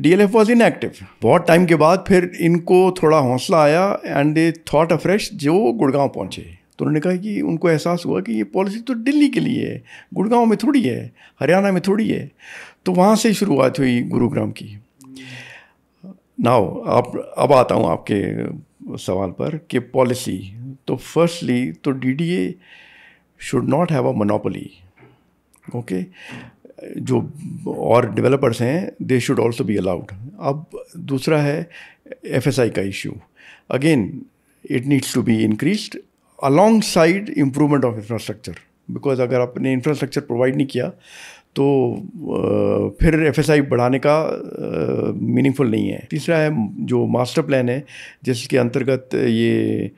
DLF was inactive. बहुत टाइम के बाद फिर इनको थोड़ा हौसला आया, एंड दे थॉट अफ्रेश, जो गुड़गांव पहुँचे। तो उन्होंने कहा कि उनको एहसास हुआ कि ये पॉलिसी तो दिल्ली के लिए है, गुड़गांव में थोड़ी है, हरियाणा में थोड़ी है। तो वहाँ से शुरुआत हुई गुरुग्राम की। नाउ अब आता हूँ आपके सवाल पर कि पॉलिसी, तो फर्स्टली तो DDA should not have a monopoly, okay. जो और डेवलपर्स हैं they should also be allowed. अब दूसरा है एफएसआई का issue, again it needs to be increased alongside improvement of infrastructure, because अगर आपने इंफ्रास्ट्रक्चर प्रोवाइड नहीं किया तो फिर एफएसआई बढ़ाने का मीनिंगफुल नहीं है। तीसरा है जो मास्टर प्लान है जिसके अंतर्गत ये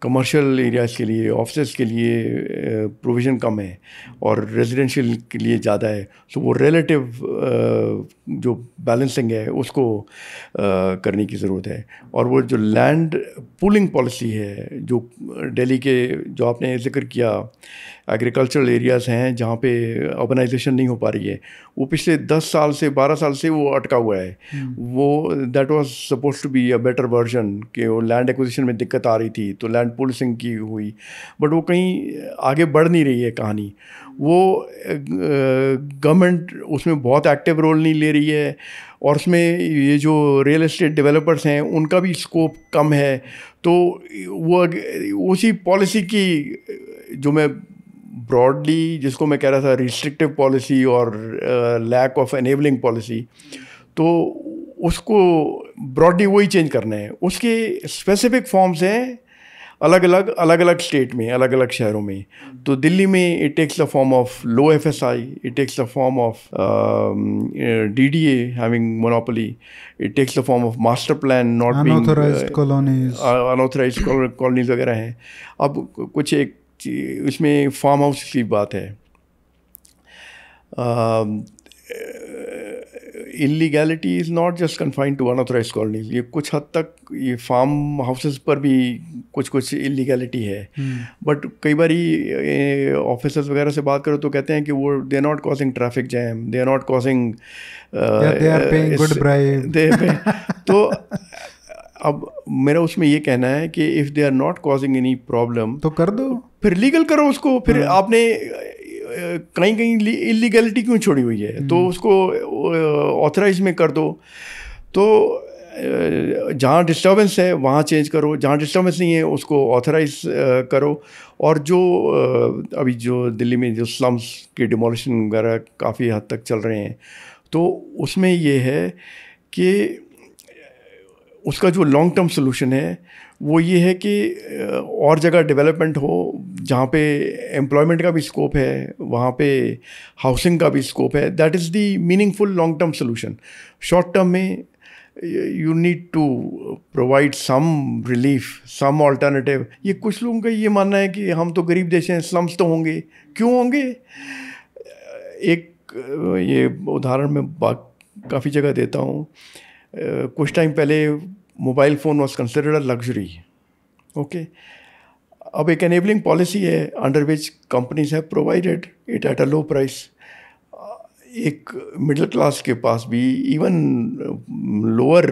कमर्शियल एरियाज़ के लिए, ऑफिस के लिए प्रोविज़न कम है और रेजिडेंशियल के लिए ज़्यादा है, तो वो रिलेटिव जो बैलेंसिंग है उसको करने की ज़रूरत है। और वो जो लैंड पूलिंग पॉलिसी है जो दिल्ली के, जो आपने जिक्र किया, एग्रीकल्चरल एरियाज़ हैं जहाँ पे अर्बनाइजेशन नहीं हो पा रही है, वो पिछले 10 साल से 12 साल से वो अटका हुआ है। वो that was suppose to be a better version, कि वो लैंड एक्विजिशन में दिक्कत आ रही थी तो लैंड पुलिसिंग की हुई, बट वो कहीं आगे बढ़ नहीं रही है कहानी। वो गवर्नमेंट उसमें बहुत एक्टिव रोल नहीं ले रही है, और उसमें ये जो रियल एस्टेट डेवलपर्स हैं उनका भी स्कोप कम है। तो वो उसी पॉलिसी की जो मैं ब्रॉडली जिसको मैं कह रहा था रिस्ट्रिक्टिव पॉलिसी और लैक ऑफ एनेबलिंग पॉलिसी, तो उसको ब्रॉडली वही चेंज करना है। उसके स्पेसिफिक फॉर्म्स हैं अलग अलग स्टेट में, अलग अलग शहरों में। तो दिल्ली में it takes the form of low FSI, it takes the form of DDA having monopoly, it takes the form of master plan not being unauthorised colonies, unauthorised colonies वगैरह हैं। अब कुछ एक इसमें फार्म हाउस की बात है। Illegality is not just confined to unauthorised colonies, ये कुछ हद तक ये फार्म हाउसेस पर भी कुछ इलीगैलिटी है। बट कई बारी ऑफिसर्स वगैरह से बात करो तो कहते हैं कि वो they are not causing traffic jam, they are not causing, they are paying good bribe. तो अब मेरा उसमें ये कहना है कि if they are not causing any problem तो कर दो, फिर लीगल करो उसको। फिर आपने कहीं कहीं इलीगैलिटी क्यों छोड़ी हुई है, तो उसको ऑथराइज में कर दो। तो जहाँ डिस्टर्बेंस है वहाँ चेंज करो, जहाँ डिस्टर्बेंस नहीं है उसको ऑथराइज करो। और जो अभी जो दिल्ली में जो स्लम्स के डिमोलिशन वगैरह काफ़ी हद तक चल रहे हैं, तो उसमें ये है कि उसका जो लॉन्ग टर्म सोल्यूशन है वो ये है कि और जगह डेवलपमेंट हो जहाँ पे एम्प्लॉयमेंट का भी स्कोप है, वहाँ पे हाउसिंग का भी स्कोप है। That is the meaningful long term solution. Short term में you need to provide some relief, some alternative. ये कुछ लोगों का ये मानना है कि हम तो गरीब देश हैं, स्लम्स तो होंगे। क्यों होंगे? एक ये उदाहरण मैं काफ़ी जगह देता हूँ। कुछ टाइम पहले mobile phone was considered a luxury, okay. अब एक एनेबलिंग पॉलिसी है under which companies have provided it at a low price. एक मिडिल क्लास के पास भी, इवन लोअर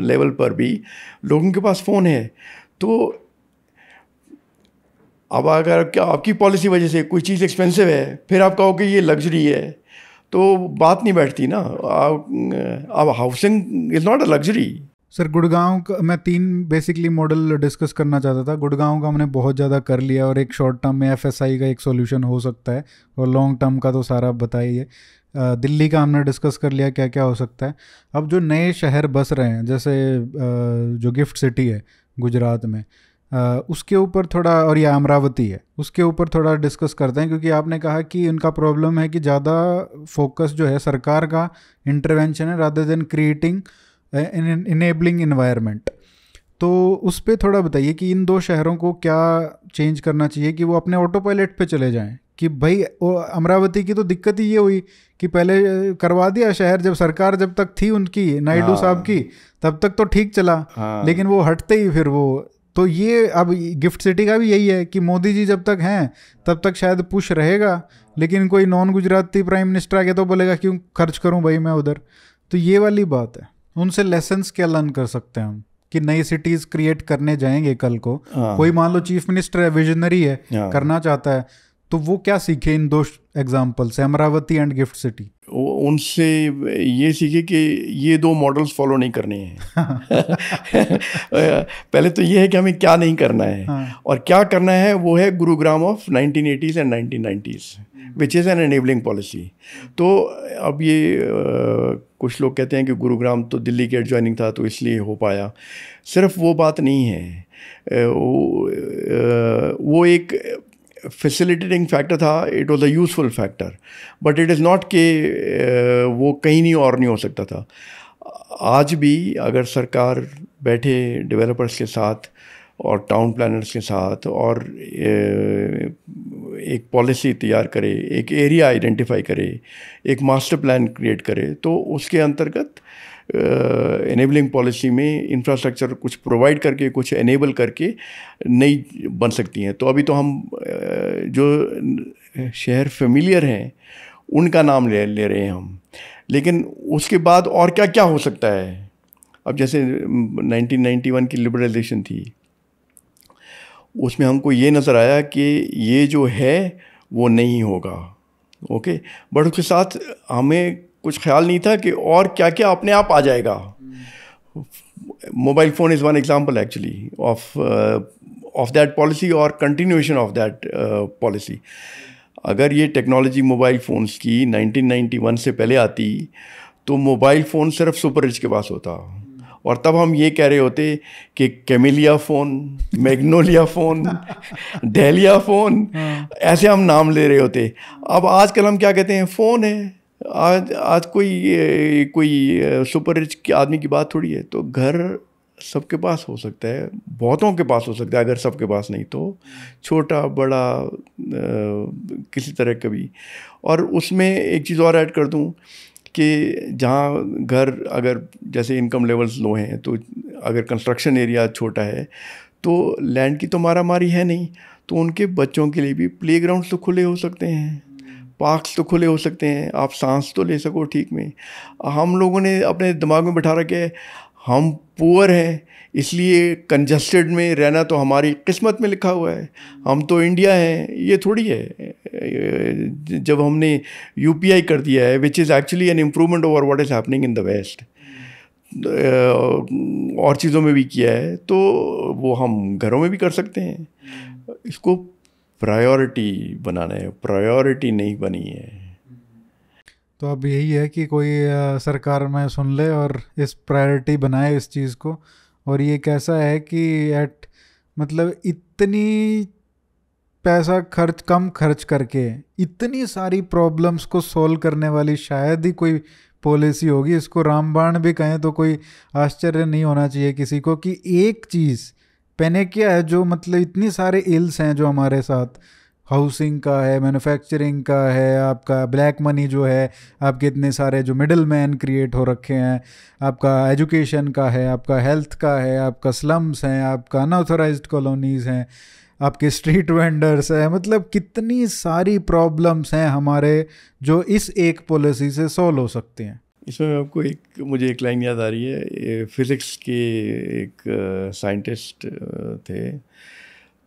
लेवल पर भी लोगों के पास फ़ोन है। तो अब अगर क्या आपकी पॉलिसी वजह से कोई चीज़ एक्सपेंसिव है, फिर आप कहो कि ये लग्जरी है, तो बात नहीं बैठती ना। अब housing is not a luxury. Sir Gurgaon का मैं 3 बेसिकली मॉडल डिस्कस करना चाहता था। गुड़गांव का हमने बहुत ज़्यादा कर लिया, और एक शॉर्ट टर्म में एफएसआई का एक सॉल्यूशन हो सकता है, और लॉन्ग टर्म का तो सारा बताइए। दिल्ली का हमने डिस्कस कर लिया क्या क्या हो सकता है। अब जो नए शहर बस रहे हैं, जैसे जो गिफ्ट सिटी है गुजरात में, उसके ऊपर थोड़ा, और या अमरावती है, उसके ऊपर थोड़ा डिस्कस करते हैं। क्योंकि आपने कहा कि उनका प्रॉब्लम है कि ज़्यादा फोकस जो है सरकार का इंटरवेंशन है rather than creating enabling environment. तो उस पर थोड़ा बताइए कि इन 2 शहरों को क्या चेंज करना चाहिए कि वो अपने ऑटो पायलट पे चले जाएं। कि भाई अमरावती की तो दिक्कत ही ये हुई कि पहले करवा दिया शहर, जब सरकार जब तक थी उनकी नायडू साहब की, तब तक तो ठीक चला, लेकिन वो हटते ही फिर वो, तो ये अब गिफ्ट सिटी का भी यही है कि मोदी जी जब तक हैं तब तक शायद पुश रहेगा, लेकिन कोई नॉन गुजराती प्राइम मिनिस्टर आके तो बोलेगा क्यों खर्च करूं भाई मैं उधर। तो ये वाली बात है। उनसे लेसन्स क्या लर्न कर सकते हैं हम कि नई सिटीज़ क्रिएट करने जाएंगे कल को? कोई मान लो चीफ मिनिस्टर है, विजनरी है, करना चाहता है, तो वो क्या सीखे इन 2 एग्जाम्पल से, अमरावती एंड गिफ्ट सिटी? उनसे ये सीखे कि ये दो मॉडल्स फॉलो नहीं करने हैं। पहले तो ये है कि हमें क्या नहीं करना है, और क्या करना है वो है Gurugram of 1980s and 1990s which is an enabling policy. तो अब ये कुछ लोग कहते हैं कि गुरुग्राम तो दिल्ली के एडजॉइनिंग था तो इसलिए हो पाया। सिर्फ वो बात नहीं है, वो एक फैसिलिटेटिंग फैक्टर था, it was a useful factor, but it is not कि वो कहीं नहीं और नहीं हो सकता था। आज भी अगर सरकार बैठे डेवलपर्स के साथ और टाउन प्लानर्स के साथ और एक पॉलिसी तैयार करे, एक एरिया आइडेंटिफाई करे, एक मास्टर प्लान क्रिएट करे, तो उसके अंतर्गत एनेबलिंग पॉलिसी में इंफ्रास्ट्रक्चर कुछ प्रोवाइड करके, कुछ एनेबल करके नई बन सकती हैं। तो अभी तो हम जो शहर फेमिलियर हैं उनका नाम ले रहे हैं हम, लेकिन उसके बाद और क्या क्या हो सकता है। अब जैसे 1991 की लिबरलाइजेशन थी, उसमें हमको ये नज़र आया कि ये जो है वो नहीं होगा, ओके, बट उसके साथ हमें कुछ ख्याल नहीं था कि और क्या क्या अपने आप आ जाएगा। Mobile phone is one example actually of that policy और कंटिन्यूएशन ऑफ दैट पॉलिसी। अगर ये टेक्नोलॉजी मोबाइल फ़ोन्स की 1991 से पहले आती तो मोबाइल फ़ोन सिर्फ सुपर रिच के पास होता, और तब हम ये कह रहे होते कि camellia phone, Magnolia phone, dahlia phone, ऐसे हम नाम ले रहे होते। अब आजकल हम क्या कहते हैं, फ़ोन है। आज कोई सुपर रिच के आदमी की बात थोड़ी है। तो घर सबके पास हो सकता है, बहुतों के पास हो सकता है, अगर सबके पास नहीं तो छोटा बड़ा किसी तरह का भी। और उसमें एक चीज़ और ऐड कर दूं कि जहाँ घर अगर जैसे इनकम लेवल्स लो हैं, तो अगर कंस्ट्रक्शन एरिया छोटा है तो लैंड की तो मारा मारी है नहीं, तो उनके बच्चों के लिए भी प्लेग्राउंड्स तो खुले हो सकते हैं, पार्क्स तो खुले हो सकते हैं, आप सांस तो ले सको ठीक में। हम लोगों ने अपने दिमाग में बैठा रखे हम पुअर हैं इसलिए कंजस्टेड में रहना तो हमारी किस्मत में लिखा हुआ है, हम तो इंडिया हैं, ये थोड़ी है। जब हमने यूपीआई कर दिया है which is actually an improvement over what is happening in the West, और चीज़ों में भी किया है, तो वो हम घरों में भी कर सकते हैं। इसको प्रायोरिटी बनाना है, प्रायोरिटी नहीं बनी है। तो अब यही है कि कोई सरकार में सुन ले और इस प्रायोरिटी बनाए इस चीज़ को। और ये कैसा है कि मतलब इतनी पैसा कम खर्च करके इतनी सारी प्रॉब्लम्स को सॉल्व करने वाली शायद ही कोई पॉलिसी होगी। इसको रामबाण भी कहें तो कोई आश्चर्य नहीं होना चाहिए किसी को कि एक चीज़ पैने क्या है जो मतलब इतनी सारे इल्स हैं जो हमारे साथ, हाउसिंग का है, मैन्युफैक्चरिंग का है, आपका ब्लैक मनी जो है, आपके इतने सारे जो मिडिल मैन क्रिएट हो रखे हैं, आपका एजुकेशन का है, आपका हेल्थ का है, आपका स्लम्स हैं, आपका अनऑथराइज्ड कॉलोनीज़ हैं, आपके स्ट्रीट वेंडर्स हैं, मतलब कितनी सारी प्रॉब्लम्स हैं हमारे जो इस एक पॉलिसी से सॉल्व हो सकती हैं। इसमें आपको मुझे एक लाइन याद आ रही है, फिज़िक्स के एक साइंटिस्ट थे,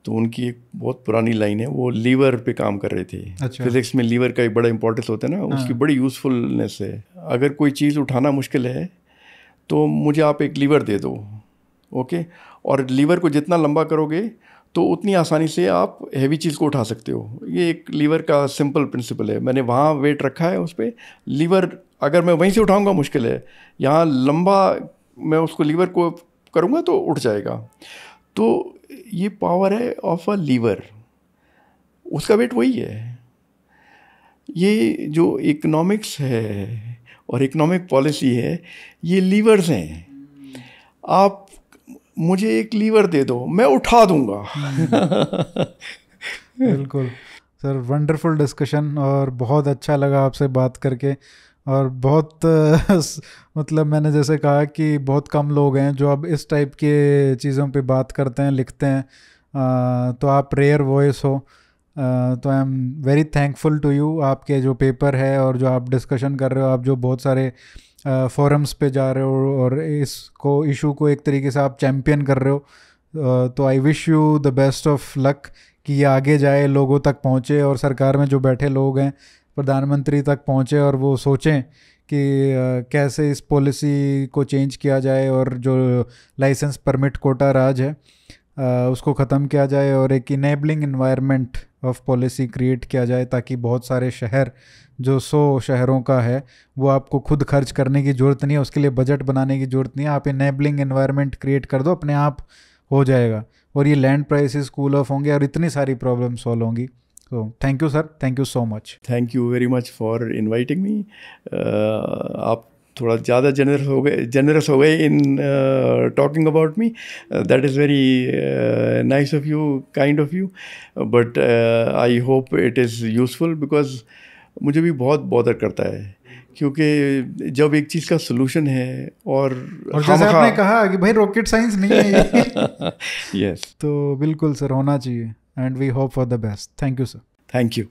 तो उनकी एक बहुत पुरानी लाइन है, वो लीवर पे काम कर रहे थे। अच्छा। फिज़िक्स में लीवर का एक बड़ा इंपॉर्टेंस होता है ना, उसकी बड़ी यूज़फुलनेस है। अगर कोई चीज़ उठाना मुश्किल है तो मुझे आप एक लीवर दे दो, ओके, और लीवर को जितना लंबा करोगे तो उतनी आसानी से आप हैवी चीज़ को उठा सकते हो। ये एक लीवर का सिंपल प्रिंसिपल है। मैंने वहाँ वेट रखा है उस पर, लीवर अगर मैं वहीं से उठाऊँगा मुश्किल है, यहाँ लंबा मैं उसको लीवर को करूँगा तो उठ जाएगा। तो ये पावर है ऑफ अ लीवर, उसका वेट वही है। ये जो इकोनॉमिक्स है और इकोनॉमिक पॉलिसी है, ये लीवर्स हैं। आप मुझे एक लीवर दे दो, मैं उठा दूंगा। बिल्कुल सर, वंडरफुल डिस्कशन, और बहुत अच्छा लगा आपसे बात करके। और बहुत मतलब मैंने जैसे कहा कि बहुत कम लोग हैं जो अब इस टाइप के चीज़ों पे बात करते हैं, लिखते हैं, तो आप रेयर वॉइस हो। तो I am very thankful to you. आपके जो पेपर है और जो आप डिस्कशन कर रहे हो, आप जो बहुत सारे फोरम्स पे जा रहे हो और इसको इशू को एक तरीके से आप चैम्पियन कर रहे हो, तो I wish you the best of luck कि ये आगे जाए, लोगों तक पहुँचे, और सरकार में जो बैठे लोग हैं प्रधानमंत्री तक पहुँचे और वो सोचें कि कैसे इस पॉलिसी को चेंज किया जाए और जो लाइसेंस परमिट कोटा राज है उसको ख़त्म किया जाए और एक enabling environment of policy create किया जाए, ताकि बहुत सारे शहर जो 100 शहरों का है वो आपको खुद खर्च करने की ज़रूरत नहीं है, उसके लिए बजट बनाने की ज़रूरत नहीं है, आप इनेबलिंग इन्वायरमेंट क्रिएट कर दो, अपने आप हो जाएगा और ये लैंड प्राइसेस कूल ऑफ होंगे और इतनी सारी प्रॉब्लम सॉल्व होंगी। तो thank you sir, thank you so much. Thank you very much for inviting me. आप थोड़ा ज़्यादा जनरस हो गए in talking about me. That is very nice of you, kind of you, but I hope it is useful, because मुझे भी बहुत bother करता है, क्योंकि जब एक चीज़ का सोल्यूशन है और जैसे आपने कहा कि भाई रॉकेट साइंस नहीं है ये यस तो बिल्कुल सर होना चाहिए, and we hope for the best. Thank you sir. Thank you.